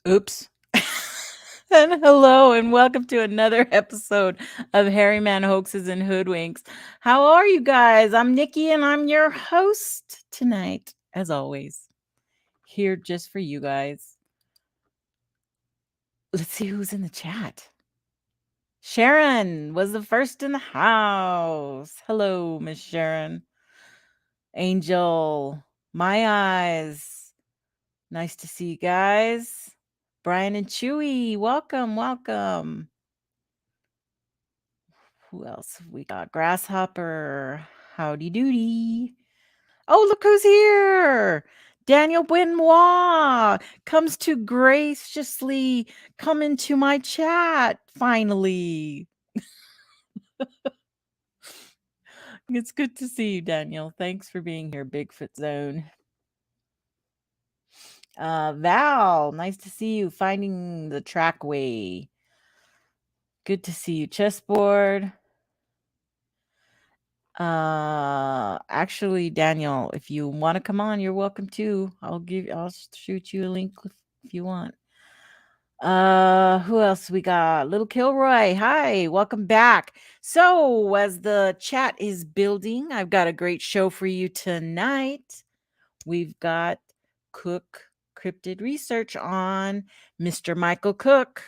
Oops. And hello, and welcome to another episode of Hairyman Hoaxes and Hoodwinks. How are you guys? I'm Nikki, and I'm your host tonight, as always, here just for you guys. Let's see who's in the chat. Sharon was the first in the house. Hello, Miss Sharon. Angel, my eyes. Nice to see you guys. Brian and Chewy, welcome, welcome. Who else have we got? Grasshopper, howdy doody. Oh, look who's here. Daniel Benoit comes to graciously come into my chat finally. It's good to see you, Daniel. Thanks for being here, Bigfoot Zone. Val, nice to see you finding the trackway. Good to see you, chessboard. Actually, Daniel, if you want to come on, you're welcome to. I'll shoot you a link if you want. Who else we got? Little Kilroy. Hi, welcome back. So, as the chat is building, I've got a great show for you tonight. We've got Cook Cryptid Research on Mr. Michael Cook.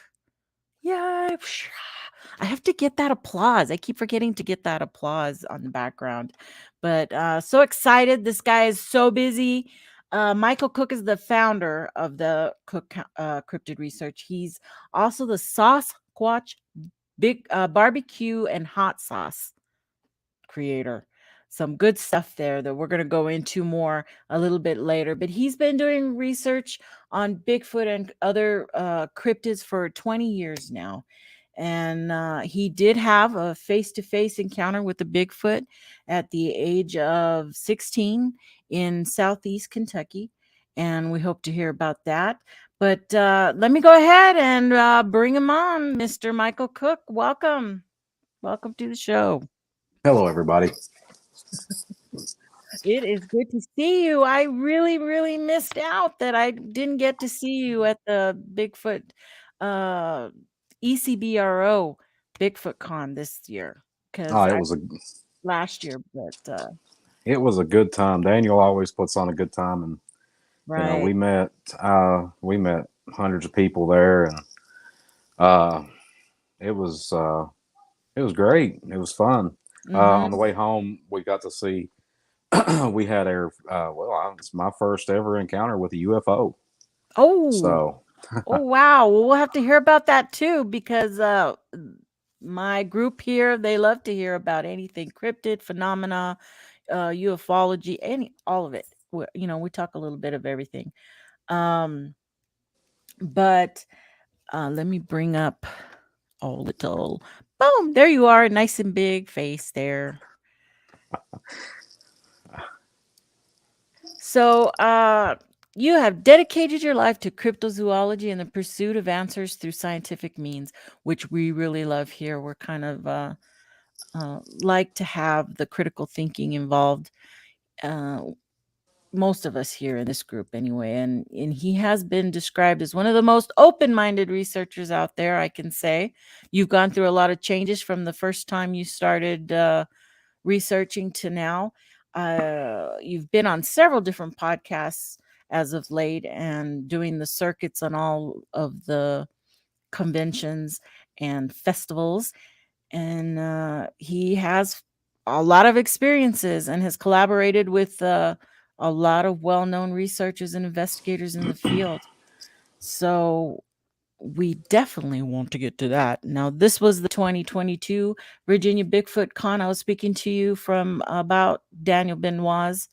Yay. I have to get that applause. I keep forgetting to get that applause on the background. But so excited. This guy is so busy. Michael Cook is the founder of the Cook Cryptid Research. He's also the Sasquatch big barbecue and hot sauce creator. Some good stuff there that we're going to go into more a little bit later. But he's been doing research on Bigfoot and other cryptids for 20 years now. And he did have a face-to-face encounter with the Bigfoot at the age of 16 in Southeast Kentucky. And we hope to hear about that. But let me go ahead and bring him on, Mr. Michael Cook. Welcome. Welcome to the show. Hello, everybody. It is good to see you. I really, really missed out that I didn't get to see you at the Bigfoot uh ECBRO Bigfoot Con this year because Oh, I last year, but it was a good time. Daniel always puts on a good time, and right. we met hundreds of people there, and uh, it was uh, it was great. It was fun. On the Mm-hmm. way home, we got to see. We had it's my first ever encounter with a UFO. Oh, So, oh wow. Well, we'll have to hear about that too because my group here, they love to hear about anything cryptid phenomena, ufology, all of it. We talk a little bit of everything. Um, but let me bring up little boom. There you are, nice and big face there. So, you have dedicated your life to cryptozoology and the pursuit of answers through scientific means, which we really love here. We're kind of like to have the critical thinking involved. Uh, most of us here in this group, anyway, and he has been described as one of the most open-minded researchers out there. I can say you've gone through a lot of changes from the first time you started researching to now. You've been on several different podcasts as of late and doing the circuits on all of the conventions and festivals. And he has a lot of experiences and has collaborated with a lot of well known researchers and investigators in the field. So we definitely want to get to that. Now, this was the 2022 Virginia Bigfoot Con. I was speaking to you from about Daniel Benoit's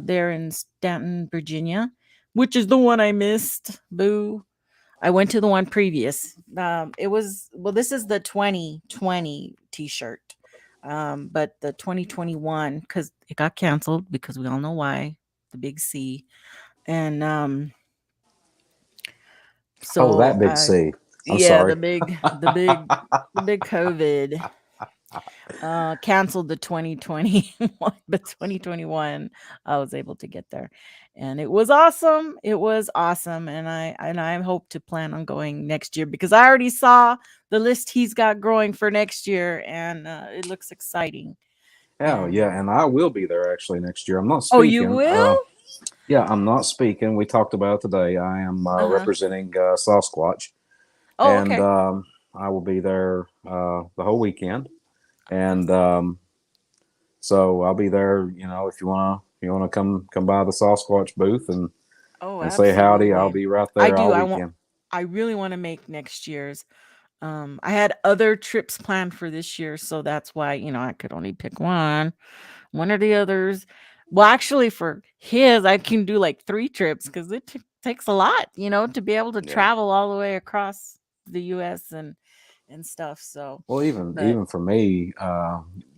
there in Stanton, Virginia, which is the one I missed. Boo. I went to the one previous. This is the 2020 t shirt. But the 2021, because it got canceled because we all know why, the big C. And oh, so that big C. I'm yeah, sorry. the big COVID canceled the 2020, but 2021 I was able to get there. and it was awesome. It was awesome, and I hope to plan on going next year because I already saw the list he's got growing for next year, and it looks exciting. Yeah, And yeah, and I will be there actually next year. I'm not oh, you speaking. will? Yeah, I'm not speaking. We talked about it today. I am Uh-huh. representing Sasquatch, Oh, and okay. I will be there the whole weekend. And Awesome. so I'll be there. If you wanna come by the Sasquatch booth Oh, and say howdy, I'll absolutely. be right I there do. all I want weekend. I really want to make next year's. I had other trips planned for this year, so that's why, I could only pick one or the others. Well, actually for his, I can do like 3 trips cuz it takes a lot, to be able to Yeah. travel all the way across the US and stuff. So, Well, even but even for me,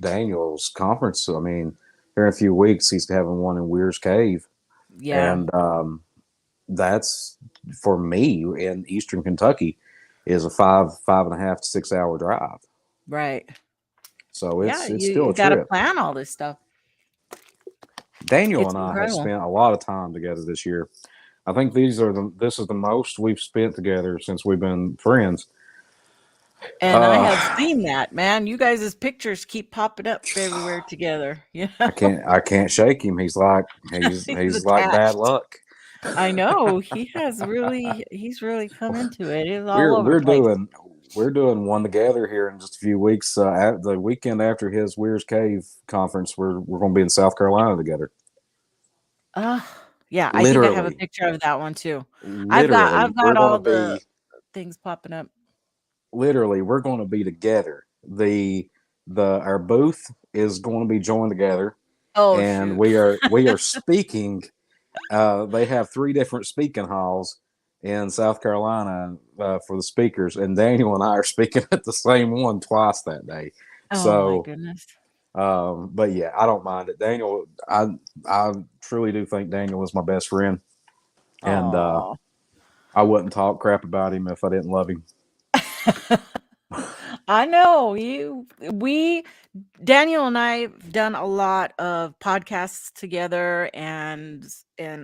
Daniel's conference. I mean, here in a few weeks, he's having one in Weir's Cave, yeah, and that's for me in Eastern Kentucky is a 5.5 to 6 hour drive. right. So Yeah, it's you still you a got to trip. plan all this stuff. Daniel It's and I have incredible. spent a lot of time together this year. I think this is the most we've spent together since we've been friends. And I Uh, have seen that, man. You guys' pictures keep popping up everywhere together. I can't shake him. He's like He's he's like bad attached. luck. I know. He's really come into it. It's all we're over the we're place. doing we're doing one together here in just a few weeks. At the weekend after his Weir's Cave conference, we're going to be in South Carolina together. Uh, yeah, I think I have a Literally, picture of that one too. literally, I've got all the things popping up. we're going to be together. The our booth is going to be joined together, Oh and shoot. we are speaking. They have 3 different speaking halls in South Carolina for the speakers, and Daniel and I are speaking at the same one twice that day. Oh my So, goodness. but yeah, I don't mind it. Daniel, I truly do think Daniel is my best friend, and Oh. I wouldn't talk crap about him if I didn't love him. I know you we Daniel and I've done a lot of podcasts together and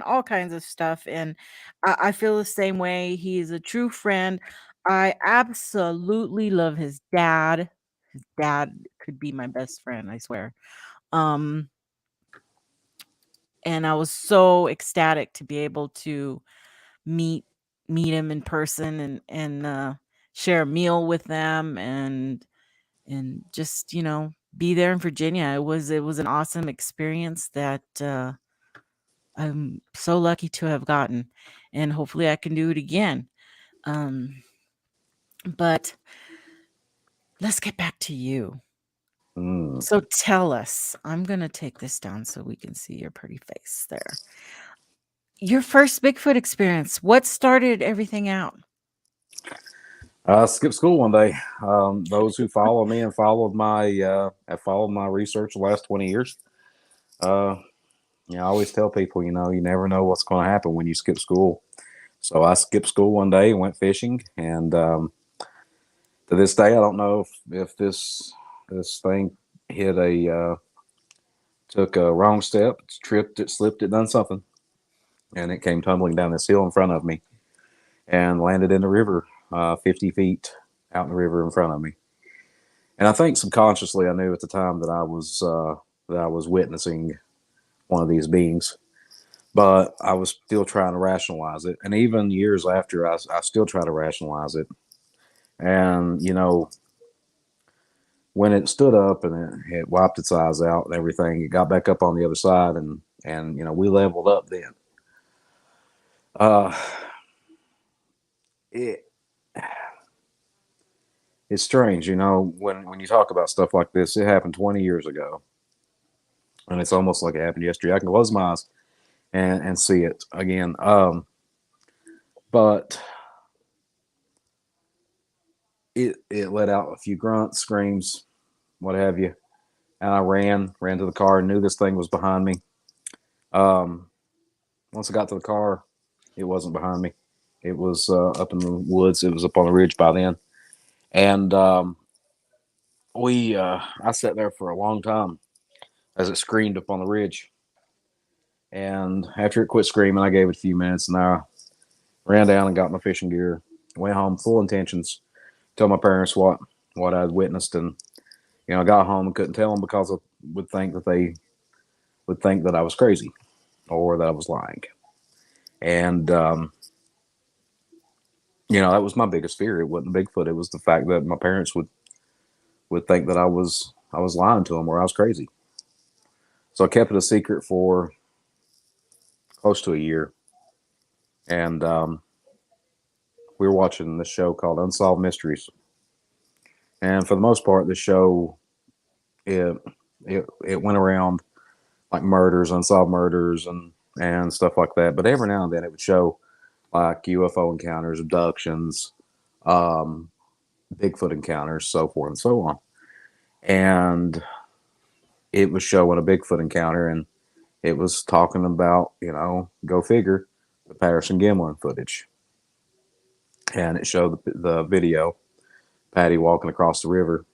all kinds of stuff, and I feel the same way. He is a true friend. I absolutely love his dad. His dad could be my best friend, I swear. Um, and I was so ecstatic to be able to meet meet him in person and share a meal with them and just be there in Virginia. It was an awesome experience that I'm so lucky to have gotten, and hopefully I can do it again. Um, but let's get back to you. Mm. So tell us. I'm gonna take this down so we can see your pretty face there. Your first Bigfoot experience. What started everything out? I skipped school one day. Those who follow me and followed my have followed my research the last 20 years. Uh, I always tell people, you never know what's going to happen when you skip school. So I skipped school one day and went fishing, and to this day, I don't know if this thing hit took a wrong step, tripped it, slipped it, done something, and it came tumbling down this hill in front of me and landed in the river, 50 feet out in the river in front of me. And I think subconsciously, I knew at the time that I was witnessing one of these beings, but I was still trying to rationalize it. And even years after, I still try to rationalize it. And when it stood up and it wiped its eyes out and everything, it got back up on the other side, and we leveled up then. Uh, it it's strange, when you talk about stuff like this. It happened 20 years ago, and it's almost like it happened yesterday. I can close my eyes and see it again. But it let out a few grunts, screams, what have you, and I ran to the car and knew this thing was behind me. Um, Once I got to the car, it wasn't behind me. It was up in the woods. It was up on the ridge by then, and I sat there for a long time as it screamed up on the ridge, And after it quit screaming, I gave it a few minutes, and I ran down and got my fishing gear. Went home full intentions, told my parents what I'd witnessed, and I got home and couldn't tell them because I would think that they would think that I was crazy or that I was lying. And that was my biggest fear. It wasn't Bigfoot. It was the fact that my parents would think that I was lying to them or I was crazy. So I kept it a secret for close to a year, and we were watching this show called Unsolved Mysteries. And for the most part, the show it it went around like murders, unsolved murders, and stuff like that. But every now and then, it would show like UFO encounters, abductions, um, Bigfoot encounters, so forth and so on. And it was showing a Bigfoot encounter, and it was talking about, go figure, the Patterson Gimlin footage. And it showed the video, Patty walking across the river,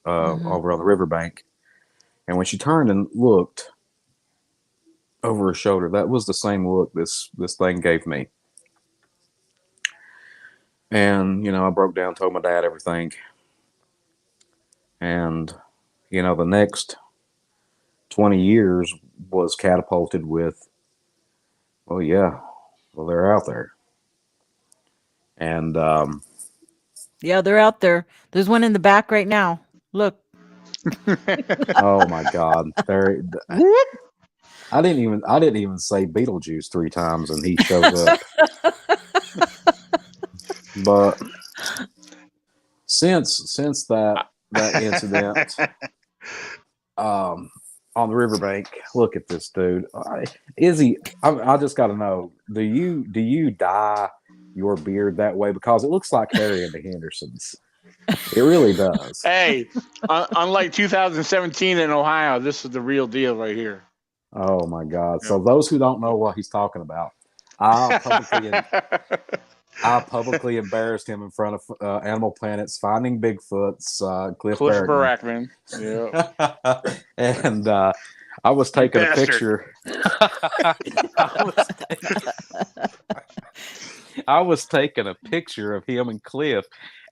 over on the riverbank. And when she turned and looked over her shoulder, that was the same look this thing gave me. And, I broke down, told my dad everything. And, the next 20 years was catapulted with, well, yeah, well, they're out there. And, Yeah, they're out there. There's one in the back right now. Look. oh my God, I didn't even say Beetlejuice 3 times, and he shows up. But since that incident, on the riverbank, look at this dude. Izzy, I just got to know: do you dye your beard that way? Because it looks like Harry and the Hendersons. It really does. Hey, unlike 2017 in Ohio, this is the real deal right here. Oh my God! So those who don't know what he's talking about, I publicly embarrassed him in front of Animal Planet's Finding Bigfoot's Cliff Barackman. Yeah. And I was taking a picture. I was taking a picture of him and Cliff,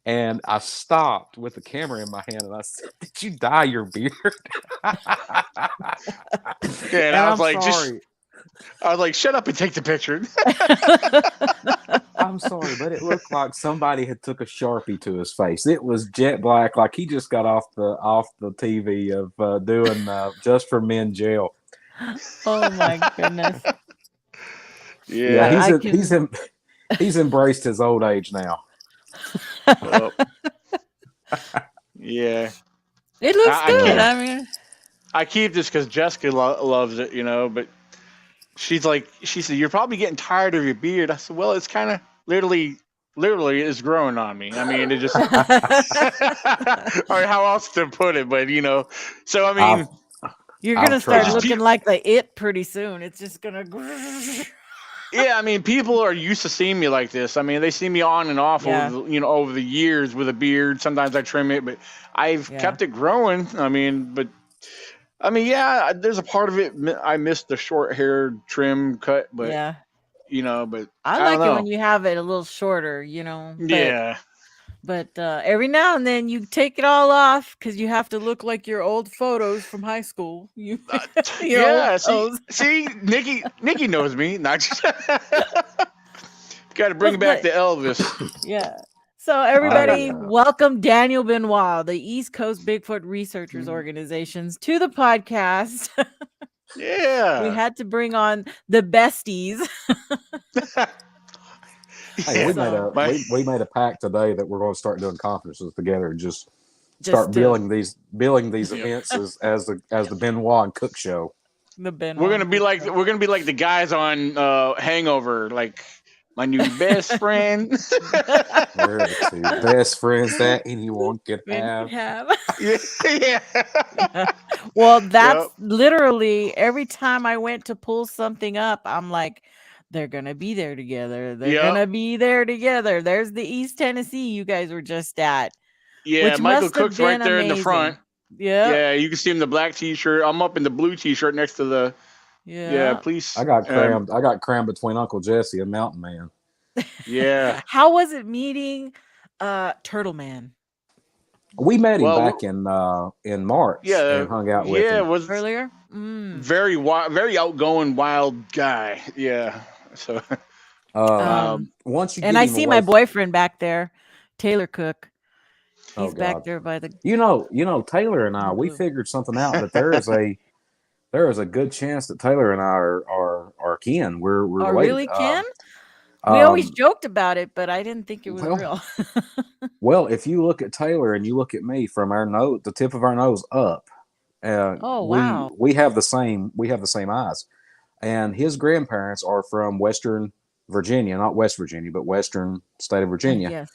and I stopped with the camera in my hand, and I said, "Did you dye your beard?" And I was like, sorry. I was like, "Shut up and take the picture." I'm sorry, but it looked like somebody had took a Sharpie to his face. It was jet black, like he just got off the TV of doing Just for Men jail. Oh my goodness! Yeah, he's embraced his old age now. Yeah, it looks good. I mean, I keep this because Jessica loves it, but she said, "You're probably getting tired of your beard." I said, "Well, it's kind of literally is growing on me. I mean, it just, or how else to put it, but so I mean, you're gonna start looking like the It pretty soon. It's just gonna. Yeah, I mean, people are used to seeing me like this. I mean, they see me on and off over the years with a beard. Sometimes I trim it, but I've kept it growing. I mean, yeah, there's a part of it I missed the short hair trim cut, but but I like it when you have it a little shorter, But, But every now and then you take it all off because you have to look like your old photos from high school. See, Nikki knows me. Not just got to bring back the Elvis. Yeah. So everybody, welcome Daniel Benoit, the East Coast Bigfoot Researchers Organizations, to the podcast. Yeah. We had to bring on the besties. Hey, we made a pact today that we're going to start doing conferences together and just start billing these events as the Benoit and Cook show. The Benoit. We're gonna be like the guys on Hangover, like my new best friend. We're the 2 best friends that anyone could have. Yeah. Well, that's literally every time I went to pull something up, I'm like, they're going to be there together. They're going to be there together. There's the East Tennessee you guys were just at. Yeah, Michael Cook's right there in the front. Yeah. Yeah, you can see him in the black t-shirt. I'm up in the blue t-shirt next to the Yeah. Please. I got crammed. I got crammed between Uncle Jesse and Mountain Man. Yeah. How was it meeting Turtle Man? We met him Well, back in March and hung out with yeah, him. was Earlier? very very outgoing, wild guy. Yeah. So, Once you And get I him see my away, boyfriend back there, Taylor Cook. oh He's back God, there by the Taylor and I, we figured something out that there is a good chance that Taylor and I are kin. We're Oh, related. really, Ken? We always Um, joked about it, but I didn't think it was well, real. well, if you look at Taylor and you look at me from our nose, the tip of our nose up, Oh, we wow. have the same eyes. And his grandparents are from Western Virginia, not West Virginia, but Western state of Virginia. Yes.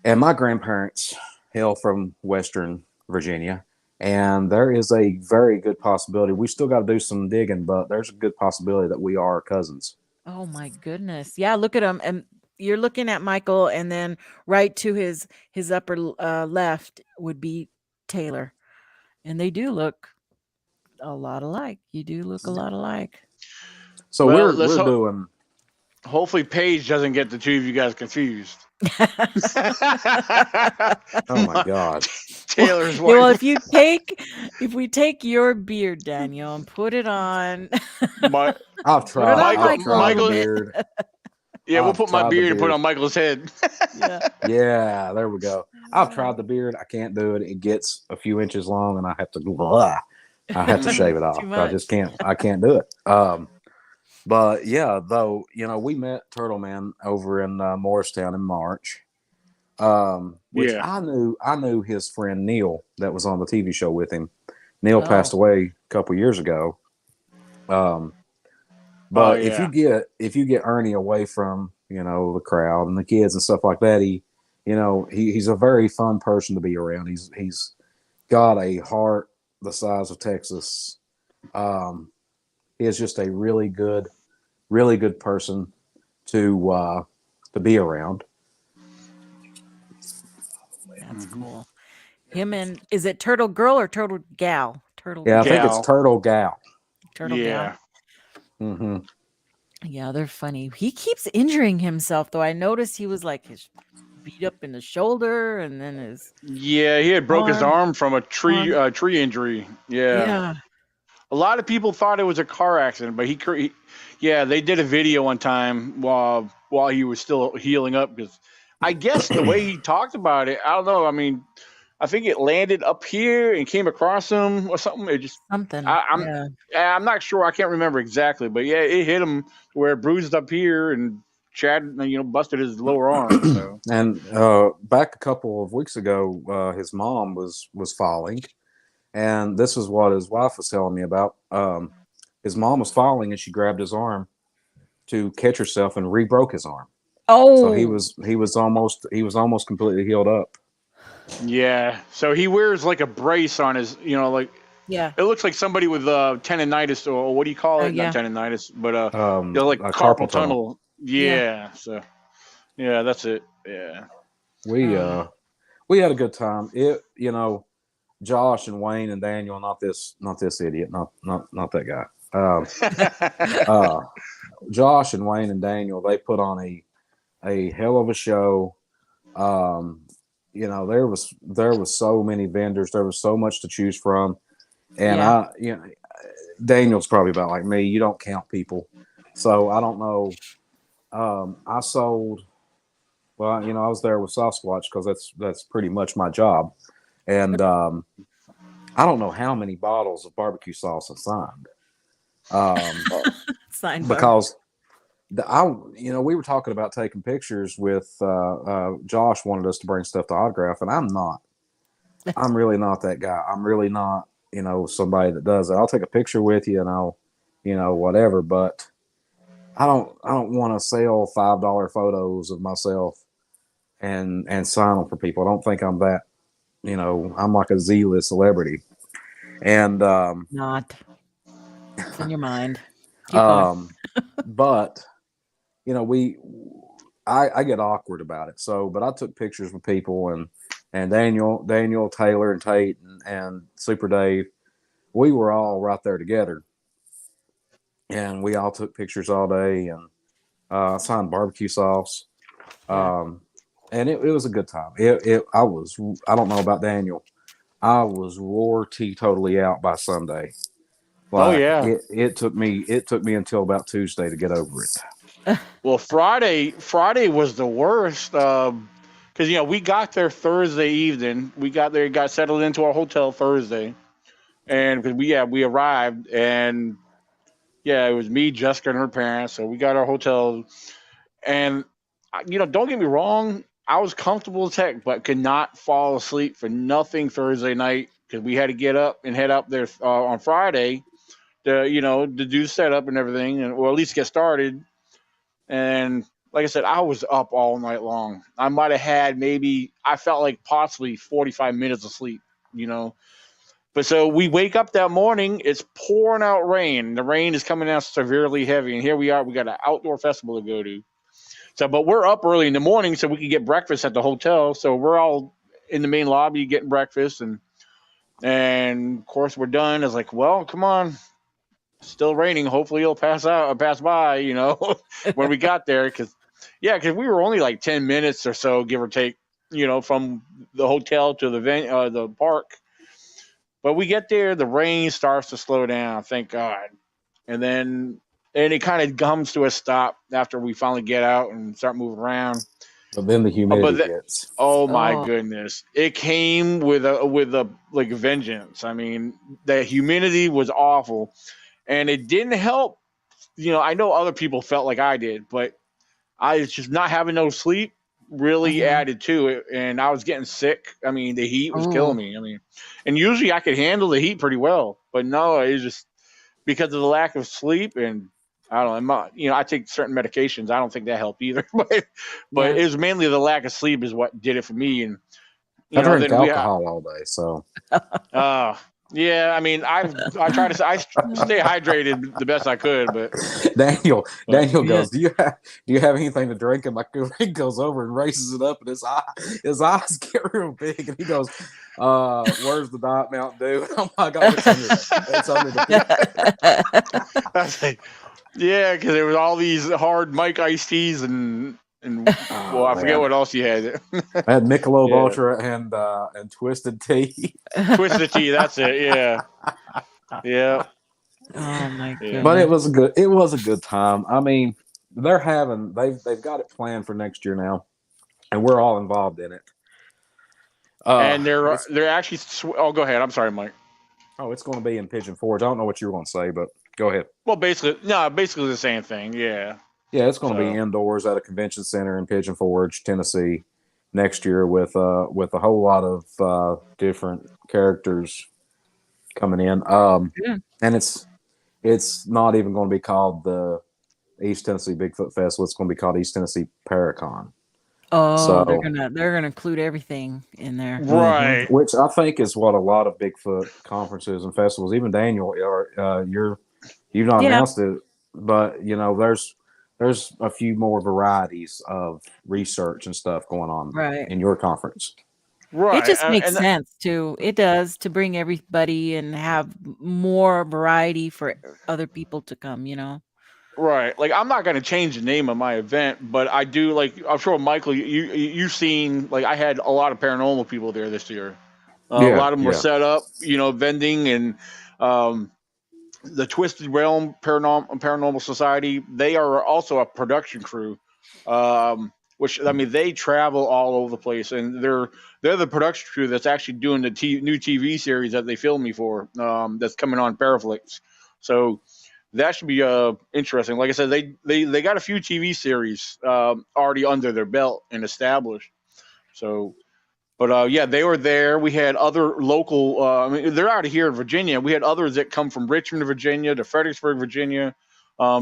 And my grandparents hail from Western Virginia. And there is a very good possibility. We still got to do some digging, but there's a good possibility that we are cousins. Oh my goodness. Yeah, look at him. And you're looking at Michael, and then right to his upper left would be Taylor. And they do look a lot alike. You do look a lot alike. So well, we're doing. hopefully Paige doesn't get the two of you guys confused. Oh my God. Taylor's Yeah, well, wife. if we take your beard, Daniel, and put it on, I've put it tried. on I've Michael a tried the little Michael. bit. beard. Yeah, we'll I've put my tried the beard and put it beard. on Michael's head. Yeah. Yeah, there we go. I've tried the beard. I can't do it. It gets a few inches long, and I have to shave it off. Too I just much. can't. I can't do it. But yeah, though we met Turtle Man over in Morristown in March. Which Yeah. I knew his friend Neil that was on the TV show with him. Neil Oh. passed away a couple years ago. But if you get Ernie away from the crowd and the kids and stuff like that, he's a very fun person to be around. He's got a heart the size of Texas. He is just a really good person to be around. That's cool. Him and is it Turtle Girl or Turtle Gal? Turtle Yeah, I Gal. think it's Turtle Gal. Turtle Gal. Mm-hmm. Yeah, they're funny. He keeps injuring himself though. I noticed he was like his beat up in the shoulder, and then his He had broke his arm from a tree injury. Yeah. A lot of people thought it was a car accident, but they did a video one time while he was still healing up, because I guess the way he talked about it, I don't know. I mean, I think it landed up here and came across him or something. It just Something. I'm not sure. I can't remember exactly, but yeah, it hit him where it bruised up here, and Chad, busted his lower arm. So. And back a couple of weeks ago, his mom was falling, and this is what his wife was telling me about. His mom was falling, and she grabbed his arm to catch herself and re-broke his arm. Oh, so he was almost completely healed up. Yeah, so he wears like a brace on his, yeah. It looks like somebody with tendonitis, or what do you call it? Not tendonitis, but like carpal tunnel. Yeah. So, yeah, that's it. Yeah. We had a good time. Josh and Wayne and Daniel, not this idiot, not that guy. Josh and Wayne and Daniel, they put on a hell of a show. There was so many vendors, there was so much to choose from, and Daniel's probably about like me. You don't count people, so I don't know. I sold. Well, I was there with Sasquatch because that's pretty much my job, and I don't know how many bottles of barbecue sauce I signed. Because we were talking about taking pictures with Josh wanted us to bring stuff to autograph, and I'm really not that guy. I'm really not somebody that does it. I'll take a picture with you and I'll whatever, but I don't want to sell $5 photos of myself and sign them for people. I don't think I'm that. I'm like a Z-list celebrity, and not. It's in your mind. But I get awkward about it. So, but I took pictures with people, and Daniel, Taylor, and Tate, and Super Dave. We were all right there together. and we all took pictures all day and signed barbecue sauce. And it was a good time. I don't know about Daniel. I was totally out by Sunday. Oh Like yeah. it took me until about Tuesday to get over it. Well, Friday was the worst. Because we got there Thursday evening. We got there, got settled into our hotel Thursday, and because we arrived, and it was me, Jessica, and her parents. So we got our hotel, and don't get me wrong, I was comfortable as heck, but could not fall asleep for nothing Thursday night because we had to get up and head up there on Friday to do setup and everything, or at least get started. And like I said, I was up all night long. I might have had I felt like possibly 45 minutes of sleep. But so we wake up that morning, it's pouring out rain. The rain is coming out severely heavy. And here we are, we got an outdoor festival to go to. So, but we're up early in the morning so we can get breakfast at the hotel. So we're all in the main lobby getting breakfast. And of course we're done. It's like, well, come on. Still raining. Hopefully it'll pass by, when we got there. Because we were only like 10 minutes or so, give or take, from the hotel to the park. But we get there, the rain starts to slow down, thank God. And it kind of comes to a stop after we finally get out and start moving around. But then the humidity hits. Oh my goodness! It came with a like vengeance. I mean, the humidity was awful, and it didn't help. I know other people felt like I did, but I was just not having no sleep really added to it, and I was getting sick. I mean, the heat was killing me. I mean, and usually I could handle the heat pretty well, but no, it was just because of the lack of sleep. And I don't know, I take certain medications. I don't think that helped either, but it was mainly the lack of sleep is what did it for me. And I drink alcohol all day, so. Yeah, I mean, I try to I stay hydrated the best I could, but Daniel goes, do you have anything to drink? And my colleague goes over and raises it up, and his eyes get real big, and he goes, "Where's the Diet Mountain Dew?" Oh my God, it's under the I was like, yeah, because there was all these hard Mike iced teas and I forget what else you had. I had Michelob Ultra and Twisted Tea. Twisted Tea, that's it. Yeah. Yeah. Oh my goodness. But it was a good time. I mean, they've got it planned for next year now, and we're all involved in it. And they're actually. Oh, go ahead. I'm sorry, Mike. Oh, it's going to be in Pigeon Forge. I don't know what you were going to say, but go ahead. Well, basically the same thing. Yeah. Yeah, it's going to be indoors at a convention center in Pigeon Forge, Tennessee, next year with a whole lot of different characters coming in. And it's not even going to be called the East Tennessee Bigfoot Festival. It's going to be called East Tennessee Paracon. Oh, so, they're gonna include everything in there, right? Which I think is what a lot of Bigfoot conferences and festivals, even Daniel, you've not announced it, but there's a few more varieties of research and stuff going on in your conference. Right. It just makes sense too. It does, to bring everybody and have more variety for other people to come, Right. Like, I'm not going to change the name of my event, but I do, like, I'm sure, Michael, you've seen, like, I had a lot of paranormal people there this year. A lot of them were set up, vending, and the Twisted Realm Paranormal Society, they are also a production crew, which, I mean, they travel all over the place, and they're the production crew that's actually doing the new TV series that they filmed me for, that's coming on Paraflix. So that should be interesting. Like I said, they got a few TV series already under their belt and established. So, but they were there. We had other local. I mean, they're out of here in Virginia. We had others that come from Richmond, Virginia, to Fredericksburg, Virginia.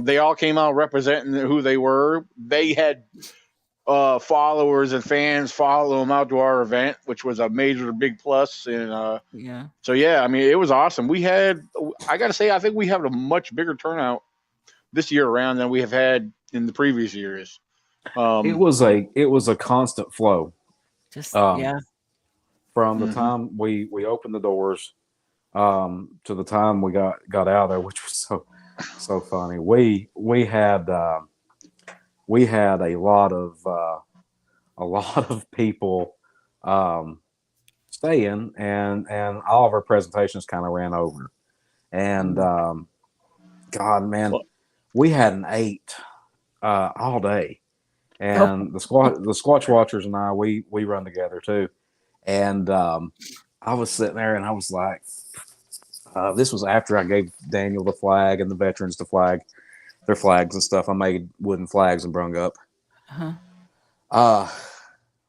They all came out representing who they were. They had followers and fans follow them out to our event, which was a major big plus. And so I mean, it was awesome. I got to say, I think we have a much bigger turnout this year around than we have had in the previous years. It was a constant flow. From the time we opened the doors to the time we got out of there, which was so funny. We had a lot of people staying, and all of our presentations kind of ran over. And God, man, we had an 8 all day. And the Squatch Watchers and I, we run together too. And I was sitting there, and I was like, this was after I gave Daniel the flag and the veterans the flag, their flags and stuff. I made wooden flags and brung up.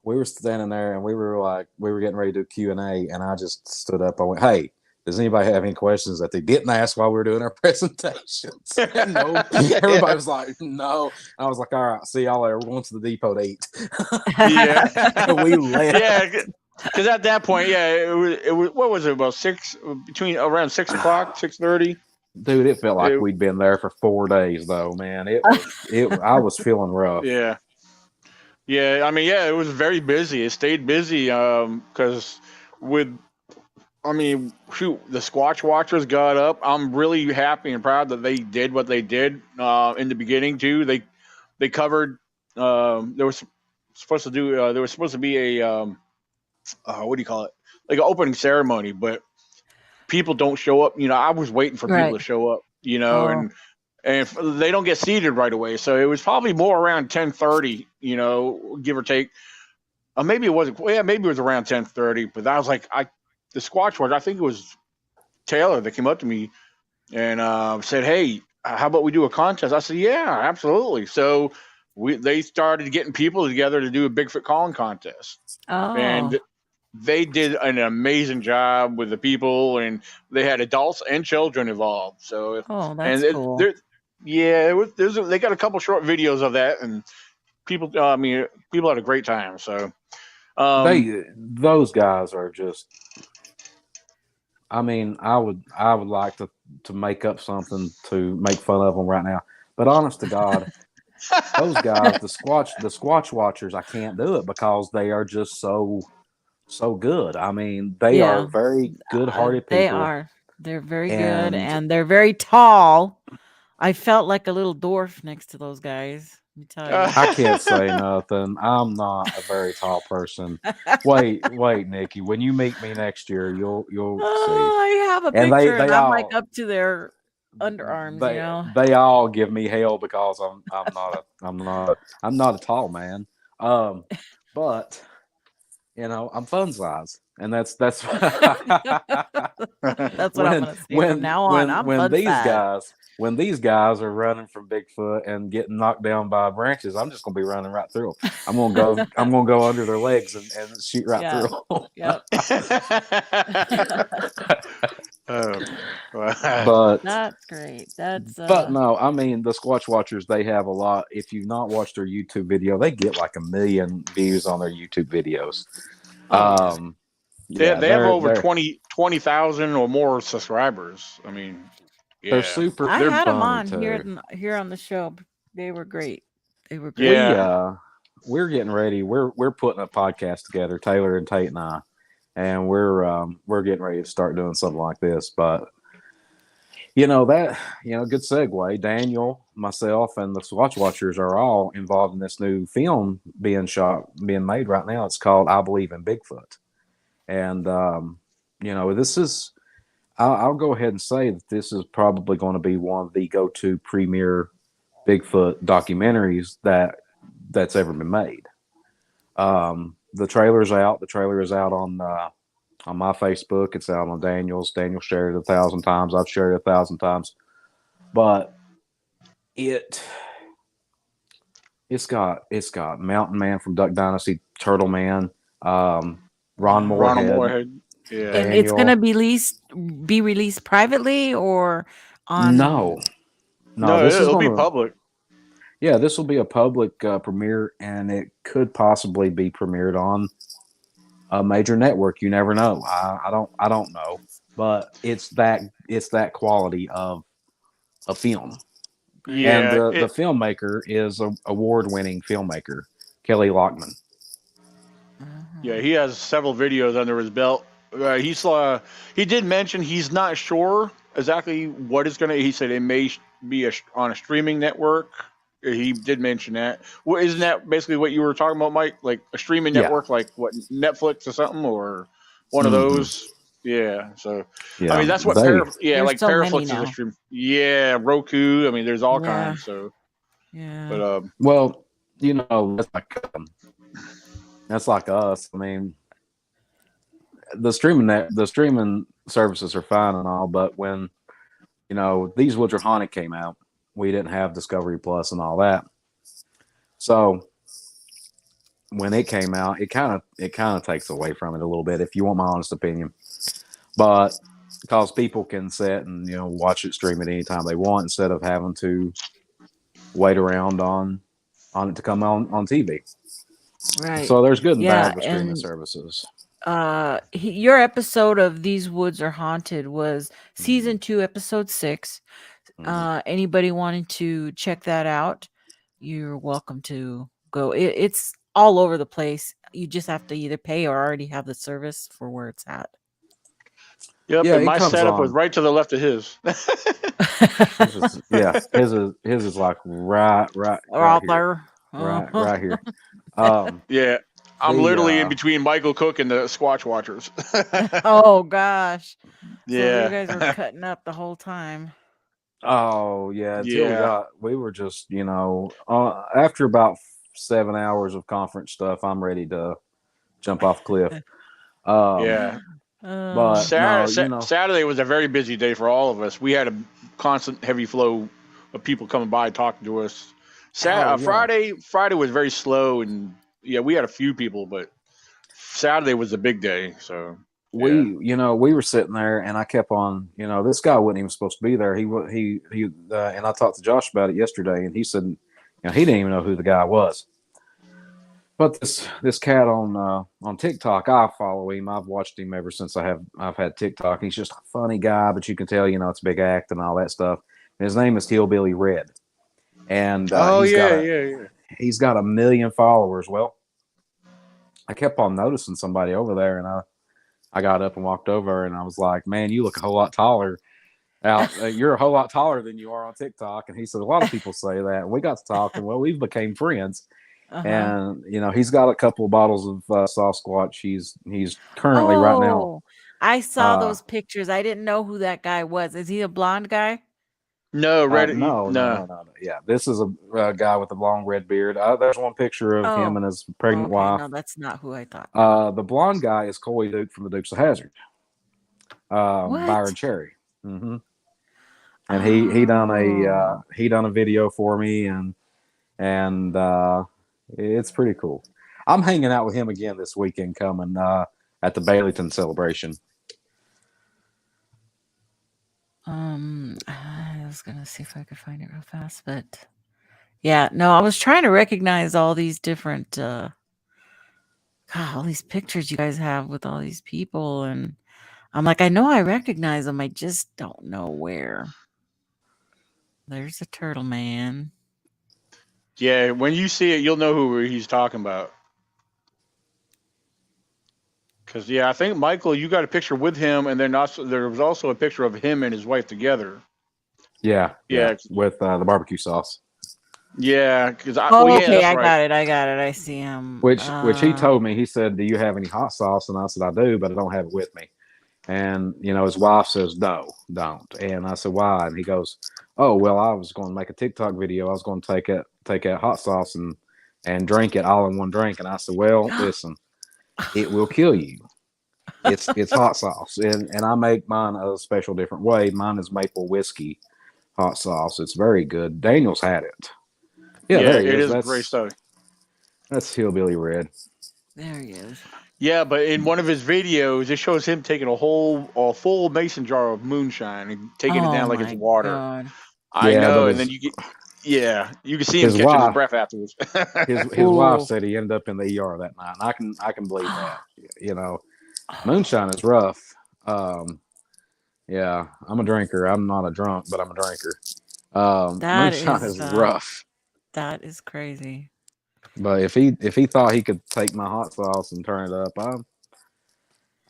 We were standing there, and we were getting ready to do Q&A, and I just stood up. I went, "Hey, does anybody have any questions that they didn't ask while we were doing our presentations?" No. Everybody was like, "No." I was like, "All right, see y'all later. We're going to the depot to eat." And we left. Yeah, because at that point, it was what was it, about around 6 o'clock, 6:30? Dude, it felt like we'd been there for 4 days, though, man. I was feeling rough. Yeah. Yeah, I mean, it was very busy. It stayed busy because the Squatch Watchers got up. I'm really happy and proud that they did what they did in the beginning too. They covered. There was supposed to be a what do you call it? Like an opening ceremony, but people don't show up. I was waiting for people to show up. And if they don't get seated right away, so it was probably more around 10:30. Give or take. Maybe it wasn't. Yeah, maybe it was around 10:30. But I was like, the Squatch Watch. I think it was Taylor that came up to me and said, "Hey, how about we do a contest?" I said, "Yeah, absolutely." So they started getting people together to do a Bigfoot calling contest, and they did an amazing job with the people, and they had adults and children involved. So that's cool. They got a couple short videos of that, and people had a great time. So those guys are just. I mean, I would like to make up something to make fun of them right now, but honest to God, those guys, the Squatch Watchers, I can't do it because they are just so good. I mean, they are very good-hearted people. They are. They're very good, and they're very tall. I felt like a little dwarf next to those guys. Let me tell you. I can't say nothing. I'm not a very tall person. Wait, Nikki. When you meet me next year, you'll see. I have a picture, and I'm like up to their underarms. They all give me hell because I'm not a tall man. But I'm fun size, and that's that's what I'm gonna say from now on. I'm fun size. When these guys are running from Bigfoot and getting knocked down by branches, I'm just gonna be running right through them. I'm gonna go under their legs and shoot right through them. Yep. But that's great. But no, I mean, the Squatch Watchers, they have a lot. If you've not watched their YouTube video, they get like 1 million views on their YouTube videos. They have over 20,000 or more subscribers. I mean, they're super. I had them on too. here on the show. They were great. Yeah. We're getting ready. We're putting a podcast together, Taylor and Tate and I, and we're getting ready to start doing something like this. But good segue. Daniel, myself, and the Squatch Watchers are all involved in this new film being made right now. It's called "I Believe in Bigfoot," and this is. I'll go ahead and say that this is probably going to be one of the go-to premier Bigfoot documentaries that's ever been made. The trailer's out. The trailer is out on my Facebook. It's out on Daniel's. Daniel shared it 1,000 times. I've shared it 1,000 times. But it's got Mountain Man from Duck Dynasty, Turtle Man, Ron Moorhead. Yeah. And it's going to be released privately or on? No, it'll be public. Yeah, this will be a public premiere, and it could possibly be premiered on a major network. You never know. I don't know, but it's that quality of a film. Yeah, and the filmmaker is an award-winning filmmaker, Kelly Lockman. Yeah, he has several videos under his belt. He did mention he's not sure exactly what it's gonna. He said it may be on a streaming network. He did mention that. Well, isn't that basically what you were talking about, Mike? Like a streaming Yeah. network, like what, Netflix or something, or one of Mhm. those. Yeah. So Yeah, I mean, that's what There's like so many Paraflix is a now. stream. Yeah, Roku. I mean, there's all Yeah. kinds. So, Yeah. but well, you know, that's like us. I mean, the streaming services are fine and all, but when These Woods Are Haunted came out, we didn't have Discovery Plus and all that. So when it came out, it kind of takes away from it a little bit, if you want my honest opinion. But because people can sit and watch it, stream it anytime they want, instead of having to wait around on it to come on TV. Right. So there's good and Yeah, bad with streaming and services. your episode of These Woods Are Haunted was season 2, episode 6. Anybody wanting to check that out, you're welcome to go. It's all over the place. You just have to either pay or already have the service for where it's at. yep. Yeah, And it my comes setup was on. right to the left of his. Yeah, his is like right Out here, there. right here. Yeah. I'm literally in The between Michael Cook and the Squatch Watchers. Oh gosh. So you Yeah. guys were cutting up the whole time. oh yeah, until Yeah. we were just after about 7 hours of conference stuff, I'm ready to jump off cliff. Yeah. But no, Saturday was a very busy day for all of us. We had a constant heavy flow of people coming by talking to us. yeah. Friday was very slow, and yeah, we had a few people, but Saturday was a big day. So we were sitting there, and I kept on, this guy wasn't even supposed to be there. And I talked to Josh about it yesterday, and he said, he didn't even know who the guy was. But this cat on TikTok, I follow him. I've watched him ever since I've had TikTok. He's just a funny guy, but you can tell, it's a big act and all that stuff. And his name is Hillbilly Red, and he's got 1 million followers. Well, I kept on noticing somebody over there, and I got up and walked over, and I was like, "Man, you look a whole lot taller. You're a whole lot taller than you are on TikTok." And he said, "A lot of people say that." And we got to talking. Well, we became friends. And he's got a couple of bottles of Sasquatch. He's currently right now. I saw those pictures. I didn't know who that guy was. Is he a blonde guy? no, No. Yeah, this is a guy with a long red beard. There's one picture of him and his pregnant wife. No, that's not who I thought. The blonde guy is Coy Duke from the Dukes of Hazzard. Byron Cherry. And he done a video for me, and it's pretty cool. I'm hanging out with him again this weekend coming at the Baileyton celebration. I was gonna see if I could find it real fast, but yeah, no, I was trying to recognize all these different all these pictures you guys have with all these people, and I'm like, I know I recognize them, I just don't know where. There's a turtle man. Yeah, when you see it, you'll know who he's talking about. Because I think Michael, you got a picture with him, and then there was also a picture of him and his wife together. Yeah, with the barbecue sauce. Yeah, because I got it. I see him. Which he told me. He said, "Do you have any hot sauce?" And I said, "I do, but I don't have it with me." And his wife says, "No, don't." And I said, "Why?" And he goes, "Oh, well, I was going to make a TikTok video. I was going to take out hot sauce and drink it all in one drink." And I said, "Well, listen, it will kill you. It's hot sauce, and I make mine a special different way. Mine is maple whiskey hot sauce. It's very good. Daniel's had it. Yeah, there he is. That's great stuff. That's Hillbilly Red. There he is. Yeah, but in one of his videos, it shows him taking a full mason jar of moonshine and taking it down like it's water. God. I know, and then you can see him catching his breath afterwards. his wife said he ended up in the ER that night, and I can believe that. Moonshine is rough. Yeah, I'm a drinker. I'm not a drunk, but I'm a drinker. Moonshine is rough. That is crazy. But if he thought he could take my hot sauce and turn it up,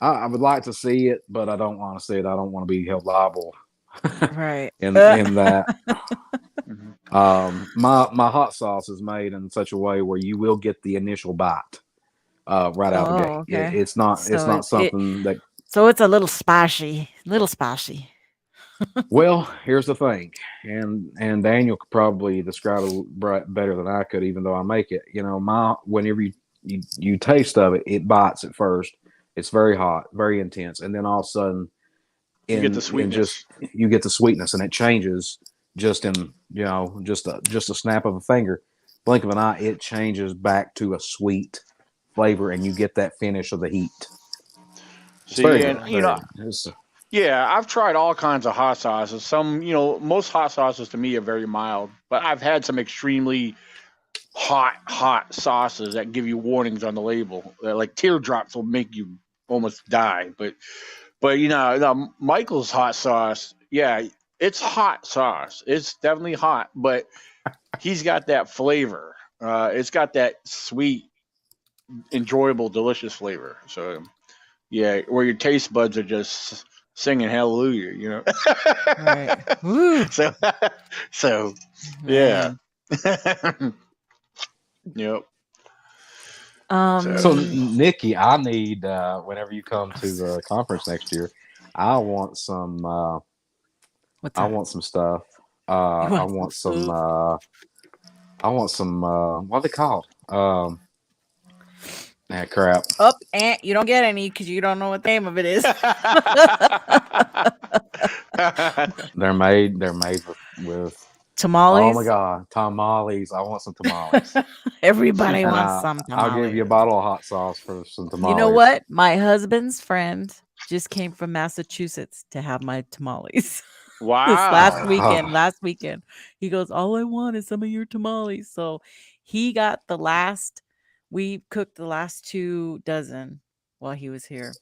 I would like to see it, but I don't want to see it. I don't want to be held liable Right. in that. My hot sauce is made in such a way where you will get the initial bite right out the Oh, gate. okay. It's not So it something that. so it's a little spicy, little spicy. Well, here's the thing, and Daniel could probably describe it better than I could, even though I make it. You know, whenever you taste of it, it bites at first. It's very hot, very intense, and then all of a sudden, You get the in just sweetness. you get the sweetness, and it changes just in just a snap of a finger, blink of an eye. It changes back to a sweet flavor, and you get that finish of the heat. It's very See, good, and very good. It's, yeah, I've tried all kinds of hot sauces. Some, most hot sauces to me are very mild, but I've had some extremely hot sauces that give you warnings on the label. Like teardrops will make you almost die. But Michael's hot sauce, yeah, it's hot sauce. It's definitely hot, but he's got that flavor. It's got that sweet, enjoyable, delicious flavor. So yeah, where your taste buds are just singing hallelujah, Right. Woo, so so yeah. man. Yep. so, So Nikki, I need whenever you come to the conference next year, I want some. What's I up? want some stuff. You I want some want some. food? What are they called? Crap. Up, and you don't get any because you don't know what the name of it is. They're made. They're made with. Oh my Tamales. God, tamales! I want some tamales, Everybody and wants some I'll give you a tamales. bottle of hot sauce for some You know tamales. what? My husband's friend just came from Massachusetts to have my tamales. This last wow. weekend, Oh, last weekend. He goes, "All I want is some of your tamales." So he got we cooked the last 2 dozen while he was here.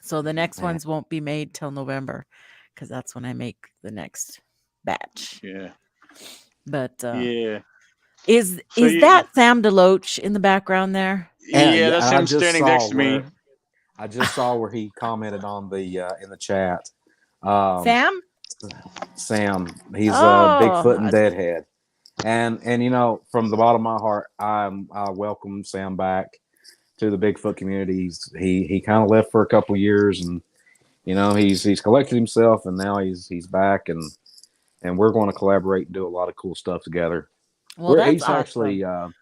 So the next man. ones won't be made till November because that's when I make the next batch. Yeah. But Yeah. So is that Sam DeLoach in the background there? And yeah, yeah, that's and I him just standing saw next to me. where he commented on the in the chat. Um, Sam? Sam, he's a Oh, Bigfoot and Deadhead, and from the bottom of my heart, I welcome Sam back to the Bigfoot community. He kind of left for a couple years, and he's collected himself, and now he's back, and we're going to collaborate and do a lot of cool stuff together. well, that's He's actually awesome.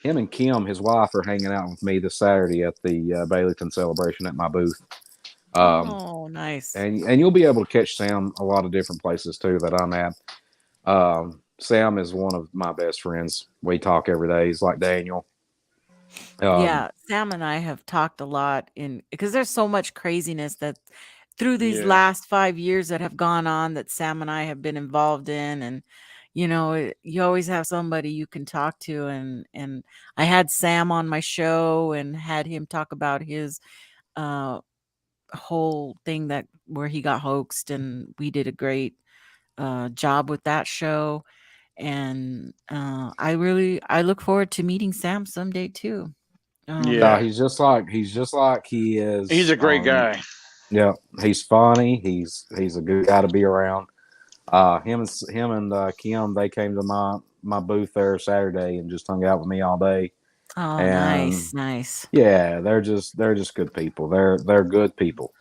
him and Kim, his wife, are hanging out with me this Saturday at the Baileyton celebration at my booth. Oh, nice. And you'll be able to catch Sam a lot of different places too that I'm at. Sam is one of my best friends. We talk every day. He's like Daniel. Yeah, Sam and I have talked a lot because there's so much craziness that through these Yeah. last 5 years that have gone on that Sam and I have been involved in, and you always have somebody you can talk to, and I had Sam on my show and had him talk about his uh whole thing that where he got hoaxed, and we did a great job with that show, and I look forward to meeting Sam someday too. No, Yeah. he's just like he He's is a great on. guy. Yeah, he's funny. He's a good guy to be around. Him and Kim, they came to my booth there Saturday and just hung out with me all day. Oh, And nice, nice. yeah, they're just good people. They're good people.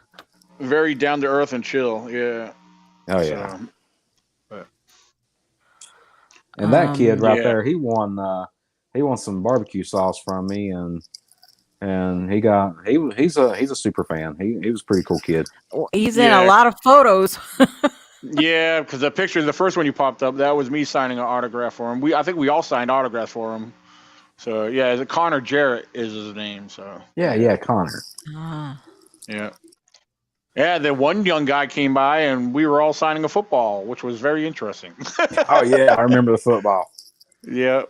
Very down to earth and chill. Yeah. Oh yeah. So but And that kid right yeah. there, he won some barbecue sauce from me, and he's a super fan. He was a pretty cool kid. He's in a Yeah. lot of photos. Yeah, because the first one you popped up, that was me signing an autograph for him. I think we all signed autographs for him. So yeah, Connor Jarrett is his name. So Yeah, Connor. Ah, yeah. Yeah, then one young guy came by and we were all signing a football, which was very interesting. Oh yeah, I remember the football. Yeah.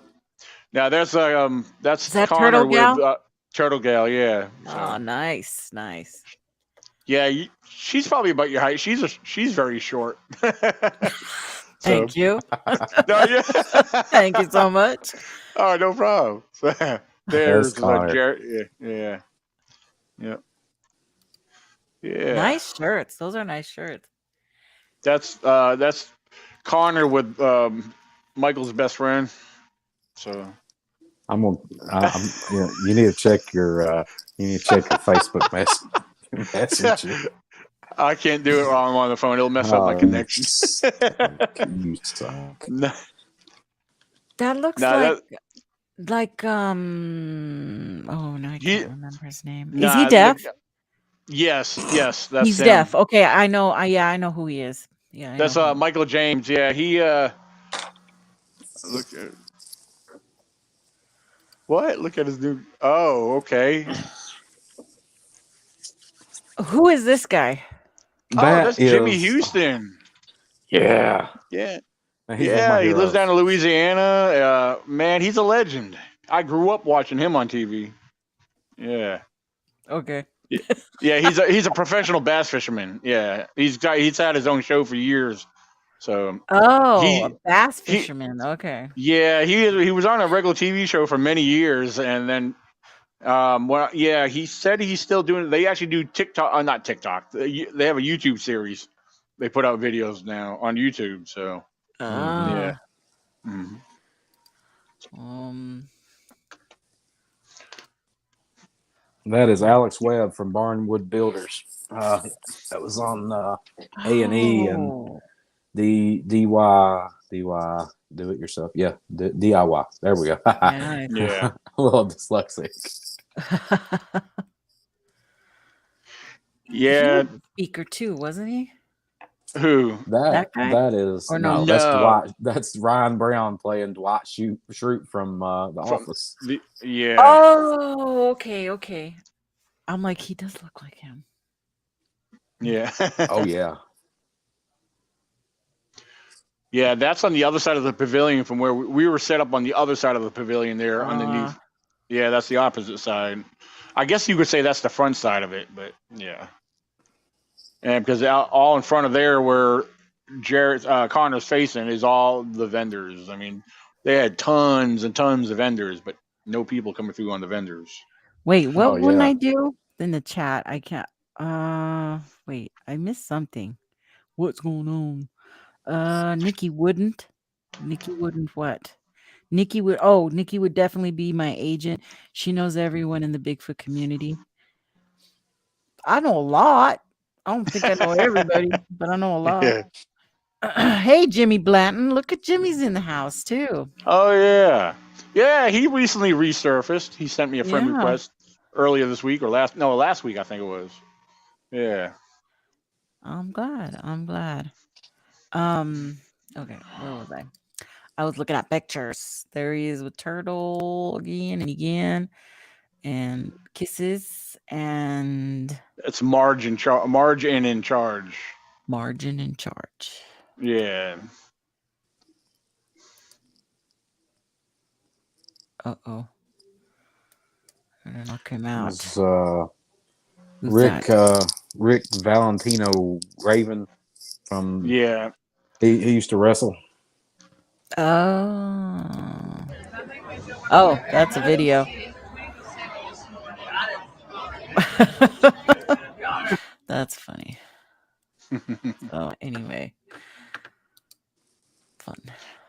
Now is that's that Connor Turtle with Gal? Turtle Gal. Yeah. Oh, So nice, nice. yeah, she's probably about your height. She's very short. So Thank you. no, yeah. Thank you so much. Oh, no problem. That's There's Connor. Jared. Yeah. Yeah. Yeah. Nice shirts. Those are nice shirts. That's Connor with Michael's best friend. So I'm gonna. You need to check your. You need to check your Facebook messenger. I can't do it while I'm on the phone. It'll mess up my connection. You suck. No, That looks no, like oh no, I can't remember his name. Is he nah, deaf? Yes, that's He's him. deaf. Okay, I know. Yeah, I know who he is. Yeah, I That's know him. Michael James. Yeah, he look at what? Look at his new. Oh, okay. Who is this guy? That's Jimmy Houston. Yeah. Yeah, He's one of my he lives heroes. down in Louisiana. Man, he's a legend. I grew up watching him on TV. Yeah. Okay. Yeah, he's a professional bass fisherman. Yeah, he's had his own show for years. So a bass fisherman. Okay. Yeah, he was on a regular TV show for many years, and then he said he's still doing. They actually do TikTok, not TikTok. They have a YouTube series. They put out videos now on YouTube. So yeah. Mm-hmm. That is Alex Webb from Barnwood Builders. That was on A&E and the DY do it yourself. Yeah, DIY. There we go. Yeah. A little dyslexic. Yeah. He was a speaker too, wasn't he? Who? That guy? that is Or no, no? that's Dwight. That's Ryan Brown playing Dwight Schrute from The Office. Yeah. Oh, okay. I'm like, he does look like him. Yeah. Oh yeah. Yeah, that's on the other side of the pavilion from where we were set up on the other side of the pavilion there underneath. Yeah, that's the opposite side. I guess you could say that's the front side of it, but yeah. And because all in front of there where Connor's facing is all the vendors. I mean, they had tons and tons of vendors, but no people coming through on the vendors. Wait, what wouldn't I do in the chat? I can't. Wait, I missed something. What's going on? Nikki wouldn't. Nikki wouldn't what? Nikki would definitely be my agent. She knows everyone in the Bigfoot community. I know a lot. I don't think I know everybody, but I know a lot. Yeah. Hey, Jimmy Blanton. Look at Jimmy's in the house too. Oh yeah. Yeah, he recently resurfaced. He sent me a friend request earlier this week or last week I think it was. Yeah. I'm glad. Okay, where was I? I was looking at pictures. There he is with Turtle again and again, and kisses, and it's Margin in charge. Margin in charge. Yeah. Uh-oh. I don't know, came out. It's Rick Valentino Raven from he used to wrestle. Oh, that's a video. That's funny. So anyway, fun.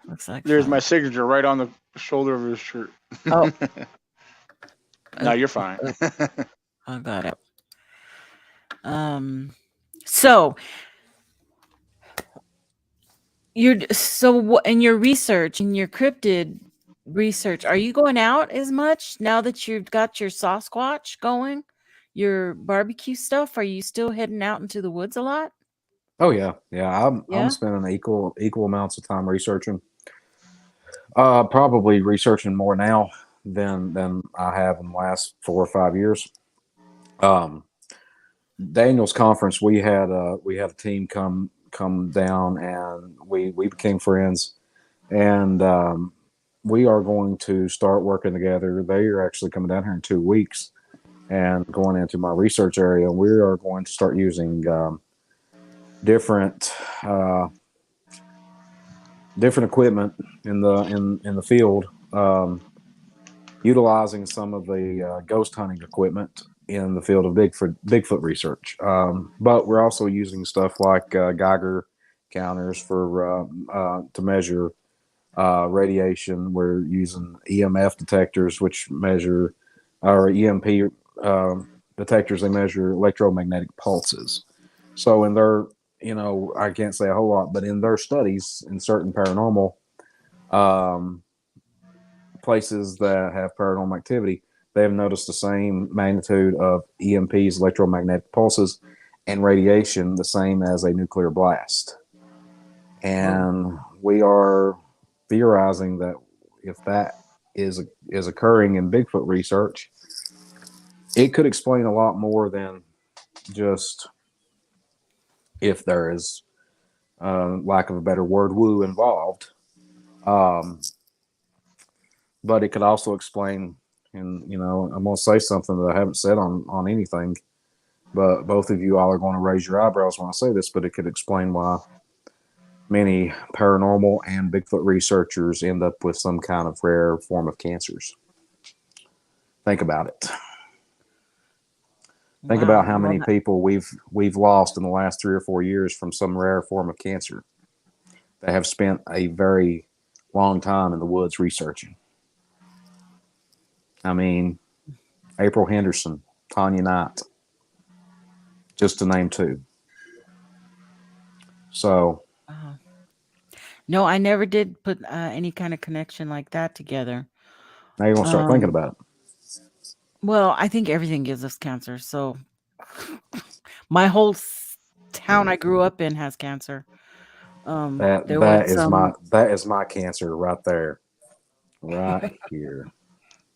Looks like there's fun. my signature right on the shoulder of his shirt. Oh. No, you're fine. I got it. So in your research, in your cryptid research, are you going out as much now that you've got your Sasquatch going, your barbecue stuff? Are you still heading out into the woods a lot? Oh yeah. I'm spending equal amounts of time researching. Probably researching more now than I have in the last 4 or 5 years. Daniel's conference, we had a team come down and we became friends, and we are going to start working together. They are actually coming down here in 2 weeks and going into my research area. We are going to start using different equipment in the field, utilizing some of the ghost hunting equipment in the field of Bigfoot research. But we're also using stuff like Geiger counters for to measure radiation. We're using EMF detectors, which measure, or EMP detectors. They measure electromagnetic pulses. So in their, I can't say a whole lot, but in their studies in certain paranormal places that have paranormal activity, they have noticed the same magnitude of EMPs, electromagnetic pulses, and radiation, the same as a nuclear blast. And we are theorizing that if that is occurring in Bigfoot research, it could explain a lot more than just, if there is, lack of a better word, woo involved. But it could also explain, and I'm going to say something that I haven't said on anything, but both of you all are going to raise your eyebrows when I say this, but it could explain why many paranormal and Bigfoot researchers end up with some kind of rare form of cancers. Think about it. Think about how many people we've lost in the last 3 or 4 years from some rare form of cancer that have spent a very long time in the woods researching. I mean, April Henderson, Tanya Knight, just to name 2. So, no, I never did put any kind of connection like that together. Now you're going to start thinking about it. Well, I think everything gives us cancer. So my whole town I grew up in has cancer. That is my cancer right there. Right here.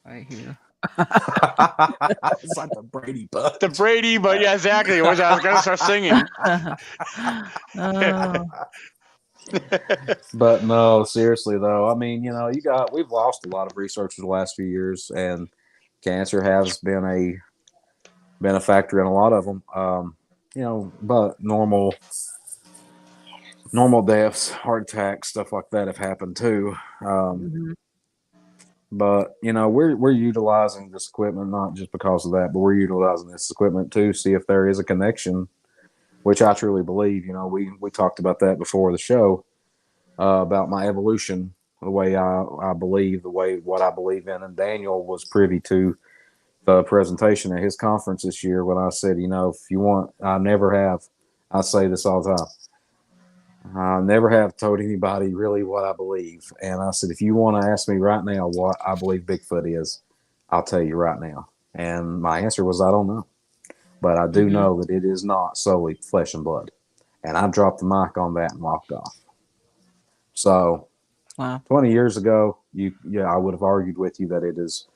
Right here. It's like the Brady Bunch. The Brady, but yeah, exactly. I was going to start singing. But no, seriously though, I mean, we've lost a lot of researchers the last few years, and cancer has been a factor in a lot of them. But normal deaths, heart attacks, stuff like that have happened too. But we're utilizing this equipment not just because of that, but we're utilizing this equipment to see if there is a connection, which I truly believe. We talked about that before the show, about my evolution, the way I believe, what I believe in, and Daniel was privy to the presentation at his conference this year when I said, if you want, I say this all the time. I never have told anybody really what I believe. And I said, if you want to ask me right now what I believe Bigfoot is, I'll tell you right now. And my answer was, I don't know. But I do know that it is not solely flesh and blood. And I dropped the mic on that and walked off. So, 20 years ago, I would have argued with you that it is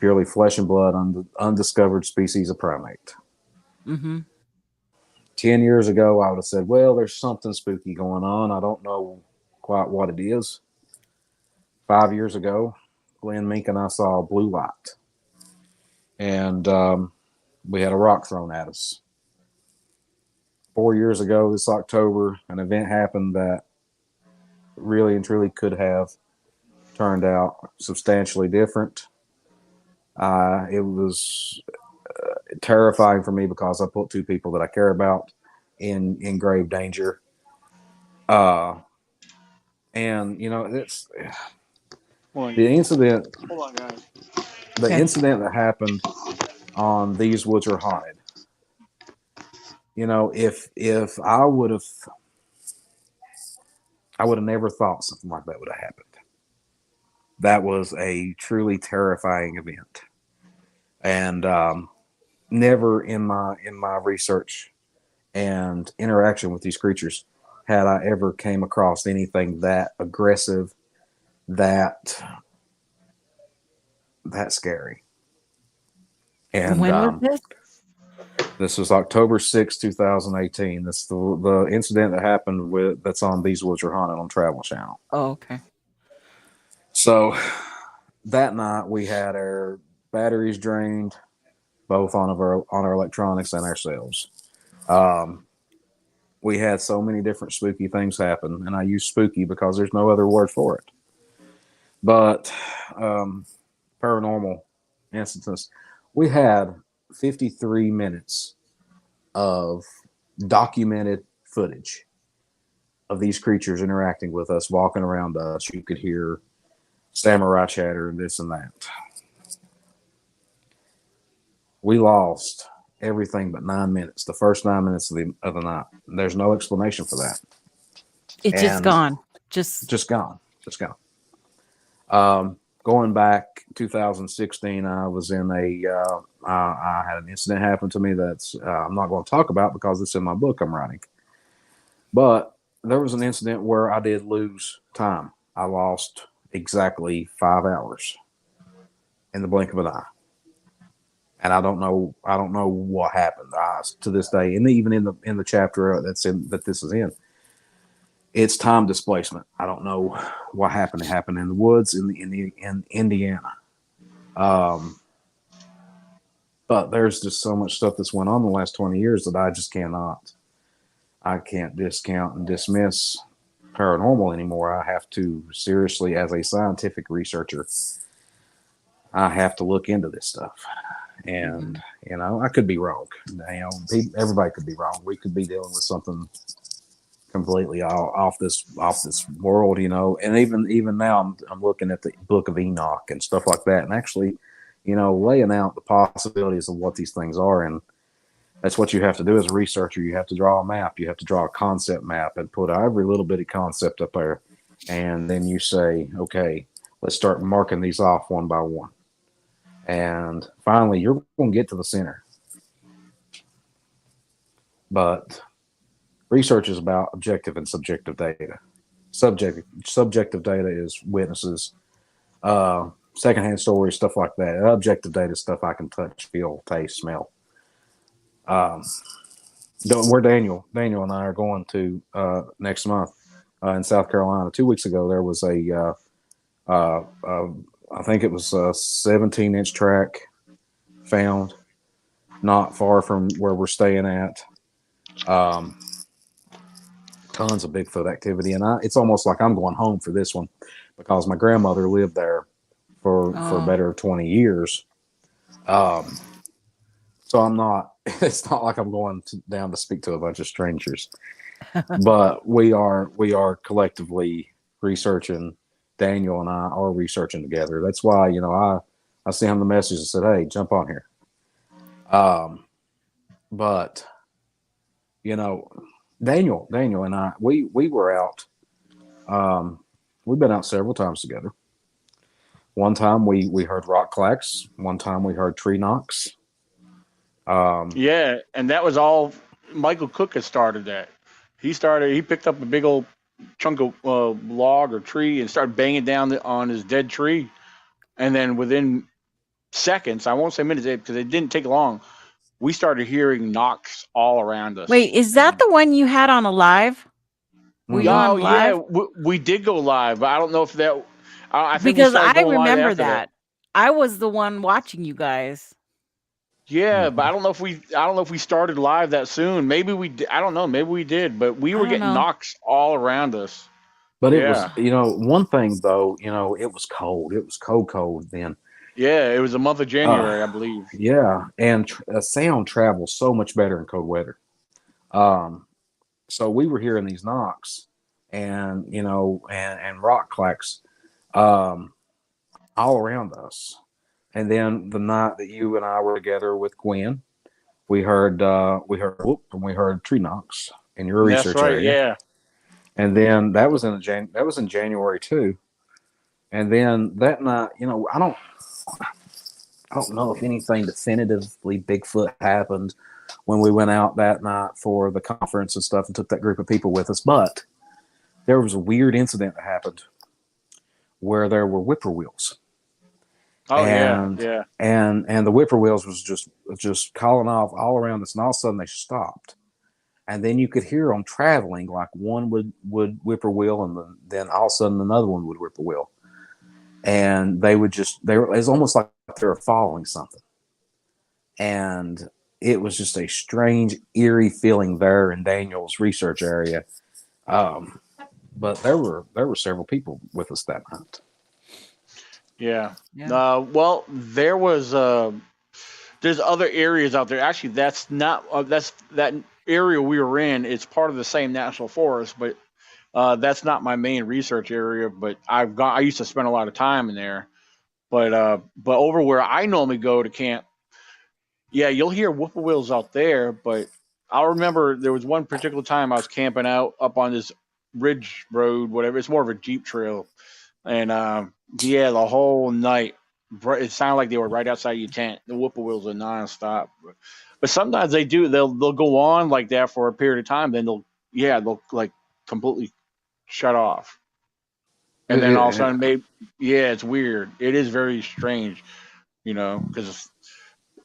purely flesh and blood, undiscovered species of primate. 10 years ago, I would have said, well, there's something spooky going on. I don't know quite what it is. 5 years ago, Glenn, Mink, and I saw blue light. And we had a rock thrown at us. 4 years ago, this October, an event happened that really and truly could have turned out substantially different. It was terrifying for me because I put 2 people that I care about in grave danger. And it's the incident. Hold on, guys. The incident that happened on These Woods Are Haunted. If I would have never thought something like that would have happened. That was a truly terrifying event, and never in my research and interaction with these creatures had I ever came across anything that aggressive, that scary. And when was this? This was October 6, 2018. This is the incident that happened that's on These Woods Are Haunted on Travel Channel. Oh, okay. So that night we had our batteries drained, both on our electronics and ourselves. We had so many different spooky things happen, and I use spooky because there's no other word for it. But paranormal instances, we had 53 minutes of documented footage of these creatures interacting with us, walking around us. You could hear samurai chatter and this and that. We lost everything but 9 minutes, the first 9 minutes of the night. There's no explanation for that. It's just gone. Just gone. Going back 2016, I was in I had an incident happen to me that's I'm not going to talk about because it's in my book I'm writing. But there was an incident where I did lose time. I lost exactly 5 hours in the blink of an eye. And I don't know what happened to this day. And even in the chapter that this is in, it's time displacement. I don't know what happened. It happened in the woods in Indiana. But there's just so much stuff that's went on in the last 20 years that I can't discount and dismiss paranormal anymore. I have to seriously, as a scientific researcher, I have to look into this stuff. And, I could be wrong. Everybody could be wrong. We could be dealing with something completely off this world, and even now I'm looking at the Book of Enoch and stuff like that, and actually, laying out the possibilities of what these things are. And that's what you have to do as a researcher. You have to draw a map. You have to draw a concept map and put every little bitty concept up there. And then you say, okay, let's start marking these off one by one. And finally, you're going to get to the center. But research is about objective and subjective data. Subjective data is witnesses, secondhand stories, stuff like that. Objective data is stuff I can touch, feel, taste, smell. Where Daniel and I are going to next month in South Carolina. 2 weeks ago, there was I think it was a 17-inch track found not far from where we're staying at. Tons of Bigfoot activity, and it's almost like I'm going home for this one because my grandmother lived there for better 20 years. So I'm not. It's not like I'm going down to speak to a bunch of strangers, but we are collectively researching. Daniel and I are researching together. That's why I sent him the message and said, "Hey, jump on here." But Daniel and I, we were out. We've been out several times together. One time we heard rock clacks. One time we heard tree knocks. Yeah, and that was all Michael Cook had started that. He picked up a big old chunk of log or tree and started banging down on his dead tree. And then within seconds, I won't say minutes because it didn't take long, we started hearing knocks all around us. Wait, is that the one you had on a live? Were you on live? Yeah, we did go live, but I don't know if that. I think because I remember that. I was the one watching you guys. Yeah, but I don't know if we started live that soon. Maybe we did. I don't know. Maybe we did, but we were getting knocks all around us. But it was, one thing though, it was cold. It was cold then. Yeah, it was the month of January, I believe. Yeah, and sound travels so much better in cold weather. So we were hearing these knocks and and rock clacks all around us. And then the night that you and I were together with Gwen, we heard whoop, and we heard tree knocks in your research area. Yeah. And then that was in January too. And then that night, I don't know if anything definitively Bigfoot happened when we went out that night for the conference and stuff and took that group of people with us, but there was a weird incident that happened where there were whippoorwills. Oh, and yeah. And the whippoorwills was just calling off all around us, and all of a sudden they stopped. And then you could hear them traveling, like one would whippoorwill, and then all of a sudden another one would whippoorwill. And it was almost like they were following something. And it was just a strange, eerie feeling there in Daniel's research area. But there were several people with us that night. Yeah. Well, there's other areas out there. Actually, that's not that area we were in. It's part of the same national forest, but That's not my main research area, but I used to spend a lot of time in there. But over where I normally go to camp, yeah, you'll hear whippoorwills out there. But I'll remember there was one particular time I was camping out up on this ridge road, whatever. It's more of a jeep trail, and yeah, the whole night it sounded like they were right outside your tent. The whippoorwills are nonstop. But sometimes they do. They'll go on like that for a period of time. Then they'll like completely shut off. And then all of a sudden, maybe, yeah, it's weird. It is very strange, because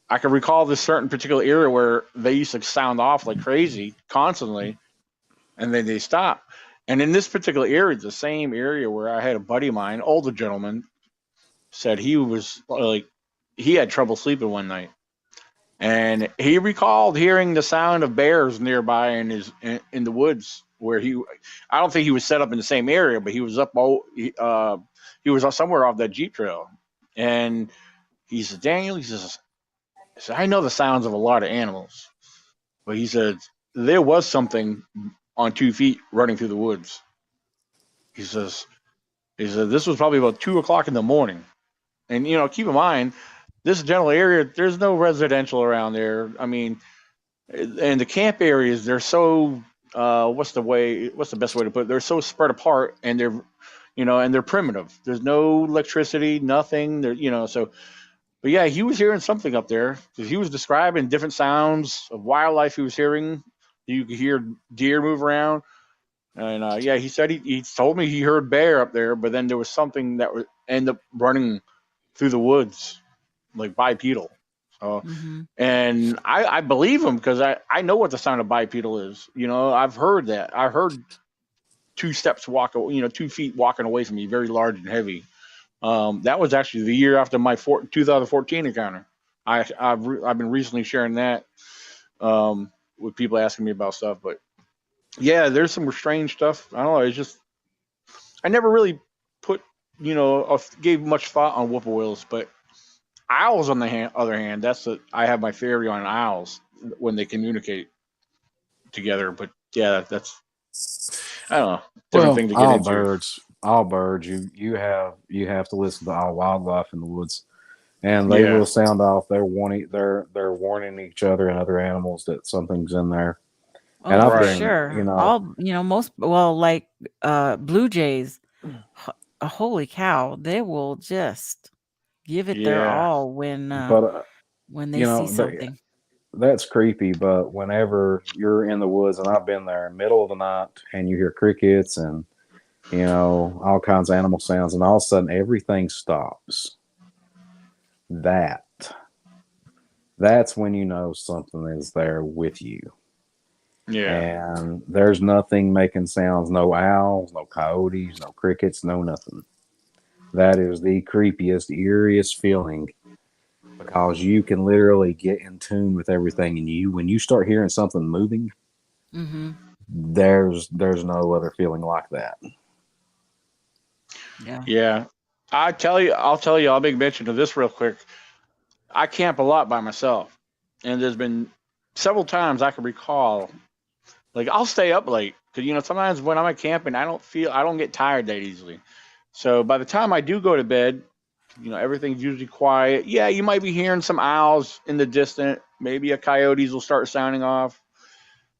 I can recall this certain particular area where they used to sound off like crazy constantly, and then they stop. And in this particular area, the same area where I had a buddy of mine, older gentleman, said he was like, he had trouble sleeping one night. And he recalled hearing the sound of bears nearby in the woods where I don't think he was set up in the same area, but he was he was somewhere off that Jeep trail. And he said, Daniel, he says, I know the sounds of a lot of animals, but he said, there was something on 2 feet running through the woods. He said, this was probably about 2 o'clock in the morning. And, keep in mind, this general area, there's no residential around there. I mean, and the camp areas, they're so, what's the best way to put it? They're so spread apart, and they're primitive. There's no electricity, nothing. But yeah, he was hearing something up there because he was describing different sounds of wildlife he was hearing. You could hear deer move around. And yeah, he said he told me he heard bear up there, but then there was something that would end up running through the woods, like bipedal. And I believe him because I know what the sound of bipedal is. I've heard that. I heard 2 steps 2 feet walking away from me, very large and heavy. That was actually the year after my 2014 encounter. I've been recently sharing that with people asking me about stuff. But yeah, there's some strange stuff. I don't know. It's just I never really gave much thought on whippoorwills, but owls, on the other hand, I have my theory on owls when they communicate together. But yeah, that's I don't know, different thing to get into. All birds. You have to listen to all wildlife in the woods, and they will sound off. They're warning each other and other animals that something's in there. And I've been, sure. Most like blue jays. Holy cow, they will just give it their all when they see something. That's creepy, but whenever you're in the woods, and I've been there, middle of the night, and you hear crickets and all kinds of animal sounds, and all of a sudden everything stops. That's when you know something is there with you. Yeah. And there's nothing making sounds, no owls, no coyotes, no crickets, no nothing. That is the creepiest, eeriest feeling, because you can literally get in tune with everything. And when you start hearing something moving, there's no other feeling like that. Yeah. I'll tell you, I'll make mention of this real quick. I camp a lot by myself, and there's been several times I can recall, like, I'll stay up late because sometimes when I'm at camping, I don't get tired that easily. So by the time I do go to bed, everything's usually quiet. Yeah, you might be hearing some owls in the distance. Maybe a coyotes will start sounding off.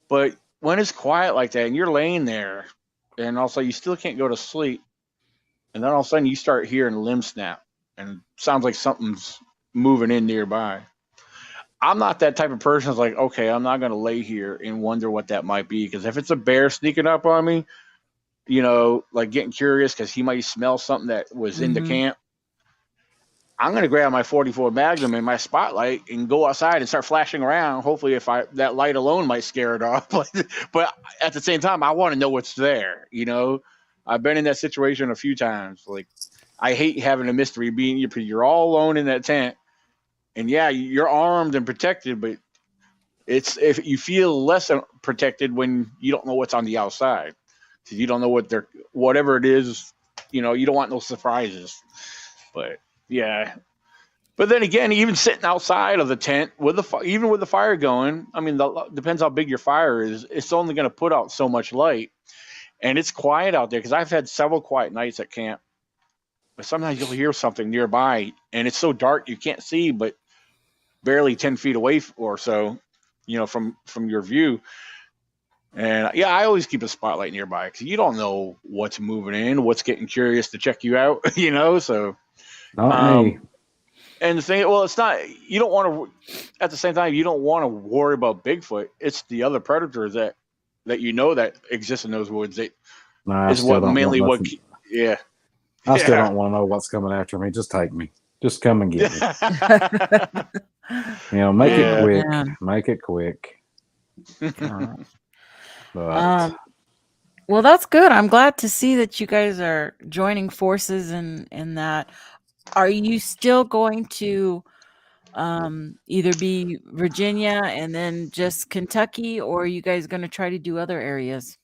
But when it's quiet like that and you're laying there, and also you still can't go to sleep, and then all of a sudden you start hearing limbs snap, and it sounds like something's moving in nearby. I'm not that type of person who's like, okay, I'm not going to lay here and wonder what that might be. Because if it's a bear sneaking up on me, like getting curious because he might smell something that was in the camp, I'm going to grab my 44 Magnum and my spotlight and go outside and start flashing around. Hopefully, that light alone might scare it off. But at the same time, I want to know what's there. I've been in that situation a few times. Like, I hate having a mystery you're all alone in that tent. And yeah, you're armed and protected, but if you feel less protected when you don't know what's on the outside, because you don't know whatever it is, you don't want no surprises. But yeah, but then again, even sitting outside of the tent even with the fire going, I mean, depends how big your fire is. It's only going to put out so much light, and it's quiet out there because I've had several quiet nights at camp. But sometimes you'll hear something nearby, and it's so dark you can't see, but barely 10 feet away or so, from your view. And yeah, I always keep a spotlight nearby because you don't know what's moving in, what's getting curious to check you out, So, Not me. And the thing, well, it's not. You don't want to. At the same time, you don't want to worry about Bigfoot. It's the other predators that that exist in those woods. That Nah, I is still what don't mainly want what. nothing. Yeah. I still don't want to know what's coming after me. Just take me. Just come and get me. Make it quick. Man. Make it quick. But well, that's good. I'm glad to see that you guys are joining forces in that. Are you still going to either be Virginia and then just Kentucky, or are you guys going to try to do other areas?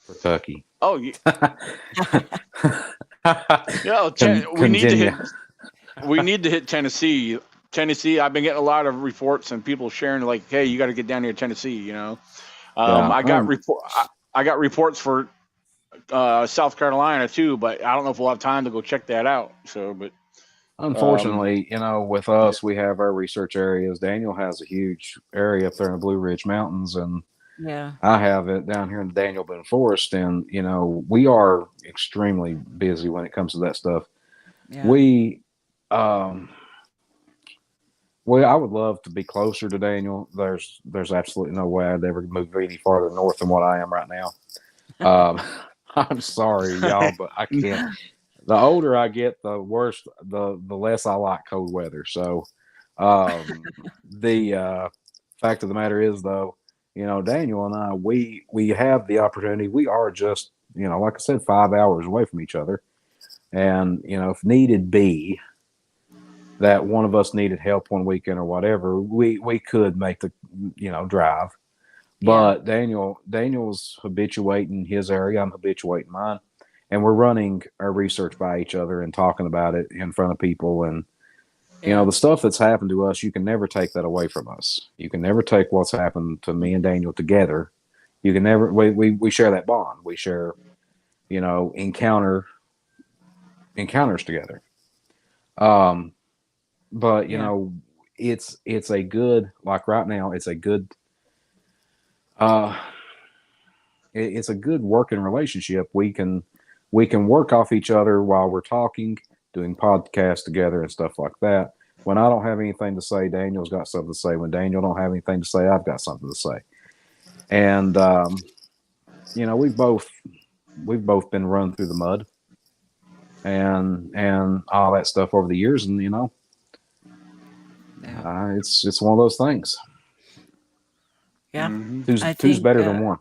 Kentucky. Oh, yeah. We need to hit Tennessee. Tennessee. I've been getting a lot of reports and people sharing like, "Hey, you got to get down here to Tennessee." I got reports for South Carolina too, but I don't know if we'll have time to go check that out. So, but unfortunately, with us, we have our research areas. Daniel has a huge area up there in the Blue Ridge Mountains, and I have it down here in the Daniel Boone Forest, and we are extremely busy when it comes to that stuff. Yeah. I would love to be closer to Daniel. There's absolutely no way I'd ever move any farther north than what I am right now. I'm sorry, y'all, but I can't. The older I get, the worse, the less I like cold weather. So, the fact of the matter is, though, Daniel and I, we have the opportunity. We are just, like I said, 5 hours away from each other, and if needed be, that one of us needed help one weekend or whatever, we could make the drive. But Daniel's habituating his area, I'm habituating mine, and we're running our research by each other and talking about it in front of people. And the stuff that's happened to us, you can never take that away from us. You can never take what's happened to me and Daniel together. You can never. We share that bond. We share, encounters together. But it's a good, like right now, it's a good it's a good working relationship. We can work off each other while we're talking, doing podcasts together and stuff like that. When I don't have anything to say, Daniel's got something to say. When Daniel don't have anything to say, I've got something to say. And we've both been run through the mud and all that stuff over the years, and it's one of those things. Yeah. Two's better than one.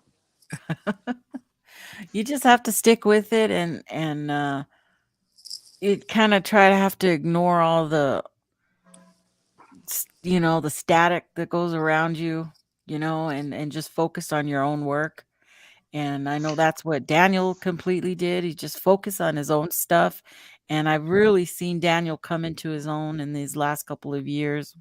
You just have to stick with it and you kind of try to have to ignore all the the static that goes around you, and just focus on your own work. And I know that's what Daniel completely did. He just focused on his own stuff. And I've really seen Daniel come into his own in these last couple of years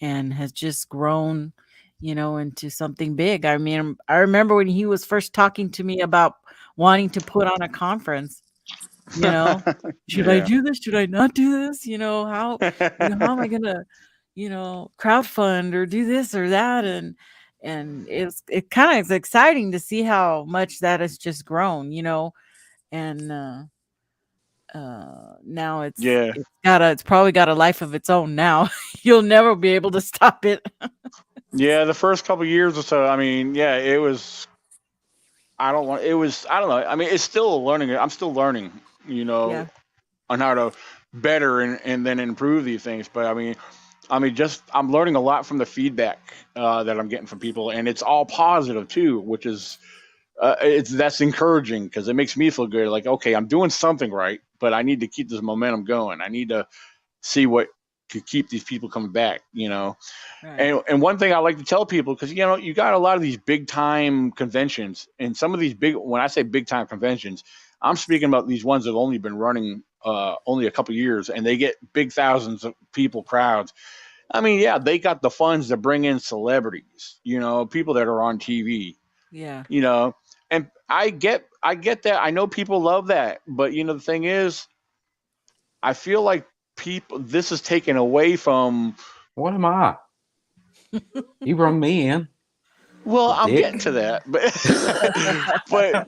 and has just grown, into something big. I mean, I remember when he was first talking to me about wanting to put on a conference, should I do this? Should I not do this? How am I going to, crowdfund or do this or that? And it kind of is exciting to see how much that has just grown, and now it's probably got a life of its own now. You'll never be able to stop it. Yeah, the first couple of years or so, I mean, it was. I don't know. I mean, it's still a learning. I'm still learning, on how to better and then improve these things. But I mean, I'm learning a lot from the feedback that I'm getting from people, and it's all positive too, which is that's encouraging because it makes me feel good. Like, okay, I'm doing something right, but I need to keep this momentum going. I need to see what could keep these people coming back. Right. And one thing I like to tell people, because you got a lot of these big time conventions, and some of these when I say big time conventions, I'm speaking about these ones that have only been running only a couple years, and they get big thousands of people crowds. I mean, they got the funds to bring in celebrities, people that are on TV. Yeah. And I get I get that. I know people love that, but the thing is, I feel like this is taken away from. What am I? You brought me in. Well, I'm Dick. getting to that, but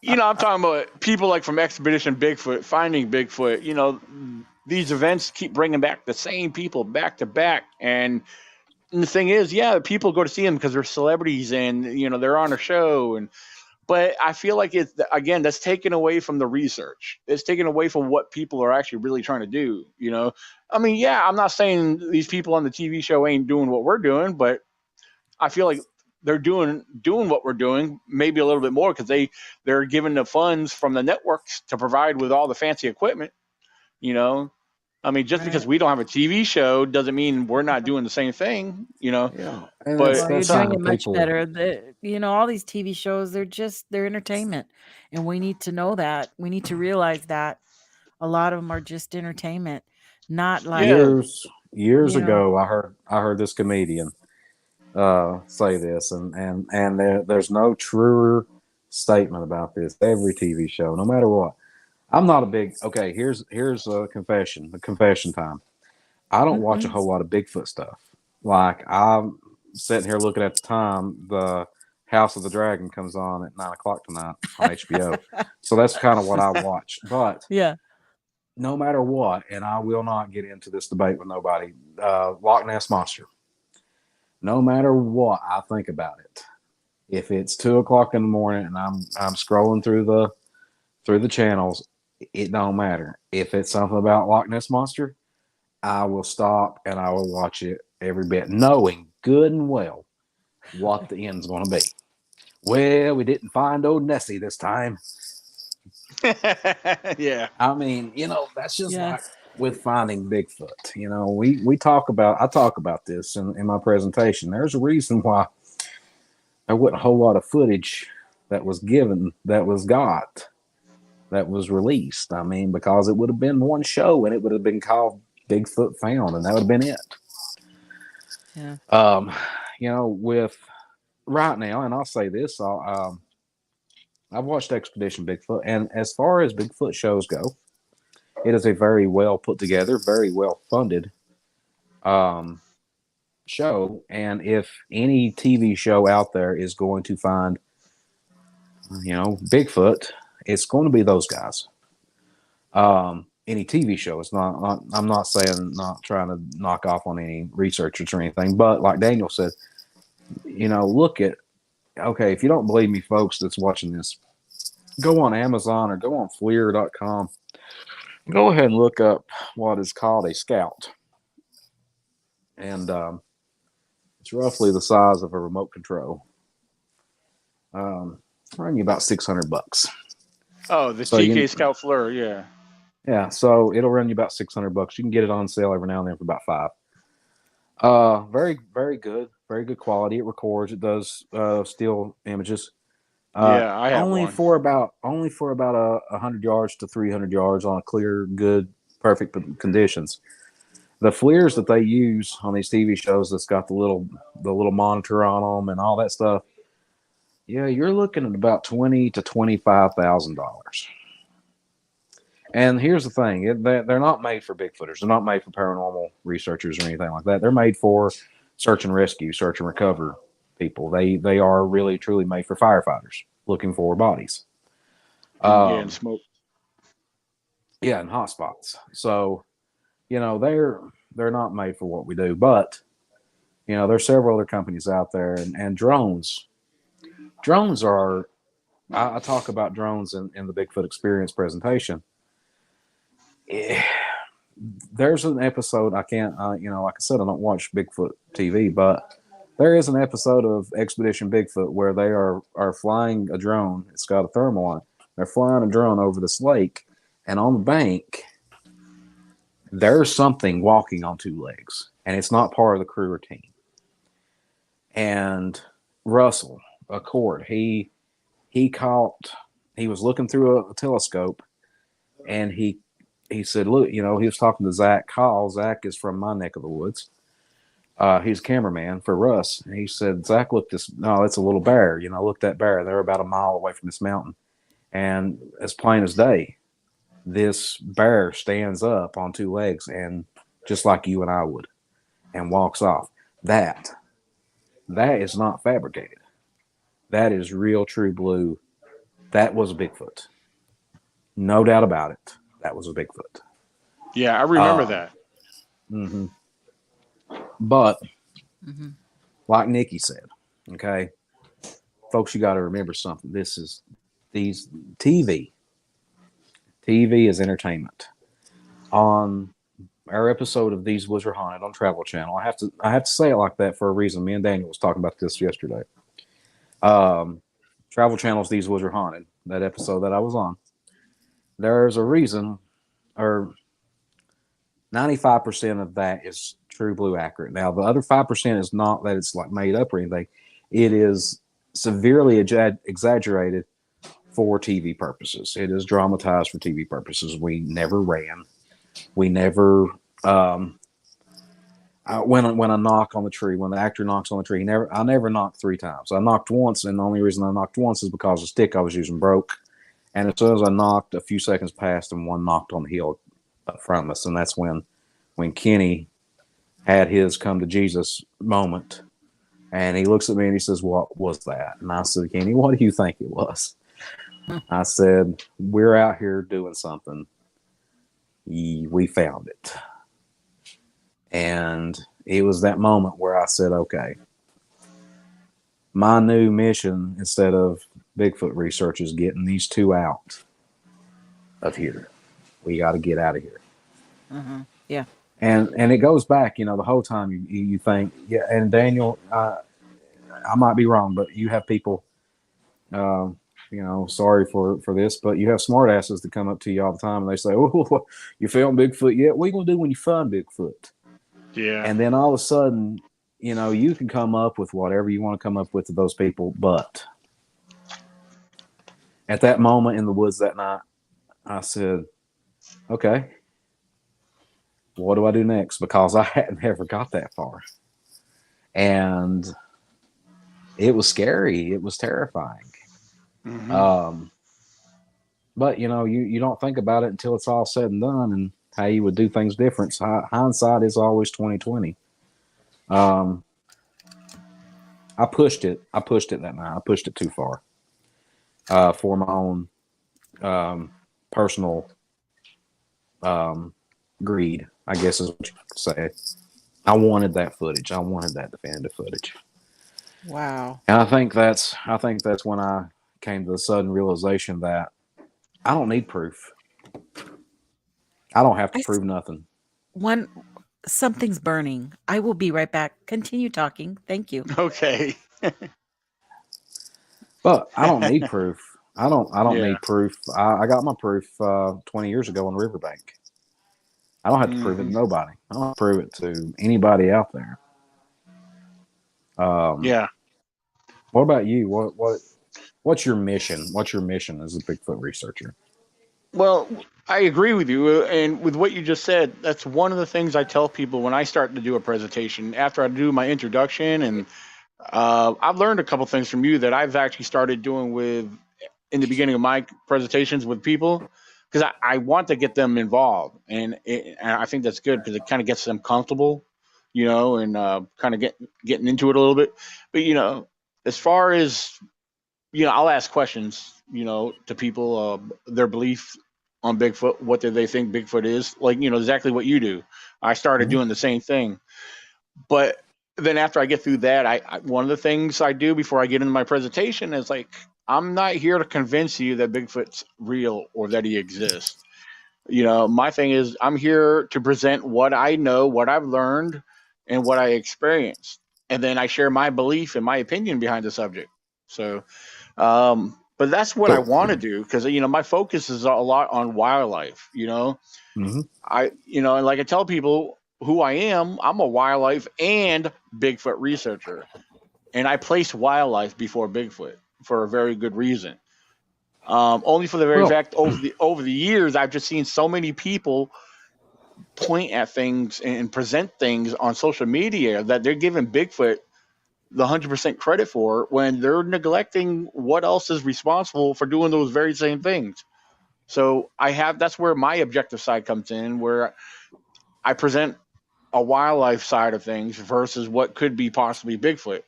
I'm talking about people like from Expedition Bigfoot, Finding Bigfoot. These events keep bringing back the same people back to back, and the thing is, yeah, people go to see them because they're celebrities and they're on a show, but I feel like it's, again, that's taken away from the research. It's taken away from what people are actually really trying to do. I mean, yeah, I'm not saying these people on the TV show ain't doing what we're doing, but I feel like they're doing what we're doing, maybe a little bit more, because they're given the funds from the networks to provide with all the fancy equipment. I mean, just because we don't have a TV show doesn't mean we're not doing the same thing. Yeah, and But Well, you're doing it much people. better. All these TV shows, they're entertainment. And we need to know that. We need to realize that a lot of them are just entertainment, not like Years ago, I heard this comedian say this, and there's no truer statement about this. Every TV show, no matter what. I'm not a big. Okay, here's a confession time. I don't watch a whole lot of Bigfoot stuff. Like, I'm sitting here looking at the time, the House of the Dragon comes on at 9 o'clock tonight on HBO. So that's kind of what I watch. But yeah. no matter what, and I will not get into this debate with nobody, Loch Ness Monster. No matter what I think about it, if it's 2 o'clock in the morning and I'm scrolling through the channels, it don't matter. If it's something about Loch Ness Monster, I will stop and I will watch it every bit, knowing good and well what the end's going to be. Well, we didn't find old Nessie this time. Yeah. I mean, that's just like with Finding Bigfoot. I talk about this in my presentation. There's a reason why there wasn't a whole lot of footage that was released. I mean, because it would have been one show and it would have been called Bigfoot Found, and that would have been it. Yeah. With right now, and I'll say this, I've watched Expedition Bigfoot, and as far as Bigfoot shows go, it is a very well put together, very well funded show. And if any TV show out there is going to find, Bigfoot, it's going to be those guys. Any TV show. It's not. I'm not saying, not trying to knock off on any researchers or anything, but like Daniel said, look at. Okay, if you don't believe me, folks, that's watching this, go on Amazon or go on Fleer.com. Go ahead and look up what is called a Scout, and it's roughly the size of a remote control. Run you about $600. Oh, the TK Scout Fleur, yeah. Yeah, so it'll run you about $600. You can get it on sale every now and then for about $5. Very, very good quality. It records. It does still images. Yeah, I have only one. for about 100 yards to 300 yards on a clear, good, perfect conditions. The FLIRs that they use on these TV shows that's got the little monitor on them and all that stuff. Yeah, you're looking at about $20,000 to $25,000. And here's the thing: they're not made for Bigfooters. They're not made for paranormal researchers or anything like that. They're made for search and rescue, search and recover people. They are really truly made for firefighters looking for bodies. And smoke. Yeah, and hot spots. So, they're not made for what we do. But there's several other companies out there, and drones. Drones are. I talk about drones in the Bigfoot Experience presentation. There's an episode I can't, like I said, I don't watch Bigfoot TV, but there is an episode of Expedition Bigfoot where they are flying a drone. It's got a thermal on it. They're flying a drone over this lake, and on the bank, there's something walking on two legs, and it's not part of the crew or team. And Russell, a court, he was looking through a telescope, and he said, look, he was talking to Zach Call. Zach is from my neck of the woods. He's a cameraman for Russ. And he said, Zach, look, no, that's a little bear. Look, that bear. They're about a mile away from this mountain. And as plain as day, this bear stands up on two legs and just like you and I would and walks off. That is not fabricated. That is real, true blue. That was a Bigfoot. No doubt about it. That was a Bigfoot. Yeah, I remember that. Mm-hmm. But Mm-hmm. like Nikki said, okay, folks, you got to remember something. These TV is entertainment. On our episode of These Woods Are Haunted on Travel Channel, I have to say it like that for a reason. Me and Daniel was talking about this yesterday. Travel Channel's These Woods Are Haunted, that episode that I was on. There's a reason, or 95% of that is true blue accurate. Now, the other 5% is not that it's like made up or anything. It is severely exaggerated for TV purposes. It is dramatized for TV purposes. We never ran. We never, when I knock on the tree, when the actor knocks on the tree, I never knocked 3 times. I knocked once, and the only reason I knocked once is because the stick I was using broke. And as soon as I knocked, a few seconds passed, and one knocked on the heel up front of us. And that's when Kenny had his come to Jesus moment. And he looks at me and he says, "What was that?" And I said, "Kenny, what do you think it was?" I said, "We're out here doing something. We found it." And it was that moment where I said, okay, my new mission instead of Bigfoot research is getting these two out of here. We got to get out of here. Mm-hmm. Yeah. And it goes back, the whole time you think, yeah. And Daniel, I might be wrong, but you have people, sorry for this, but you have smartasses that come up to you all the time and they say, "Oh, you found Bigfoot yet? What are you gonna do when you find Bigfoot?" Yeah. And then all of a sudden, you can come up with whatever you want to come up with to those people, but at that moment in the woods that night, I said, okay, what do I do next? Because I hadn't ever got that far. And it was scary. It was terrifying. Mm-hmm. But, you don't think about it until it's all said and done and how you would do things different. So hindsight is always 20/20. I pushed it that night. I pushed it too far for my own personal greed, I guess is what you could say. I wanted that footage. I wanted that definitive footage. Wow. And I think that's when I came to the sudden realization that I don't need proof. I don't have to prove nothing. Something's burning. I will be right back. Continue talking. Thank you. Okay. But I don't need proof. I don't Yeah. need proof. I got my proof 20 years ago on Riverbank. I don't have to prove it to nobody. I don't have to prove it to anybody out there. Yeah. What about you? What's your mission? What's your mission as a Bigfoot researcher? Well, I agree with you. And with what you just said, that's one of the things I tell people when I start to do a presentation after I do my introduction. And I've learned a couple things from you that I've actually started doing in the beginning of my presentations with people, because I want to get them involved. And I think that's good because it kind of gets them comfortable, and kind of getting into it a little bit. But, as far as, I'll ask questions, to people, their belief on Bigfoot, what do they think Bigfoot is, like, exactly what you do. I started doing the same thing. But then after I get through that, I one of the things I do before I get into my presentation is like, I'm not here to convince you that Bigfoot's real or that he exists. My thing is I'm here to present what I know, what I've learned, and what I experienced. And then I share my belief and my opinion behind the subject. So, but that's what I want to do because, my focus is a lot on wildlife, Mm-hmm. and like I tell people who I am, I'm a wildlife and Bigfoot researcher. And I place wildlife before Bigfoot for a very good reason. Only for the very fact over the years, I've just seen so many people point at things and present things on social media that they're giving Bigfoot the 100% credit for when they're neglecting what else is responsible for doing those very same things. So that's where my objective side comes in, where I present a wildlife side of things versus what could be possibly Bigfoot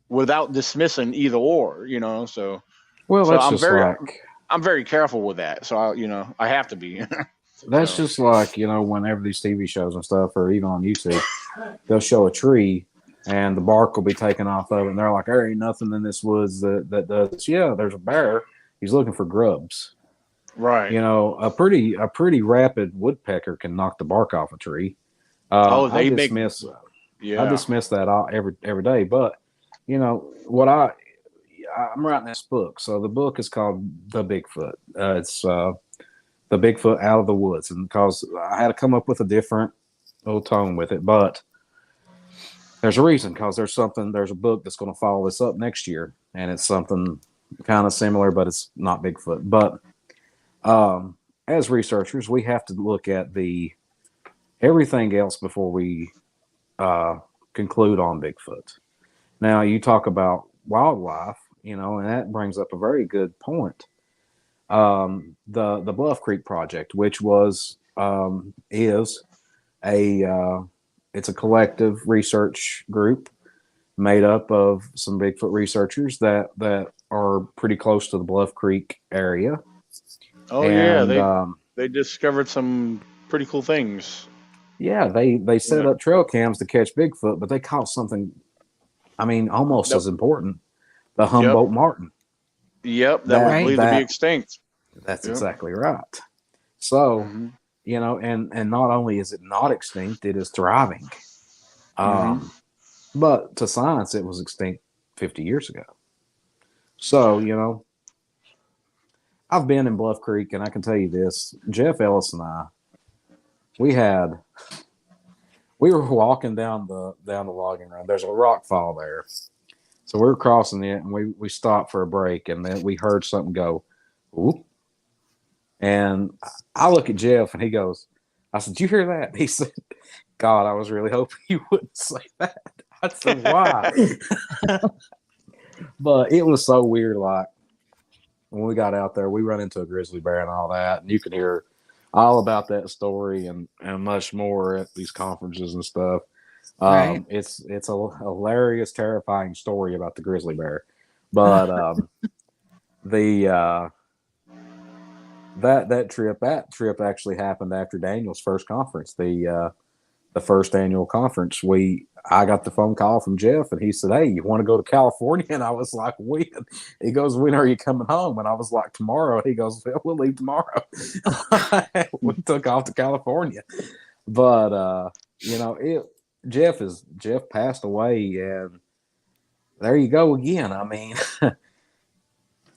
without dismissing either or, so Well, so that's just like I'm very careful with that. So I have to be. that's So just like, whenever these TV shows and stuff, or even on YouTube, they'll show a tree and the bark will be taken off of it, and they're like, there ain't nothing in this woods that does. Yeah, there's a bear. He's looking for grubs. right. A pretty rapid woodpecker can knock the bark off a tree. Oh, I they make dismiss I yeah. dismiss that all every day. But what I'm writing this book. So the book is called The Bigfoot. It's The Bigfoot Out of the Woods, and because I had to come up with a different little tone with it, but there's a reason, because there's a book that's going to follow this up next year, and it's something kind of similar, but it's not Bigfoot. But as researchers, we have to look at everything else before we conclude on Bigfoot. Now, you talk about wildlife, and that brings up a very good point. The Bluff Creek Project, which is it's a collective research group made up of some Bigfoot researchers that are pretty close to the Bluff Creek area. Oh yeah, they discovered some pretty cool things. Yeah, they set up trail cams to catch Bigfoot, but they caught something, almost as important, the Humboldt marten. Yep, that was believed to be extinct. That's exactly right. So, and not only is it not extinct, it is thriving. But to science, it was extinct 50 years ago. So, I've been in Bluff Creek, and I can tell you this: Jeff Ellis and I, we were walking down the logging run. There's a rock fall there, so we were crossing it, and we stopped for a break, and then we heard something go, "Ooh!" And I look at Jeff, and he goes, "I said, did you hear that?" He said, "God, I was really hoping you wouldn't say that." I said, "Why?" But it was so weird. Like, when we got out there, we run into a grizzly bear and all that, and you can hear all about that story and much more at these conferences and stuff. Right. It's a hilarious, terrifying story about the grizzly bear. But that trip actually happened after Daniel's first conference, the first annual conference. I got the phone call from Jeff, and he said, "Hey, you want to go to California?" And I was like, "When?" He goes, "When are you coming home?" And I was like, "Tomorrow." He goes, "Well, we'll leave tomorrow." We took off to California. But Jeff passed away, and there you go again.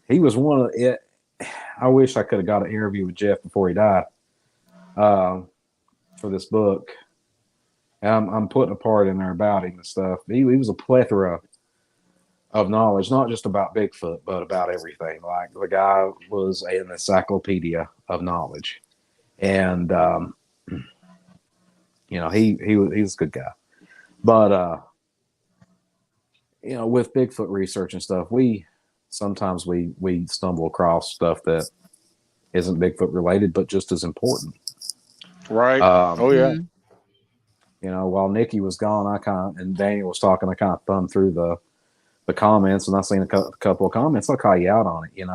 He was one of it. I wish I could have got an interview with Jeff before he died for this book. I'm putting a part in there about him and stuff. He was a plethora of knowledge, not just about Bigfoot, but about everything. Like, the guy was an encyclopedia of knowledge, and he was a good guy. But with Bigfoot research and stuff, sometimes we stumble across stuff that isn't Bigfoot related, but just as important. Right. Oh yeah. While Nikki was gone, and Daniel was talking, I kind of thumbed through the comments, and I seen a couple of comments. I'll call you out on it.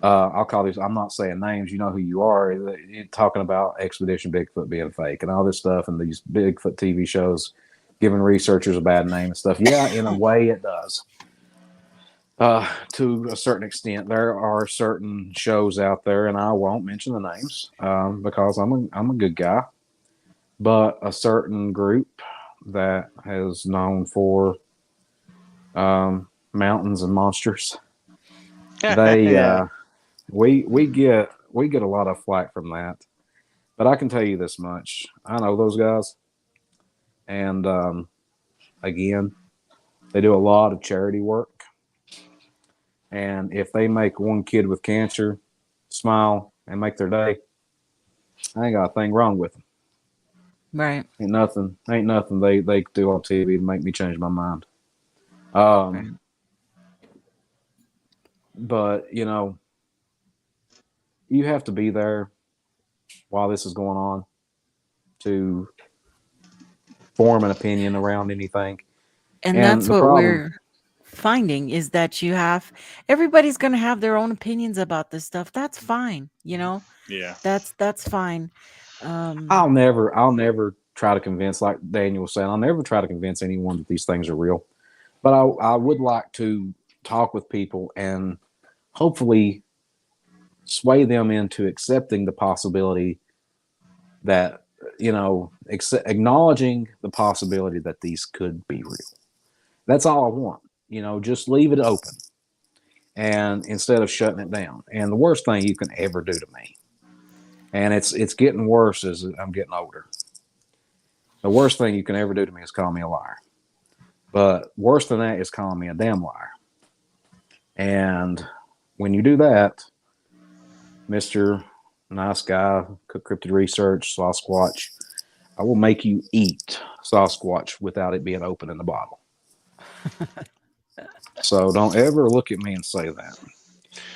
I'll call these. I'm not saying names. You know who you are. You're talking about Expedition Bigfoot being fake and all this stuff, and these Bigfoot TV shows giving researchers a bad name and stuff. Yeah, in a way, it does. To a certain extent, there are certain shows out there, and I won't mention the names because I'm a good guy. But a certain group that is known for mountains and monsters, they we get a lot of flack from that. But I can tell you this much: I know those guys, and again, they do a lot of charity work. And if they make one kid with cancer smile and make their day, I ain't got a thing wrong with them. Right. Ain't nothing they do on TV to make me change my mind. Right. But you have to be there while this is going on to form an opinion around anything. And And that's the what problem, we're finding is that everybody's going to have their own opinions about this stuff. That's fine. Yeah. That's fine. Um, I'll never try to convince, like Daniel was saying, I'll never try to convince anyone that these things are real. But I would like to talk with people and hopefully sway them into accepting the possibility that, acknowledging the possibility that these could be real. That's all I want. Just leave it open and instead of shutting it down. And the worst thing you can ever do to me, and it's getting worse as I'm getting older. The worst thing you can ever do to me is call me a liar. But worse than that is calling me a damn liar. And when you do that, Mr. Nice Guy, Cook Cryptid Research, Sasquatch, I will make you eat Sasquatch without it being open in the bottle. So don't ever look at me and say that.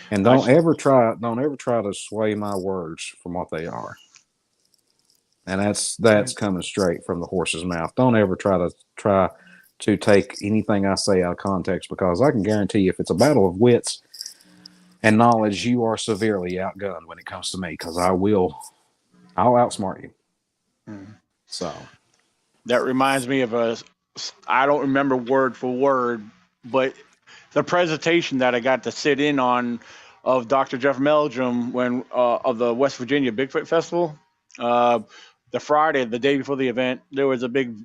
And don't ever try to sway my words from what they are. And that's coming straight from the horse's mouth. Don't ever try to take anything I say out of context, because I can guarantee you, if it's a battle of wits and knowledge, you are severely outgunned when it comes to me, because I'll outsmart you. So that reminds me of I don't remember word for word, but the presentation that I got to sit in on of Dr. Jeff Meldrum when of the West Virginia Bigfoot Festival. The Friday, the day before the event, there was a big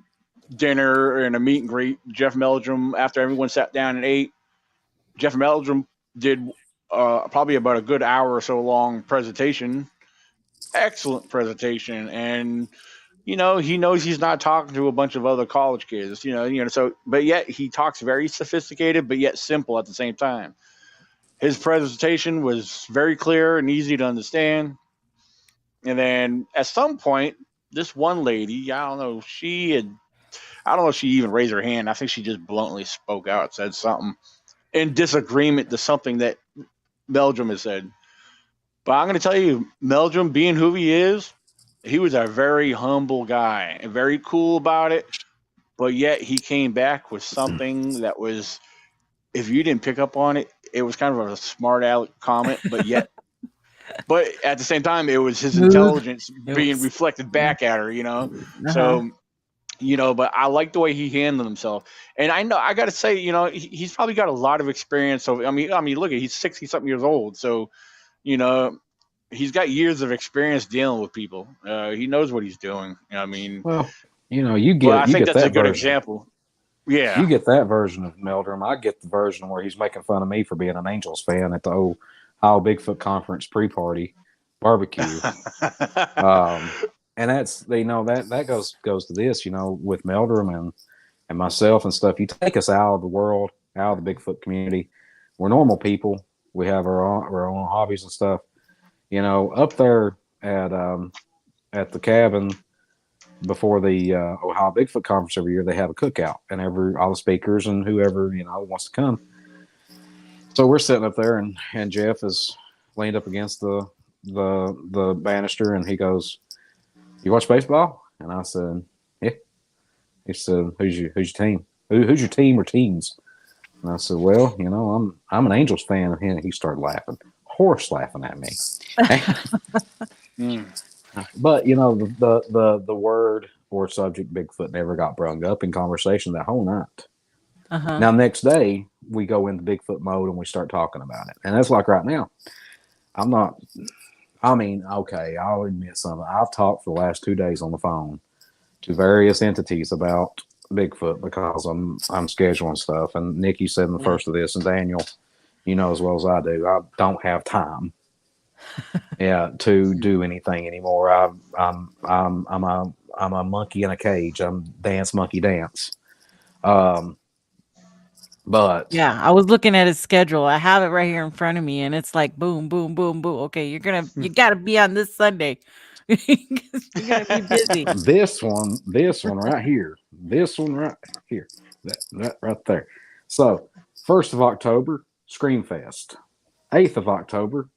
dinner and a meet and greet. Jeff Meldrum, after everyone sat down and ate, Jeff Meldrum did probably about a good hour or so long presentation. Excellent presentation, and he knows he's not talking to a bunch of other college kids. So but yet he talks very sophisticated, but yet simple at the same time. His presentation was very clear and easy to understand. And then at some point, this one lady, I don't know if she even raised her hand. I think she just bluntly spoke out, said something in disagreement to something that Meldrum has said. But I'm going to tell you, Meldrum, being who he is, he was a very humble guy and very cool about it. But yet he came back with something that was, if you didn't pick up on it, it was kind of a smart aleck comment. But at the same time, it was his intelligence being reflected back at her. So. But I like the way he handled himself, and I got to say, he's probably got a lot of experience. So I mean, look he's 60-something years old, so he's got years of experience dealing with people. He knows what he's doing. well, I think that's a good example. Yeah, you get that version of Meldrum. I get the version where he's making fun of me for being an Angels fan at the Ohio Bigfoot Conference pre-party barbecue. And that's that goes to this, with Meldrum and myself and stuff. You take us out of the world, out of the Bigfoot community. We're normal people. We have our own hobbies and stuff. Up there at the cabin before the Ohio Bigfoot Conference every year, they have a cookout, and all the speakers and whoever wants to come. So we're sitting up there, and Jeff is leaned up against the banister, and he goes, "You watch baseball?" And I said, "Yeah." He said, "Who's your team? Who's your team or teams?" And I said, "Well, I'm an Angels fan." And he started laughing, horse laughing at me. But the word or subject Bigfoot never got brung up in conversation that whole night. Now, next day we go into Bigfoot mode and we start talking about it, and that's like right now. I'm not. I mean, okay, I'll admit something. I've talked for the last 2 days on the phone to various entities about Bigfoot because I'm scheduling stuff. And Nikki said in the first of this, and Daniel, as well as I do, I don't have time, to do anything anymore. I'm a monkey in a cage. I'm dance monkey dance. But yeah, I was looking at his schedule. I have it right here in front of me, and it's like boom, boom, boom, boom. Okay, you got to be on this Sunday. You're gonna be busy. This one right here, that right there. So, 1st of October, Screamfest. 8th of October,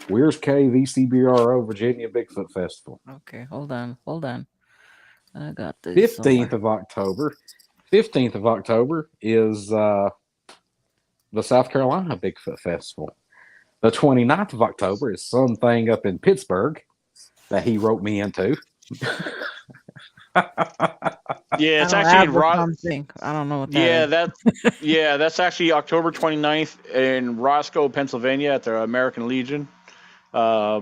Weir's Cave ECBRO Virginia Bigfoot Festival. Okay, hold on. I got this 15th somewhere. of October. 15th of October is the South Carolina Bigfoot Festival. The 29th of October is something up in Pittsburgh that he wrote me into. Yeah, it's actually in something. I don't know what that is. That's actually October 29th in Roscoe, Pennsylvania at the American Legion. My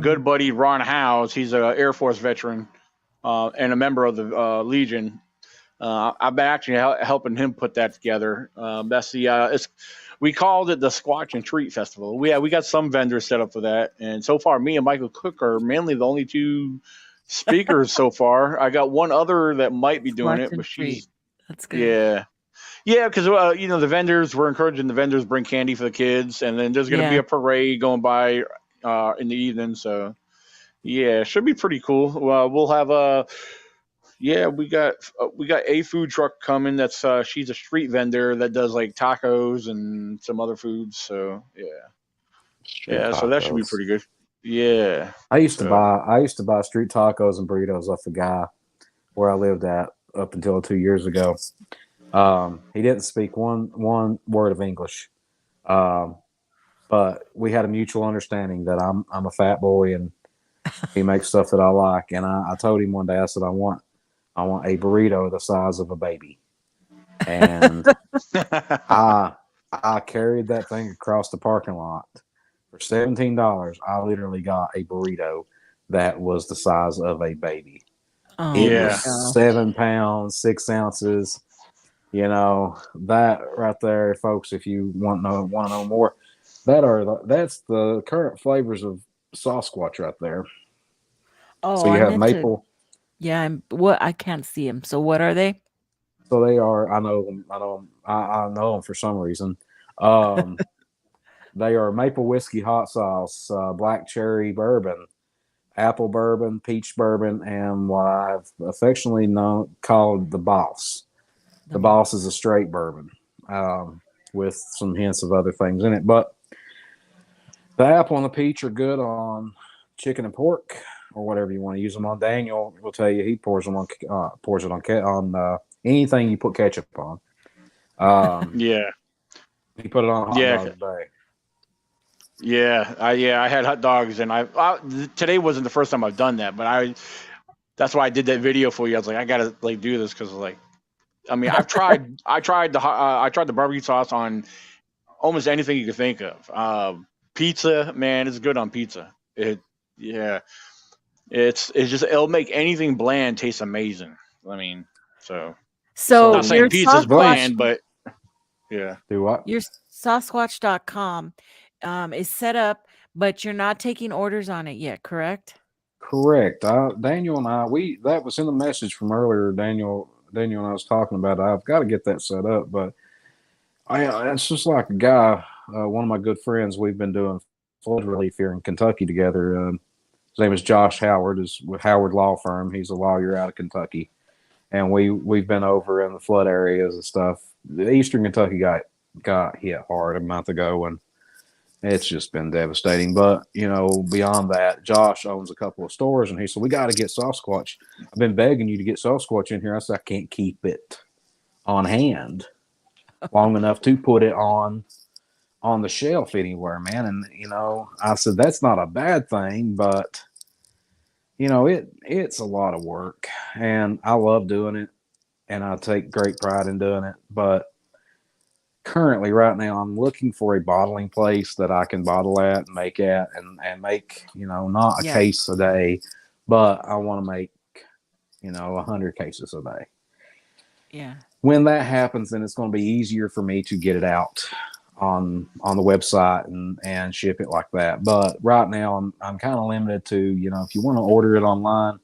good buddy Ron Howes, he's an Air Force veteran and a member of the Legion. I've been actually helping him put that together. That's we called it the Squatch and Treat Festival. We got some vendors set up for that, and so far, me and Michael Cook are mainly the only two speakers so far. I got one other that might be doing it, but that's good. Yeah, because the vendors, we're encouraging the vendors bring candy for the kids, and then there's going to be a parade going by in the evening. So yeah, it should be pretty cool. We'll have we got a food truck coming. That's she's a street vendor that does like tacos and some other foods. So so that should be pretty good. Yeah, I used to buy street tacos and burritos off the guy where I lived at up until 2 years ago. He didn't speak one word of English, but we had a mutual understanding that I'm a fat boy and he makes stuff that I like. And I told him one day, I said, I want a burrito the size of a baby, and I carried that thing across the parking lot. For $17, I literally got a burrito that was the size of a baby. It was 7 pounds, 6 ounces. That right there, folks. If you want to know more, that's the current flavors of Sasquatch right there. Oh, so you have maple. I can't see them. So what are they? So they are. I know them. I know them for some reason. They are maple whiskey hot sauce, black cherry bourbon, apple bourbon, peach bourbon, and what I've affectionately called the Boss. The Boss is a straight bourbon with some hints of other things in it. But the apple and the peach are good on chicken and pork or whatever you want to use them on. Daniel will tell you he pours it on anything you put ketchup on. He put it on hot dogs today. I had hot dogs, and today wasn't the first time I've done that, but that's why I did that video for you. I was like, I gotta do this because I tried the barbecue sauce on almost anything you could think of. Pizza, man, it's good on pizza. It's just it'll make anything bland taste amazing. So I'm not saying pizza's bland, but yeah. Do what? Your Sasquatch.com is set up, but you're not taking orders on it yet, correct? Correct. Daniel and I, that was in the message from earlier. Daniel and I was talking about it. I've got to get that set up, but it's just like a guy, one of my good friends. We've been doing flood relief here in Kentucky together. His name is Josh Howard. Is with Howard Law Firm. He's a lawyer out of Kentucky, and we've been over in the flood areas and stuff. The Eastern Kentucky got hit hard a month ago, and it's just been devastating. But beyond that, Josh owns a couple of stores, and he said, we got to get Sasquatch. I've been begging you to get Sasquatch in here. I said, I can't keep it on hand long enough to put it on the shelf anywhere, man. And I said, that's not a bad thing, but it's a lot of work, and I love doing it, and I take great pride in doing it. But currently, right now, I'm looking for a bottling place that I can bottle at and make at, and make not a case a day, but I want to make 100 cases a day. Yeah. When that happens, then it's going to be easier for me to get it out on the website and ship it like that. But right now, I'm kind of limited to if you want to order it online,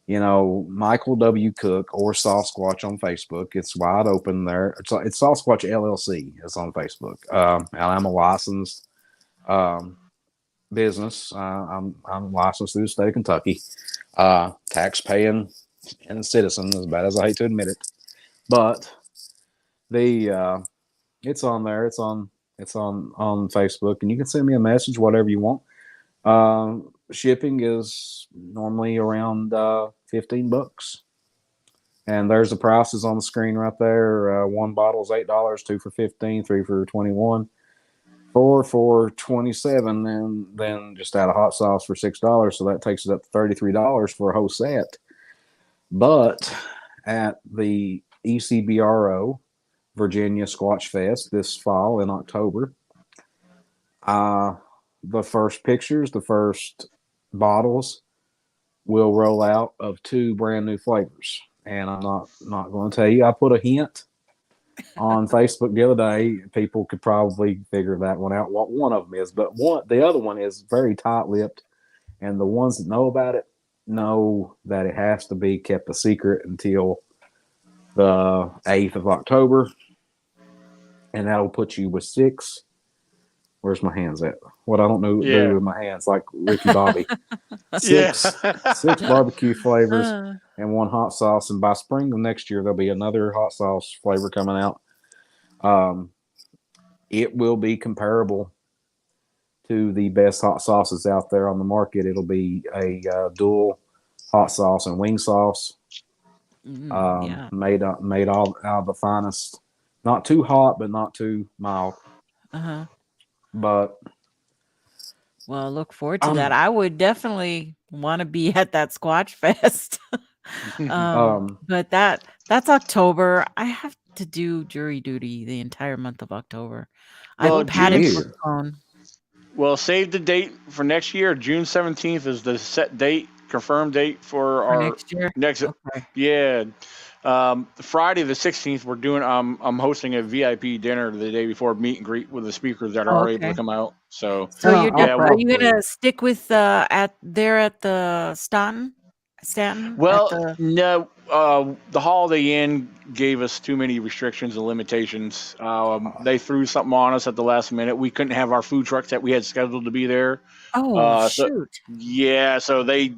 Michael W. Cook or Sasquatch on Facebook. It's wide open there. It's Sasquatch LLC. It's on Facebook. And I'm a licensed business. I'm licensed through the state of Kentucky. Tax paying and citizen, as bad as I hate to admit it. But It's on there. It's on Facebook, and you can send me a message, whatever you want. Shipping is normally around $15, and there's the prices on the screen right there. One bottle is $8, two for 15, three for 21, four for 27, and then just add a hot sauce for $6. So that takes it up to $33 for a whole set. But at the ECBRO Virginia Squatch Fest this fall in October, the first pictures, the first bottles will roll out of 2 brand new flavors. And I'm not going to tell you. I put a hint on Facebook the other day. People could probably figure that one out, what one of them is. But the other one is very tight-lipped, and the ones that know about it know that it has to be kept a secret until the 8th of October. And that'll put you with 6. Where's my hands at? What I don't know do with my hands, like Ricky Bobby. Six barbecue flavors and 1 hot sauce. And by spring of next year, there'll be another hot sauce flavor coming out. It will be comparable to the best hot sauces out there on the market. It'll be a dual hot sauce and wing sauce, made all out of the finest. Not too hot, but not too mild. But well, look forward to that. I would definitely want to be at that Squatch Fest. But that's October. I have to do jury duty the entire month of October. Well, I've had it postponed. Well, save the date for next year. June 17th is the set date, confirmed date for our next year. Okay. Yeah. Friday the 16th, we're doing. I'm hosting a VIP dinner the day before, meet and greet with the speakers that are able to come out. So are you gonna stick with at the Stanton? Well, no. The Holiday Inn gave us too many restrictions and limitations. They threw something on us at the last minute. We couldn't have our food trucks that we had scheduled to be there. Oh, shoot! So they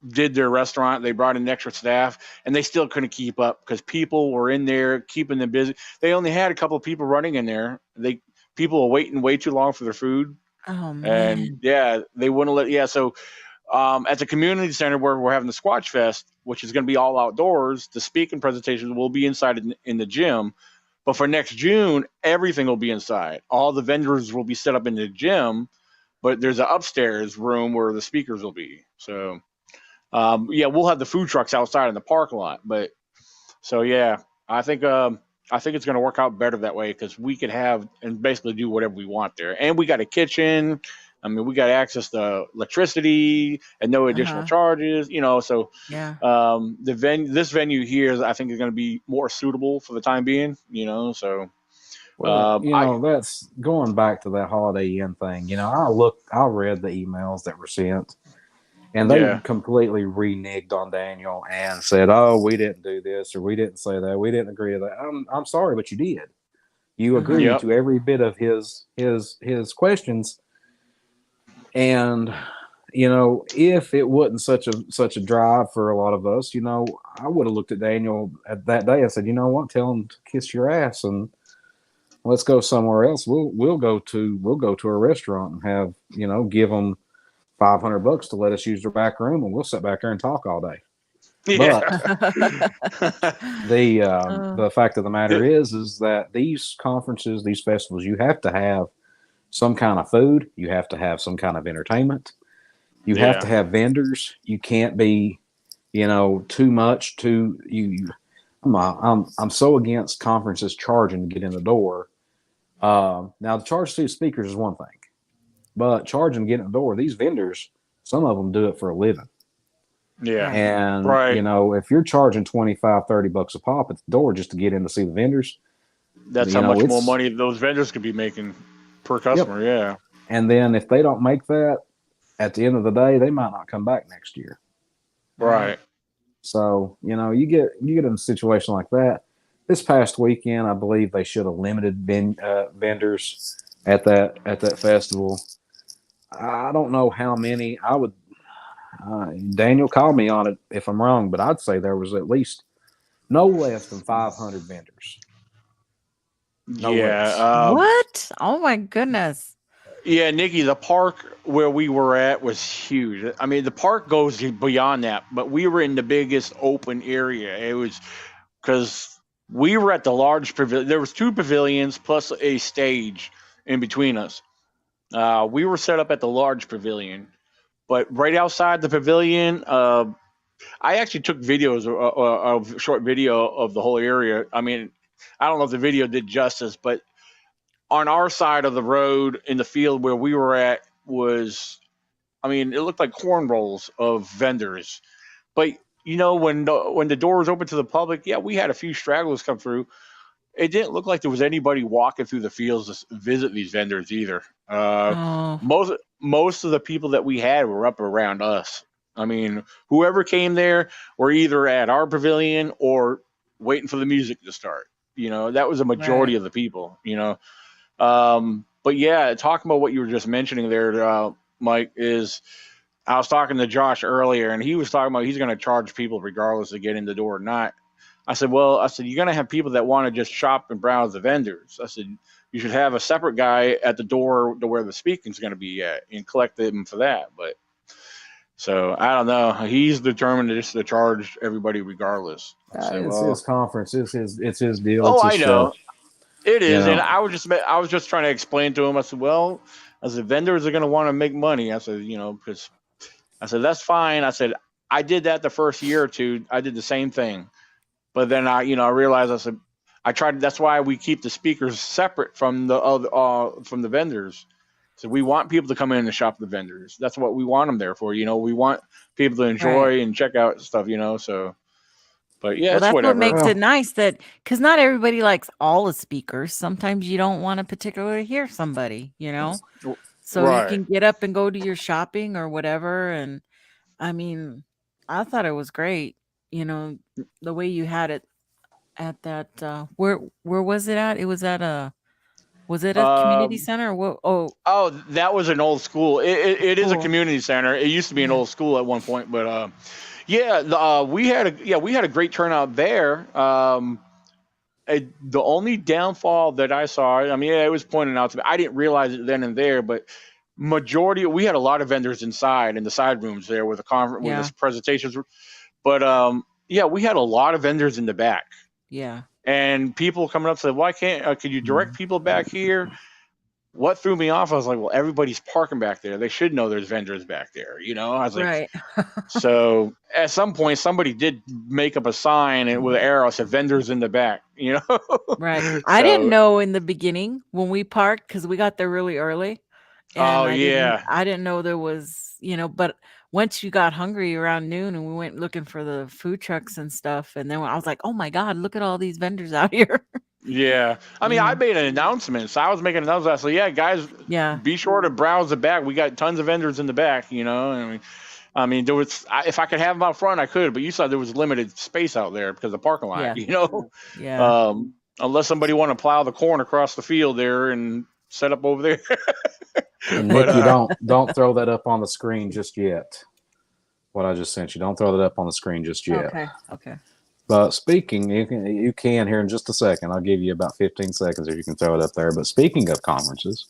did their restaurant. They brought in extra staff, and they still couldn't keep up because people were in there keeping them busy. They only had a couple of people running in there. People were waiting way too long for their food. Oh man! And they wouldn't let. Yeah, so. At the community center where we're having the Squatch Fest, which is going to be all outdoors, the speaking presentations will be inside in the gym. But for next June, everything will be inside. All the vendors will be set up in the gym, but there's an upstairs room where the speakers will be. So, we'll have the food trucks outside in the parking lot. But so, I think it's going to work out better that way because we could have and basically do whatever we want there. And we got a kitchen. I mean, we got access to electricity and no additional charges, So, this venue here, I think, is going to be more suitable for the time being, So, that's going back to that Holiday Inn thing. I read the emails that were sent, and they completely reneged on Daniel and said, "Oh, we didn't do this, or we didn't say that, we didn't agree to that." I'm sorry, but you did. You agreed to every bit of his questions. And if it wasn't such a drive for a lot of us, I would have looked at Daniel at that day and said, "You know what? Tell him to kiss your ass and let's go somewhere else. We'll go to a restaurant and have give them $500 to let us use their back room, and we'll sit back there and talk all day." Yeah. But the fact of the matter is that these conferences, these festivals, you have to have some kind of food. You have to have some kind of entertainment. You have to have vendors. You can't be, too much. I'm so against conferences charging to get in the door. Now the charge to speakers is one thing, but charging to get in the door, these vendors, some of them do it for a living. Yeah. And if you're charging $25-$30 a pop at the door just to get in to see the vendors, that's how much more money those vendors could be making per customer. Yeah. And then if they don't make that at the end of the day, they might not come back next year. Right. So, you get in a situation like that. This past weekend, I believe they should have limited vendors at that festival. I don't know how many. I would Daniel called me on it if I'm wrong, but I'd say there was at least no less than 500 vendors. No less. What? Oh my goodness. Yeah, Nikki, the park where we were at was huge. I mean, the park goes beyond that, but we were in the biggest open area. It was because we were at the large pavilion. There was 2 pavilions plus a stage in between us. We were set up at the large pavilion, but right outside the pavilion, I actually took videos of short video of the whole area. I mean, I don't know if the video did justice, but on our side of the road in the field where we were at was, I mean, it looked like corn rolls of vendors. But you know, when the doors open to the public, yeah, we had a few stragglers come through. It didn't look like there was anybody walking through the fields to visit these vendors either. Oh, Most of the people that we had were up around us. I mean, whoever came there were either at our pavilion or waiting for the music to start. You know, that was a majority right. of the people. You know, but yeah, talking about what you were just mentioning there, Mike, is I was talking to Josh earlier, and he was talking about he's going to charge people regardless to get in the door or not. I said, well, you're going to have people that want to just shop and browse the vendors. I said, you should have a separate guy at the door to where the speaking's going to be at and collect them for that. But so I don't know. He's determined just to charge everybody regardless. I said, It's well, his conference. It's his deal. oh, It's I his show. know. It You is, and know. I was just trying to explain to him. I said, well, I said vendors are going to want to make money. I said, you know, because I said that's fine. I said I did that the first year or two. I did the same thing, but then I realized I said I tried. That's why we keep the speakers separate from the from the vendors. So we want people to come in and shop the vendors. That's what we want them there for. You know, we want people to Right. enjoy and check out stuff. You know, so. But yeah, Well, it's that's what whatever. makes Well, it nice because not everybody likes all the speakers. Sometimes you don't want to particularly hear somebody, so you Right. can get up and go to your shopping or whatever. And I mean, I thought it was great, the way you had it at that. Where was it at? It was at was it a community Um, center? Or what? Oh, Oh, that was an old school. It is a cool. community center. It used to be an Yeah. old school at one point, but yeah, we had a great turnout there. The only downfall that I saw, I mean, yeah, it was pointed out to me. I didn't realize it then and there, but we had a lot of vendors inside in the side rooms there with the conference with Yeah. the presentations, but yeah, we had a lot of vendors in the back, Yeah. and people coming up said, "Why can't? Could you direct people back here?" What threw me off, I was like, well, everybody's parking back there. They should know there's vendors back there. You know, I was like, Right. so at some point, somebody did make up a sign and with an arrow said vendors in the back, you know? Right. I didn't So, know in the beginning when we parked because we got there really early. And oh, yeah. I didn't know there was, but once you got hungry around noon and we went looking for the food trucks and stuff, and then I was like, oh my God, look at all these vendors out here. Yeah. I mean, I Yeah. made an announcement. So I was making an announcement. I said, yeah, guys, Yeah. be sure to browse the back. We got tons of vendors in the back, you know? I mean, there was, if I could have them out front, I could, but you saw there was limited space out there because of the parking lot, Yeah. you know? Yeah. Unless somebody want to plow the corn across the field there and set up over there. And But Nikki, don't throw that up on the screen just yet. What I just sent you, don't throw that up on the screen just yet. Okay. Okay. But speaking, you can here in just a second. I'll give you about 15 seconds if you can throw it up there. But speaking of conferences,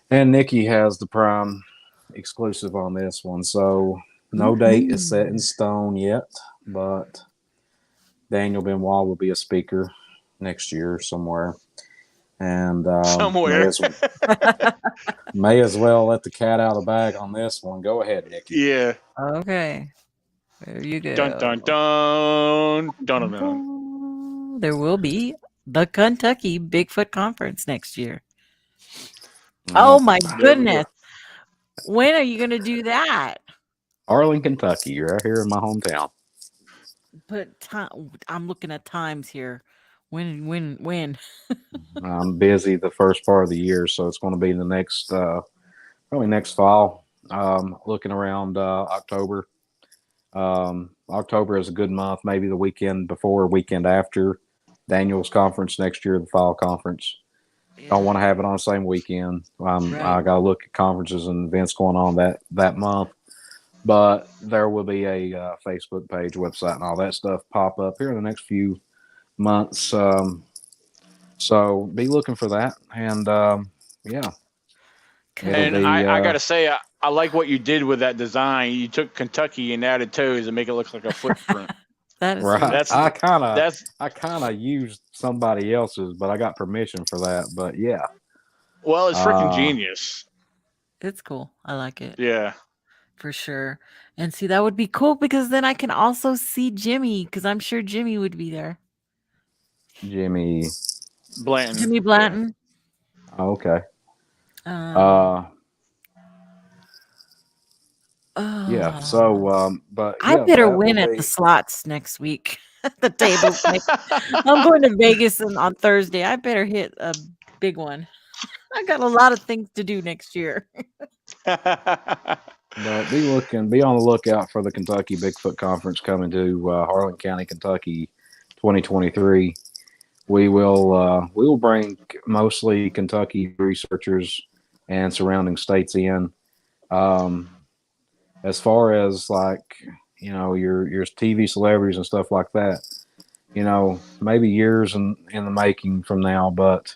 and Nikki has the prime exclusive on this one, so no date is set in stone yet. But Daniel Benoit will be a speaker next year somewhere, and somewhere. may as well let the cat out of the bag on this one. Go ahead, Nikki. Yeah. Okay. There you go. Dun dun dun dun dun dun. There will be the Kentucky Bigfoot Conference next year. Oh my goodness. When are you going to do that? Arlington, Kentucky, right here in my hometown. But I'm looking at times here. When? I'm busy the first part of the year, so it's going to be the next, probably next fall. Looking around October. October is a good month, maybe the weekend before or weekend after Daniel's conference next year, the fall conference. Yeah. Don't want to have it on the same weekend. Right. I got to look at conferences and events going on that month. But there will be a Facebook page, website, and all that stuff pop up here in the next few months. So be looking for that. And yeah, it'll And be. I got to say, I like what you did with that design. You took Kentucky and added toes and make it look like a footprint. That is Right. sweet. I kind of used somebody else's, but I got permission for that. But yeah. Well, it's freaking genius. It's cool. I like it. Yeah. For sure. And see, that would be cool because then I can also see Jimmy because I'm sure Jimmy would be there. Jimmy Blanton. Jimmy Blanton. Yeah. Oh, okay. Yeah. So, but I yeah, better that win will at be. the slots next week. The tables. I'm going to Vegas on Thursday. I better hit a big one. I got a lot of things to do next year. But be on the lookout for the Kentucky Bigfoot Conference coming to Harlan County, Kentucky, 2023. We will bring mostly Kentucky researchers and surrounding states in. As far as like your TV celebrities and stuff like that, maybe years in the making from now, but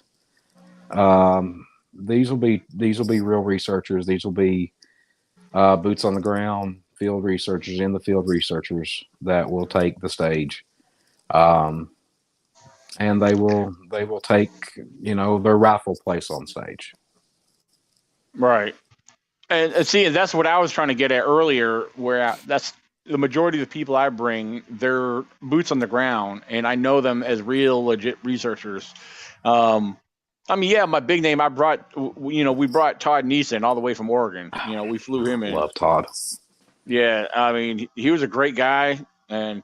these will be real researchers. These will be boots on the ground, field researchers, in the field researchers that will take the stage, and they will take their rightful place on stage. Right. And see, that's what I was trying to get at earlier. That's the majority of the people I bring. They're boots on the ground, and I know them as real, legit researchers. I mean, yeah, my big name. We brought Todd Neeson all the way from Oregon. We flew him in. Love Todd. Yeah, I mean, he was a great guy, and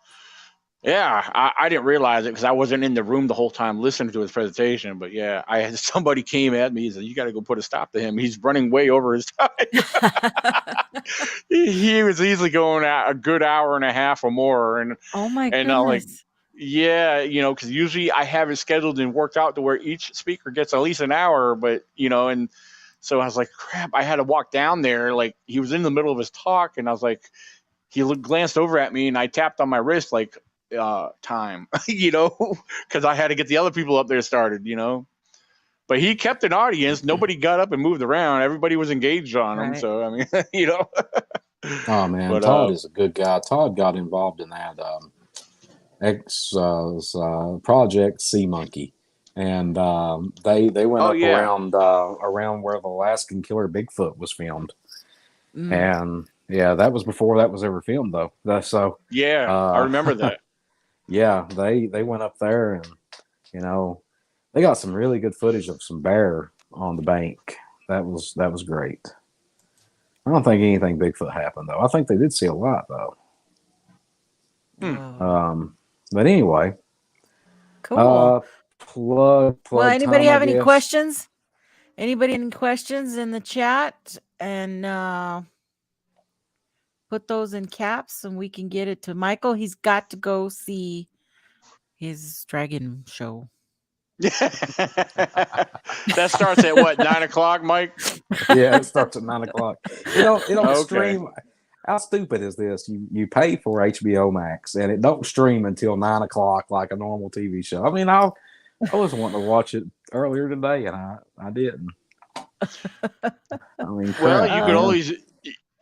yeah, I didn't realize it because I wasn't in the room the whole time listening to his presentation. But yeah, I had somebody came at me. He said, "You got to go put a stop to him. He's running way over his time." He was easily going a good hour and a half or more, and oh my and goodness. I'm like, yeah, because usually I have it scheduled and worked out to where each speaker gets at least an hour, but and so I was like, crap, I had to walk down there. Like he was in the middle of his talk, and I was like, he glanced over at me, and I tapped on my wrist like. Time, because I had to get the other people up there started, But he kept an audience. Nobody got up and moved around. Everybody was engaged on him. So I mean, Oh man, but, Todd is a good guy. Todd got involved in that project Sea Monkey, and they went up around where the Alaskan Killer Bigfoot was filmed, and yeah, that was before that was ever filmed though. I remember that. Yeah, they went up there and they got some really good footage of some bear on the bank. That was great. I don't think anything Bigfoot happened though. I think they did see a lot though. But anyway, cool. Plug. Well, anybody time, have any questions? Anybody any questions in the chat? And put those in caps and we can get it to Michael. He's got to go see his dragon show. That starts at what, 9:00, Mike? Yeah, it starts at 9:00. It don't stream. How stupid is this? You pay for HBO Max and it don't stream until 9:00 like a normal TV show. I mean, I was wanting to watch it earlier today and I didn't. I mean, well,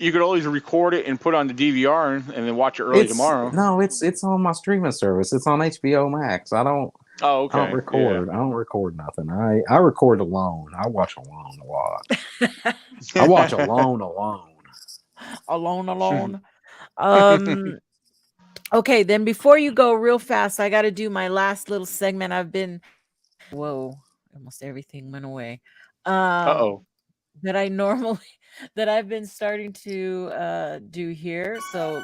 you could always record it and put it on the DVR and then watch it early tomorrow. No, it's on my streaming service. It's on HBO Max. I don't. Oh, okay. I don't record. Yeah. I don't record nothing. I record alone. I watch alone a lot. I watch alone. Alone. Okay, then before you go real fast, I got to do my last little segment. Almost everything went away. That I've been starting to do here. So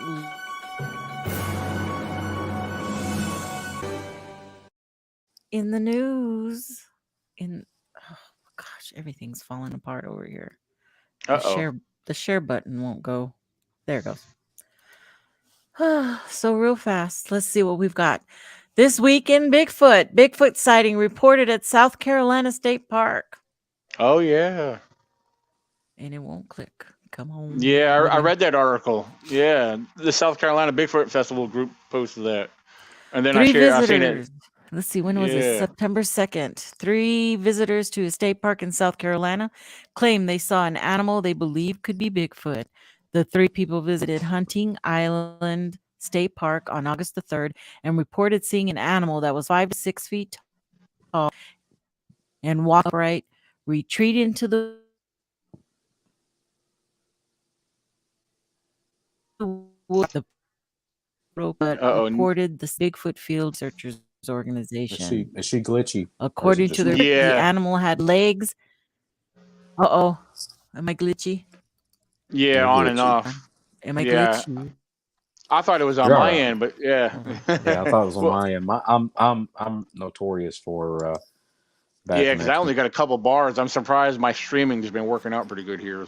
in the news, everything's falling apart over here. The share button won't go. There it goes. So real fast, let's see what we've got. This week in Bigfoot sighting reported at South Carolina State Park. Oh, yeah. And it won't click. Come on. Yeah, I Woodland. read that article. Yeah, the South Carolina Bigfoot Festival group posted that, and then I 3 seen it. visitors. Let's see, when was this? Yeah. September 2nd. 3 visitors to a state park in South Carolina claimed they saw an animal they believe could be Bigfoot. The 3 people visited Hunting Island State Park on August the 3rd and reported seeing an animal that was 5 to 6 feet tall and walked upright, retreat into the woods. The but Uh-oh. reported the Bigfoot Field Searchers Organization. Is she glitchy? According to the Yeah. animal had legs. Uh-oh. Am I glitchy? Yeah, You're on and glitchy. off. Am I Yeah. glitchy? I thought it was on You're my all right. end, but yeah. Yeah, I thought it was on Well, my end. I'm notorious for bad yeah, because I connection. only got a couple bars. I'm surprised my streaming has been working out pretty good here.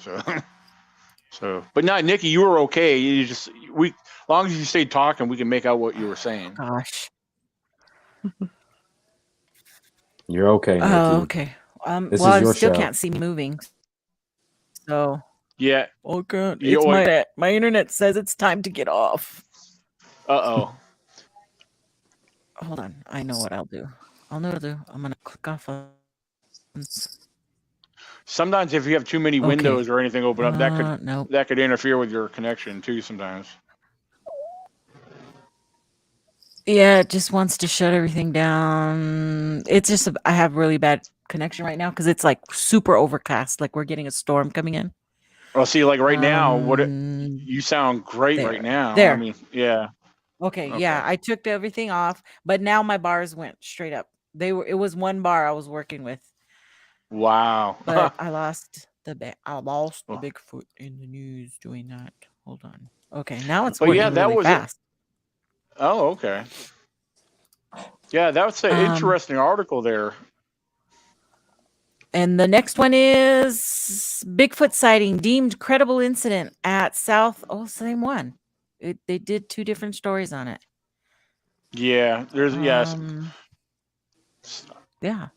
So, but no, Nikki, you were okay. You just as long as you stayed talking, we can make out what you were saying. Gosh. You're okay, Nikki. Oh, okay. This well, is I your still show. can't see me moving. So, Yeah. okay. You- It's my internet says it's time to get off. Uh-oh. Hold on. I know what I'll do. I'm gonna click off on. Sometimes if you have too many windows or anything open up, nope. that could interfere with your connection too. Sometimes. Yeah, it just wants to shut everything down. It's just I have really bad connection right now because it's like super overcast. Like we're getting a storm coming in. Well, see, like right now, you sound great there. right now. There. I mean, yeah. Okay, yeah, I took everything off, but now my bars went straight up. It was one bar I was working with, Wow. but I lost the Bigfoot in the news doing that. Hold on. Okay, now it's But working yeah, that really was fast. Oh, okay. Yeah, that was an interesting article there. And the next one is Bigfoot sighting deemed credible incident at South. Oh, same one. They did 2 different stories on it. Yeah, there's yeah,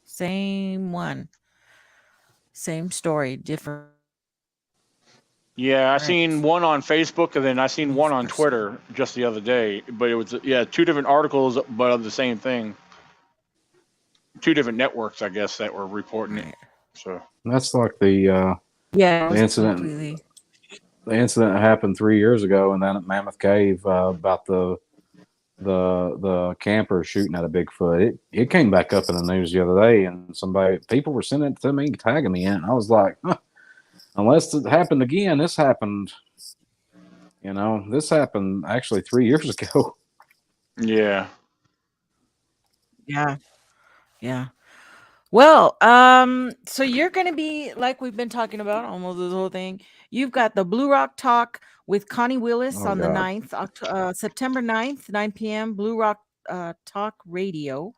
same one. Same story, different. Yeah, I seen one on Facebook and then I seen one on Twitter just the other day. But it was 2 different articles, but of the same thing. 2 different networks, I guess, that were reporting it. So that's like the incident. Completely. The incident that happened 3 years ago, and then at Mammoth Cave about the camper shooting at a Bigfoot. It came back up in the news the other day, and people were sending it to me, tagging me in. And I was like, unless it happened again, this happened. This happened actually 3 years ago. Yeah. Yeah. Yeah. Well, so you're going to be, like we've been talking about almost this whole thing. You've got the Blue Rock Talk with Connie Willis on the 9th, September 9th, 9 p.m., Blue Rock Talk Radio.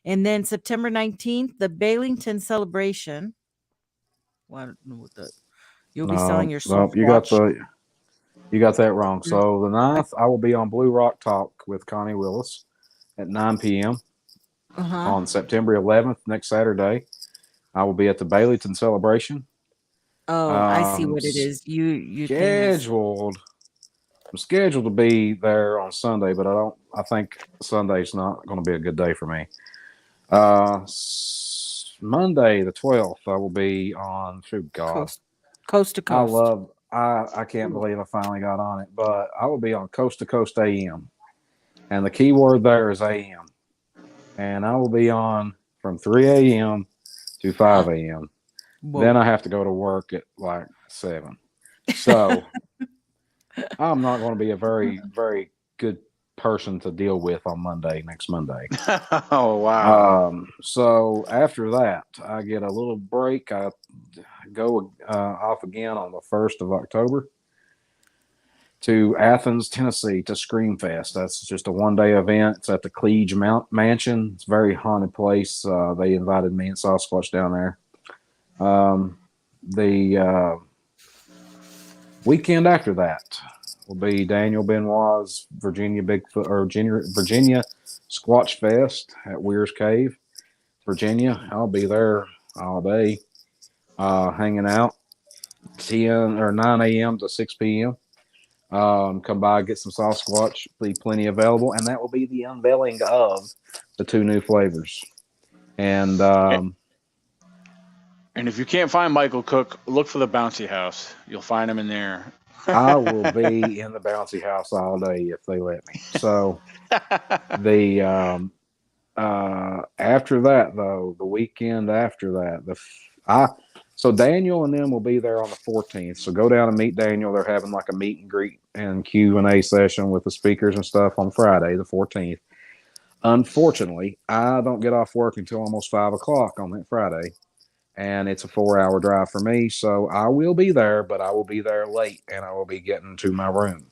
And then September 19th, the Bailington Celebration. Well, I don't know what that. You'll be selling your soul. You got that wrong. So the 9th, I will be on Blue Rock Talk with Connie Willis at 9 p.m. On September 11th, next Saturday, I will be at the Baileyton Celebration. Oh, I see what it is. You scheduled. I'm scheduled to be there on Sunday, but I think Sunday's not going to be a good day for me. Monday the 12th, I will be on. Coast to Coast. I can't believe I finally got on it, but I will be on Coast to Coast AM, and the key word there is AM. And I will be on from 3 a.m. to 5 a.m. Whoa. Then I have to go to work at like 7. So I'm not going to be a very, very good person to deal with on next Monday. Oh, wow. So after that, I get a little break. I go off again on the 1st of October to Athens, Tennessee, to Screamfest. That's just a one-day event. It's at the Cleage Mansion. It's a very haunted place. They invited me and Sasquatch down there. The weekend after that will be Daniel Benoit's Virginia Squatch Fest at Weir's Cave, Virginia. I'll be there all day, hanging out. 10 or 9 a.m. to 6 p.m. Come by, get some Sasquatch, be plenty available, and that will be the unveiling of the 2 new flavors. And if you can't find Michael Cook, look for the bouncy house. You'll find him in there. I will be in the bouncy house all day if they let me. So the after that though, the weekend after that, so Daniel and them will be there on the 14th. So go down and meet Daniel. They're having like a meet and greet and Q&A session with the speakers and stuff on Friday, the 14th. Unfortunately, I don't get off work until almost 5 o'clock on that Friday, and it's a 4-hour drive for me. So I will be there, but I will be there late, and I will be getting to my room.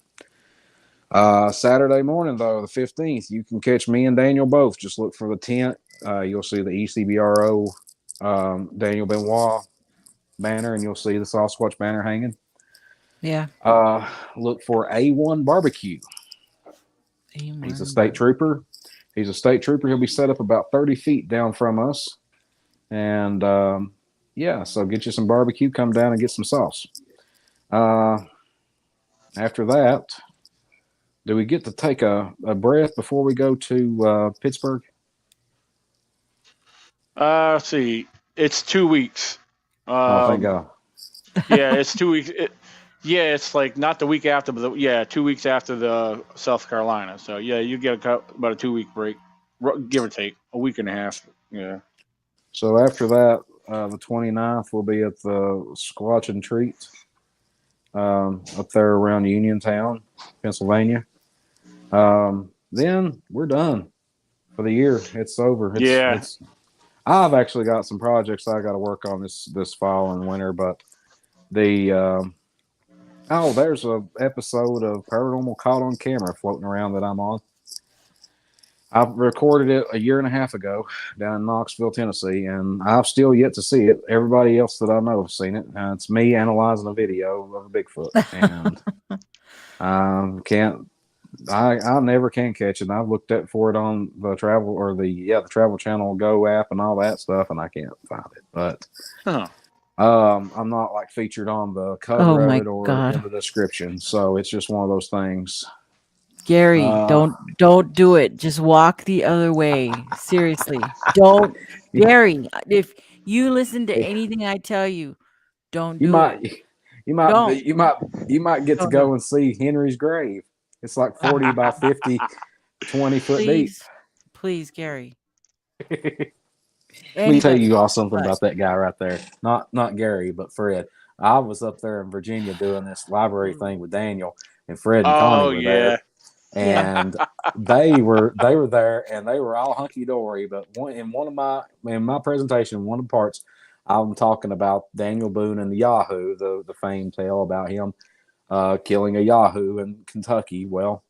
Saturday morning, though, the 15th, you can catch me and Daniel both. Just look for the tent. You'll see the ECBRO Daniel Benoit banner, and you'll see the Sasquatch banner hanging. Yeah. Look for A1 Barbecue. He's a state trooper. He's a state trooper. He'll be set up about 30 feet down from us. And yeah, so get you some barbecue, come down and get some sauce. After that, do we get to take a breath before we go to Pittsburgh? Let's see. It's 2 weeks. Oh, thank God. Yeah, it's 2 weeks. It's like not the week after, but 2 weeks after the South Carolina. So yeah, you get about a 2-week break, give or take, a week and a half. Yeah. So after that, the 29th, we'll be at the Squatch and Treat up there around Uniontown, Pennsylvania. Then we're done for the year. It's over. I've actually got some projects I got to work on this fall and winter, but there's a episode of Paranormal Caught on Camera floating around that I'm on. I recorded it a year and a half ago down in Knoxville, Tennessee, and I've still yet to see it. Everybody else that I know has seen it. It's me analyzing a video of a Bigfoot, and I never can catch it. I've looked for it on the travel or the Travel Channel Go app and all that stuff, and I can't find it. But I'm not like featured on the cover of it or in the description, so it's just one of those things. Gary, don't do it. Just walk the other way. Seriously, don't, Gary. If you listen to anything I tell you, don't do it. You might get to go and see Henry's grave. It's like 40 by 50, 20 foot deep. Please, Gary. Let me tell you all something about that guy right there. Not Gary, but Fred. I was up there in Virginia doing this library thing with Daniel, and Fred and Connie were there. And they were there, and they were all hunky dory. But in my presentation, one of the parts, I'm talking about Daniel Boone and the Yahoo, the famed tale about him killing a Yahoo in Kentucky. Well,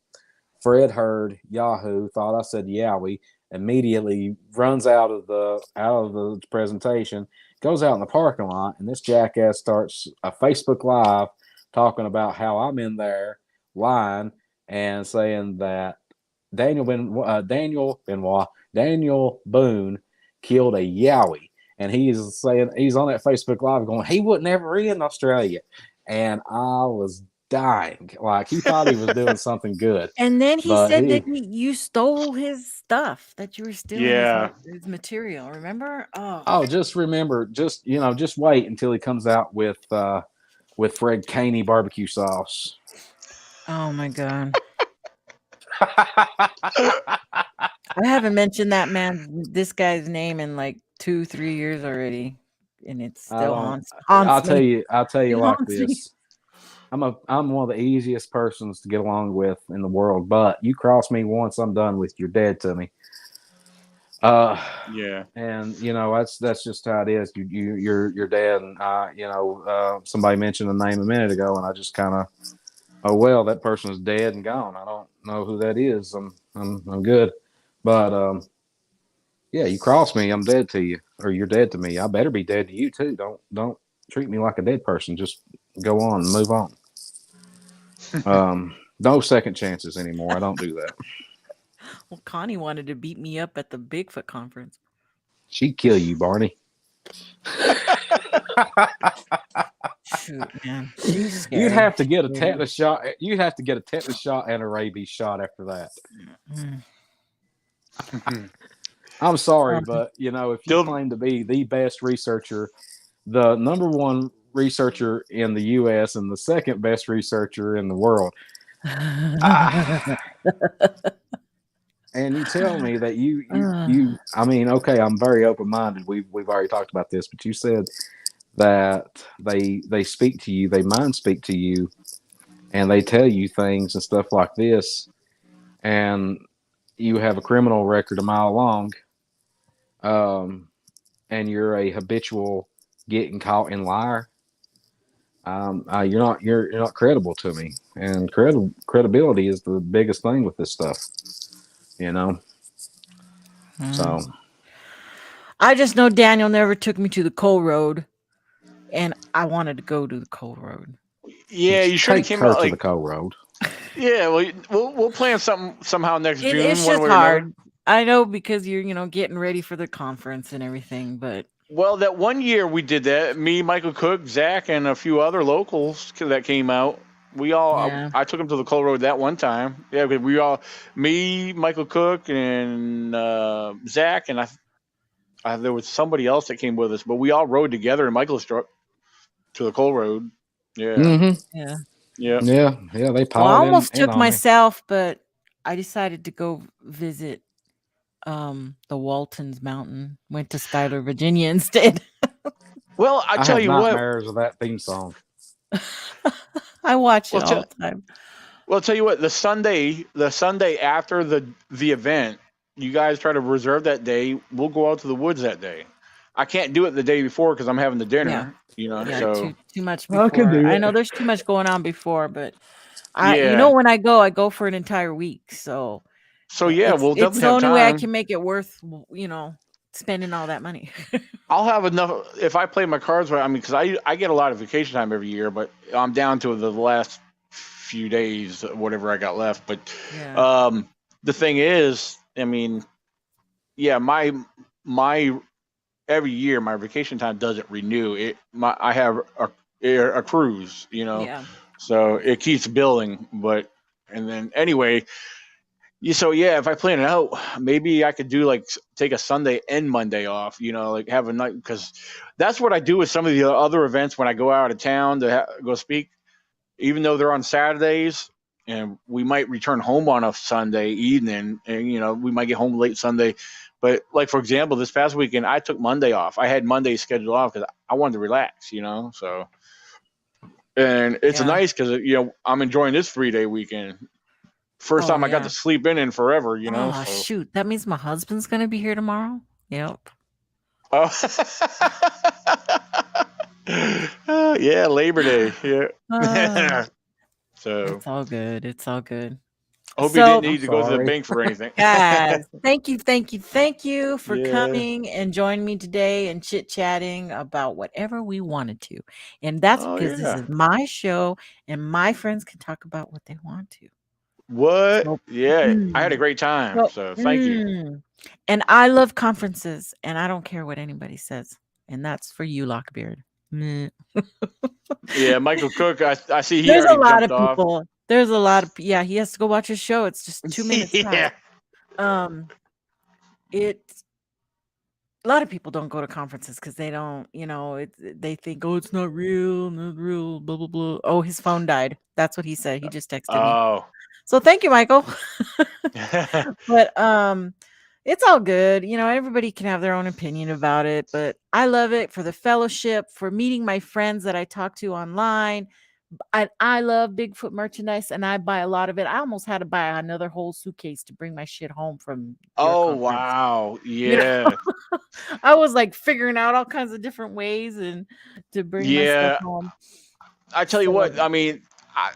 Fred heard Yahoo, thought I said Yowie, immediately runs out of the presentation, goes out in the parking lot, and this jackass starts a Facebook Live talking about how I'm in there lying and saying that Daniel Boone killed a Yowie. And he's saying, he's on that Facebook Live going, he would never in Australia. And I was dying. Like, he thought he was doing something good. And then he said that you stole his stuff, that you were stealing his material. Remember? Just remember, just wait until he comes out with Fred Caney barbecue sauce. Oh my God. I haven't mentioned this guy's name in like 2-3 years already, and it still haunts me. I'll tell you like this. I'm one of the easiest persons to get along with in the world, but you cross me once, I'm done with. You're dead to me. And that's just how it is. You're dead, and somebody mentioned the name a minute ago, and I just kind of, oh well, that person is dead and gone. I don't know who that is. I'm good, but you cross me, I'm dead to you, or you're dead to me. I better be dead to you too. Don't treat me like a dead person. Just go on and move on. No second chances anymore. I don't do that. Well, Connie wanted to beat me up at the Bigfoot conference. She'd kill you, Barney. Shoot, man. She's scary. You'd have to get a She's tetanus shot. You'd have to get a tetanus shot and a rabies shot after that. I'm sorry, but if you claim to be the best researcher, the number one researcher in the U.S. and the second best researcher in the world, and you tell me that I mean, okay, I'm very open-minded. We've already talked about this, but you said that they speak to you, they mind speak to you, and they tell you things and stuff like this, and you have a criminal record a mile long, and you're a habitual getting caught in liar. You're not credible to me, and credibility is the biggest thing with this stuff, So I just know Daniel never took me to the coal road, and I wanted to go to the coal road. Yeah, you should have came out to the coal road. Yeah, well, we'll plan something somehow next June. It's just hard. I know, because you're getting ready for the conference and everything, but that one year we did that. Me, Michael Cook, Zach, and a few other locals that came out. We all I took them to the coal road that one time. Yeah, because me, Michael Cook, and Zach, and there was somebody else that came with us, but we all rode together in Michael's truck to the coal road. Yeah. Mm-hmm. Yeah. They piled I almost took myself, but I decided to go visit the Waltons Mountain. Went to Schuyler, Virginia instead. Well, I tell you what, nightmares of that theme song. I watch it all the time. Well, I'll tell you what, the Sunday after the event, you guys try to reserve that day. We'll go out to the woods that day. I can't do it the day before because I'm having the dinner. So too much before. I know there's too much going on before, but when I go for an entire week. So yeah, we'll definitely have time. It's the only way I can make it worth, spending all that money. I'll have enough if I play my cards right. I mean, because I get a lot of vacation time every year, but I'm down to the last few days, whatever I got left. But the thing is, I mean, my every year my vacation time doesn't renew. I have a cruise, so it keeps building. And then anyway. If I plan it out, maybe I could do take a Sunday and Monday off, have a night, because that's what I do with some of the other events when I go out of town to go speak, even though they're on Saturdays, and we might return home on a Sunday evening, and we might get home late Sunday. But for example, this past weekend, I took Monday off. I had Monday scheduled off because I wanted to relax, so. And it's nice because, I'm enjoying this 3-day weekend. First time I got to sleep in forever, Oh, so. Shoot. That means my husband's going to be here tomorrow? Yep. Oh. Yeah, Labor Day. Yeah. So. It's all good. It's all good. I hope you didn't need to go to the bank for anything. Guys, thank you for coming and joining me today and chit-chatting about whatever we wanted to. And that's because this is my show and my friends can talk about what they want to. What? I had a great time. So thank you. And I love conferences, and I don't care what anybody says. And that's for you, Lockbeard. Yeah, Michael Cook. I see. There's a lot of people. Off. There's a lot of he has to go watch his show. It's just 2 minutes. It's a lot of people don't go to conferences because they don't. They think, it's not real, blah blah blah. Oh, his phone died. That's what he said. He just texted me. So thank you, Michael. But it's all good. Everybody can have their own opinion about it, but I love it for the fellowship, for meeting my friends that I talk to online. I love Bigfoot merchandise, and I buy a lot of it. I almost had to buy another whole suitcase to bring my shit home from. Wow. Yeah. I was figuring out all kinds of different ways and to bring my stuff home. I tell you what, I mean,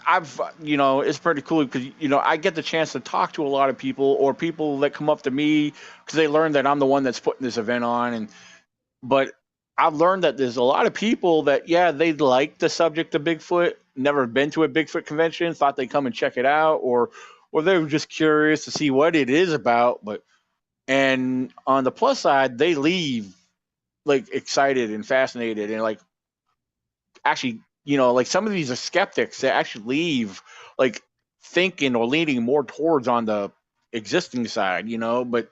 I've it's pretty cool because I get the chance to talk to a lot of people, or people that come up to me because they learn that I'm the one that's putting this event on, but I've learned that there's a lot of people that they like the subject of Bigfoot, never been to a Bigfoot convention, thought they'd come and check it out, or they were just curious to see what it is about. And on the plus side, they leave excited and fascinated and actually like some of these are skeptics that actually leave like thinking or leaning more towards on the existing side, but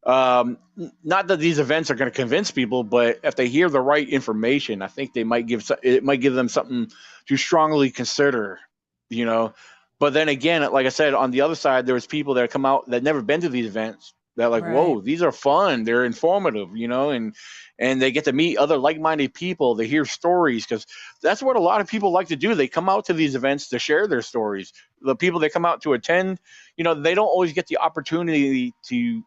not that these events are going to convince people, but if they hear the right information, I think it might give them something to strongly consider, you know. But then again, like I said, on the other side, there's people that come out that never been to these events that are like, Right. whoa, these are fun, they're informative, and they get to meet other like-minded people. They hear stories because that's what a lot of people like to do. They come out to these events to share their stories. The people that come out to attend, they don't always get the opportunity to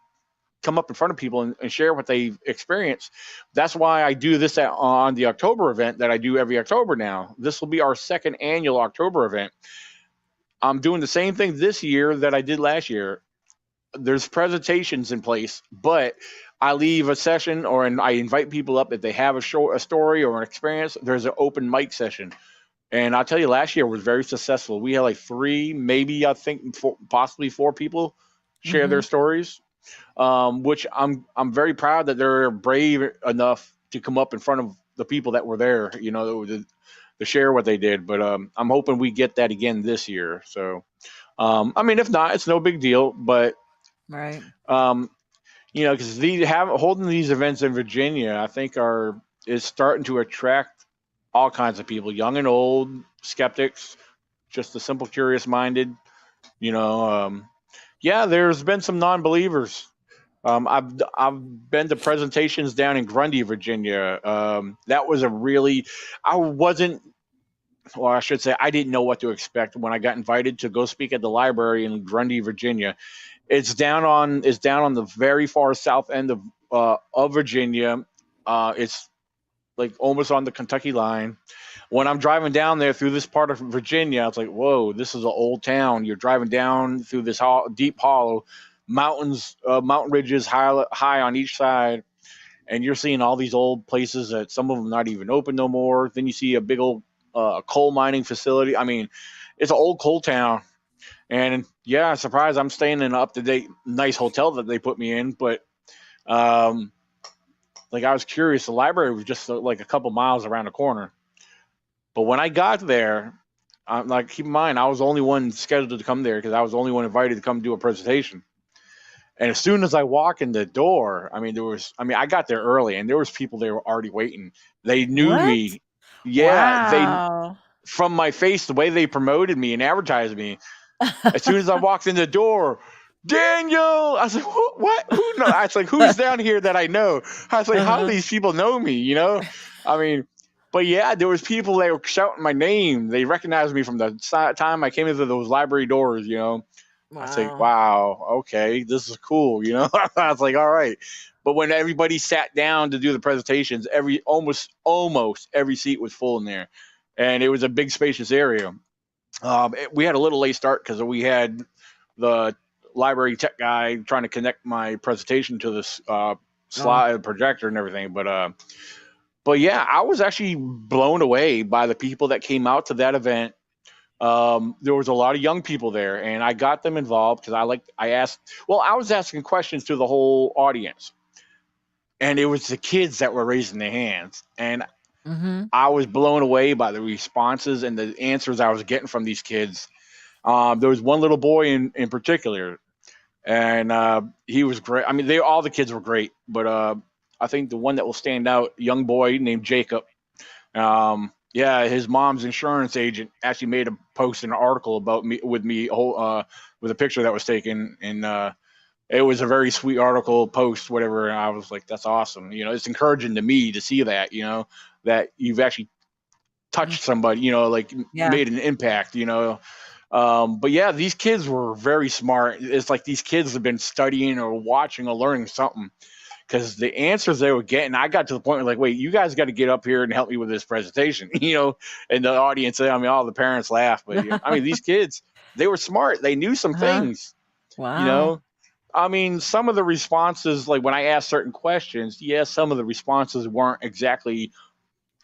come up in front of people and share what they've experienced. That's why I do this on the October event that I do every October now. This will be our second annual October event. I'm doing the same thing this year that I did last year. There's presentations in place, but I leave a session I invite people up if they have a story or an experience. There's an open mic session. And I'll tell you, last year was very successful. We had like 3, maybe I think possibly 4 people share their stories. Which I'm very proud that they're brave enough to come up in front of the people that were there, to share what they did. But I'm hoping we get that again this year. So, if not, it's no big deal. But right, because holding these events in Virginia, I think is starting to attract all kinds of people, young and old, skeptics, just the simple, curious-minded. There's been some non-believers. I've been to presentations down in Grundy, Virginia. That was I should say I didn't know what to expect when I got invited to go speak at the library in Grundy, Virginia. It's down on the very far south end of Virginia. It's like almost on the Kentucky line. When I'm driving down there through this part of Virginia, I was like, whoa, this is an old town. You're driving down through this deep hollow, mountains, mountain ridges high on each side, and you're seeing all these old places that some of them not even open no more. Then you see a big old coal mining facility. I mean, it's an old coal town. And yeah, surprised I'm staying in an up-to-date, nice hotel that they put me in. But like I was curious, the library was just like a couple miles around the corner. But when I got there, keep in mind, I was the only one scheduled to come there because I was the only one invited to come do a presentation. And as soon as I walk in the door, I got there early and there was people there were already waiting. They knew me. Yeah, wow, from my face, the way they promoted me and advertised me. As soon as I walked in the door, Daniel, I was like, what? Who knows? I was like, who's down here that I know? I was like, how do these people know me? But yeah, there was people that were shouting my name. They recognized me from the time I came into those library doors, wow. I was like, wow, okay, this is cool, I was like, all right. But when everybody sat down to do the presentations, almost every seat was full in there. And it was a big, spacious area. We had a little late start because we had the library tech guy trying to connect my presentation to this slide projector and everything. But yeah, I was actually blown away by the people that came out to that event. There was a lot of young people there, and I got them involved because I was asking questions to the whole audience, and it was the kids that were raising their hands, and I was blown away by the responses and the answers I was getting from these kids. There was one little boy in particular, and he was great. All the kids were great, but I think the one that will stand out, young boy named Jacob. His mom's insurance agent actually made a post, an article about me with a picture that was taken, and it was a very sweet article, post, whatever. And I was like, that's awesome. It's encouraging to me to see that, that you've actually touched somebody, made an impact, But yeah, these kids were very smart. It's like these kids have been studying or watching or learning something. Because the answers they were getting, I got to the point where like, wait, you guys got to get up here and help me with this presentation, and the audience, all the parents laugh, but these kids, they were smart. They knew some things, wow. Some of the responses, like when I asked certain questions, some of the responses weren't exactly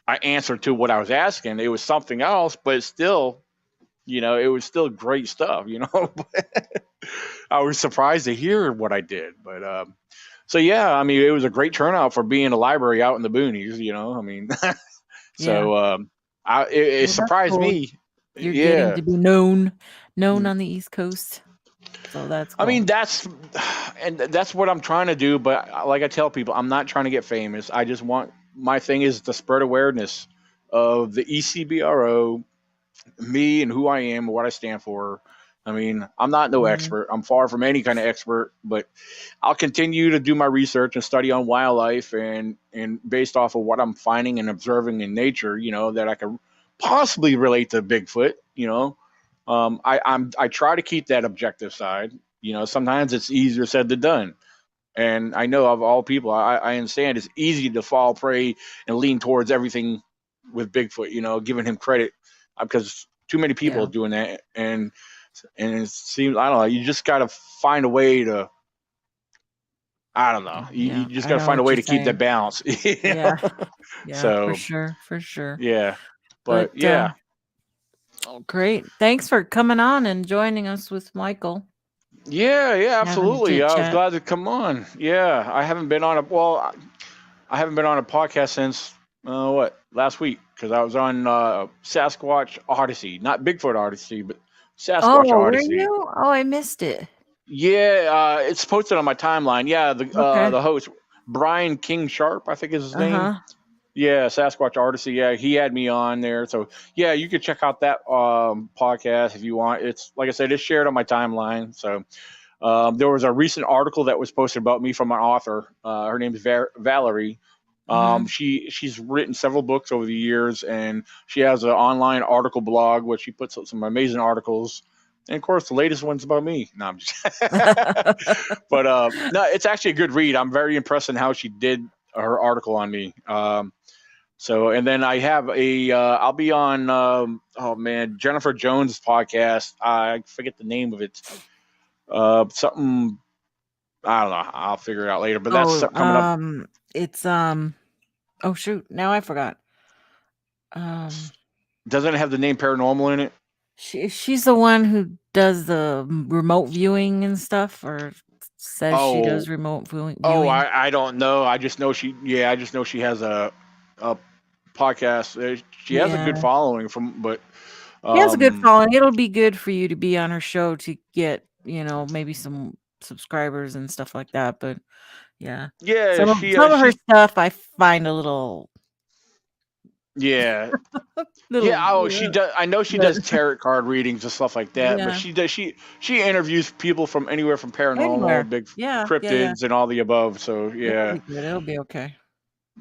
an answer to what I was asking. It was something else, but still, it was still great stuff, I was surprised to hear what I did, but so yeah, it was a great turnout for being a library out in the boonies, So it surprised cool. me. You're getting to be known Mm. on the East Coast. So that's I cool. mean, that's what I'm trying to do. But like I tell people, I'm not trying to get famous. I just want, my thing is to spread awareness of the ECBRO, me and who I am, what I stand for. I mean, I'm not no expert. I'm far from any kind of expert, but I'll continue to do my research and study on wildlife, and based off of what I'm finding and observing in nature, that I can possibly relate to Bigfoot. I try to keep that objective side. Sometimes it's easier said than done. And I know of all people, I understand it's easy to fall prey and lean towards everything with Bigfoot, giving him credit, because too many people are doing that. And it seems, I don't know, you just got to find a way to, I don't know, you just got to find a way to keep that balance. Yeah. So, for sure. Yeah. But yeah. Great. Thanks for coming on and joining us with Michael. Yeah, absolutely. I was glad to come on. Yeah, I haven't been on a podcast since last week, because I was on Sasquatch Odyssey, not Bigfoot Odyssey, but Sasquatch Odyssey. Were you? Oh, I missed it. Yeah, it's posted on my timeline. Yeah, the host, Brian King Sharp, I think is his name. Yeah, Sasquatch Odyssey. Yeah, he had me on there. So yeah, you could check out that podcast if you want. It's, like I said, it's shared on my timeline. So there was a recent article that was posted about me from an author. Her name is Valerie. She's written several books over the years, and she has an online article blog where she puts up some amazing articles. And of course, the latest one's about me. No, I'm just. But no, it's actually a good read. I'm very impressed in how she did her article on me. So, and then I have I'll be on, Jennifer Jones' podcast. I forget the name of it. Something, I don't know. I'll figure it out later. But that's coming up. It's oh shoot, now I forgot. Doesn't it have the name Paranormal in it? She's the one who does the remote viewing and stuff, or says she does remote viewing. Oh, I don't know. I just know she has a podcast. She has a good following but she has a good following. It'll be good for you to be on her show to get, maybe some subscribers and stuff like that. But yeah, some of her stuff I find a little. Yeah. She does. I know she does tarot card readings and stuff like that. But she interviews people from anywhere from paranormal, big cryptids, and all the above. So yeah, it'll be okay.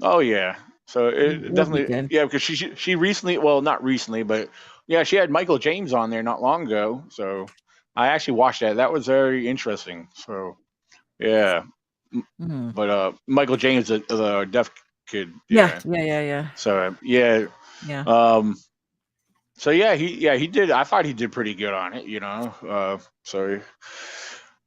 Oh yeah. So it definitely, because she recently, well, not recently, but yeah, she had Michael James on there not long ago. So I actually watched that. That was very interesting. So yeah, but Michael James, the deaf kid. Yeah. So yeah. So he did. I thought he did pretty good on it. So.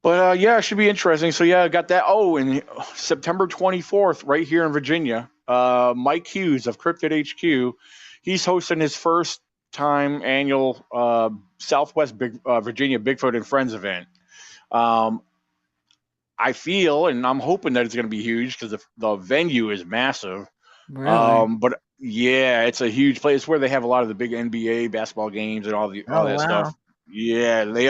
But it should be interesting. So yeah, I got that. Oh, and September 24th, right here in Virginia, Mike Hughes of Cryptid HQ, he's hosting his first time annual Southwest Virginia Bigfoot and Friends event. I feel, and I'm hoping that it's going to be huge, because the venue is massive. Really? But yeah, it's a huge place. It's where they have a lot of the big NBA basketball games and all that stuff. Yeah, they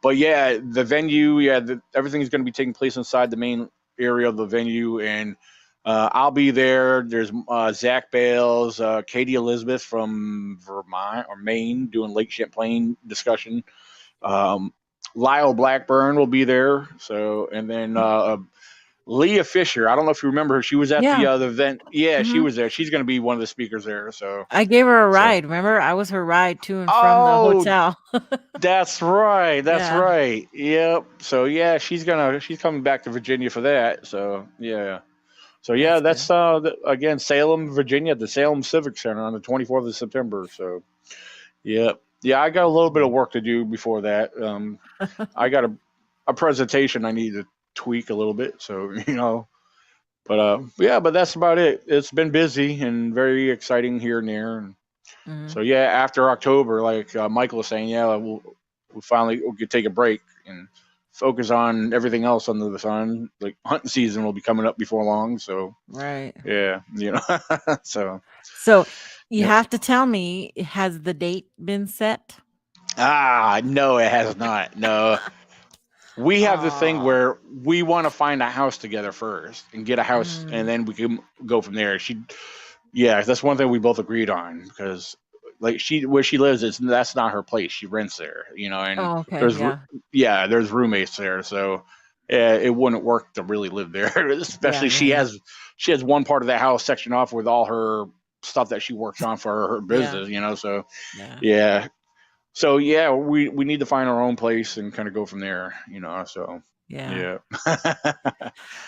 But yeah, the venue, everything's going to be taking place inside the main area of the venue, and I'll be there. There's Zach Bales, Katie Elizabeth from Vermont or Maine doing Lake Champlain discussion. Lyle Blackburn will be there. So, and then Leah Fisher. I don't know if you remember her. She was at the event. Yeah, she was there. She's going to be one of the speakers there. So I gave her a ride. Remember, I was her ride to and from the hotel. That's right. That's right. Yep. So yeah, she's coming back to Virginia for that. So yeah. So yeah, that's again, Salem, Virginia, at the Salem Civic Center on the 24th of September. So yeah, I got a little bit of work to do before that. I got a presentation I need to tweak a little bit. So but but that's about it. It's been busy and very exciting here and there. And so yeah, after October, like Michael was saying, we'll finally take a break and focus on everything else under the sun. Like hunting season will be coming up before long. So right. Yeah. So You have to tell me, has the date been set? No, it has not. No. We have the thing where we want to find a house together first and get a house, and then we can go from there. That's one thing we both agreed on, because like where she lives, that's not her place. She rents there, and there's roommates there, so it wouldn't work to really live there. Especially she has one part of the house sectioned off with all her stuff that she works on for her business, So So we need to find our own place and kind of go from there, So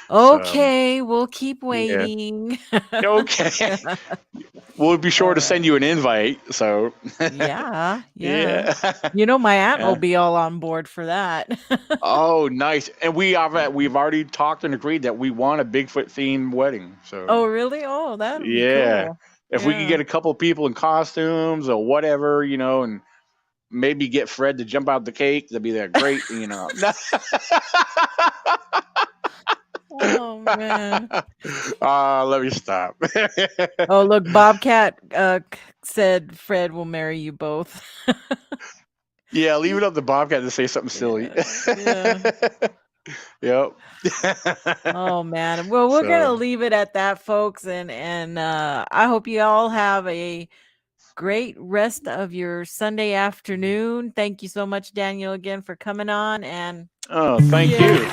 Okay, we'll keep waiting. Okay. We'll be sure to send you an invite. So yeah. My aunt will be all on board for that. Oh, nice. And we've already talked and agreed that we want a Bigfoot themed wedding. So Oh, really? Oh, that'd be cool. If we could get a couple of people in costumes or whatever, and maybe get Fred to jump out the cake, that'd be great, Oh man. Let me stop. Oh, look, Bobcat said Fred will marry you both. Yeah, leave it up to Bobcat to say something silly. Yep. Oh man. Well, we're gonna leave it at that, folks, and I hope you all have a great rest of your Sunday afternoon. Thank you so much, Daniel, again for coming on, and thank you.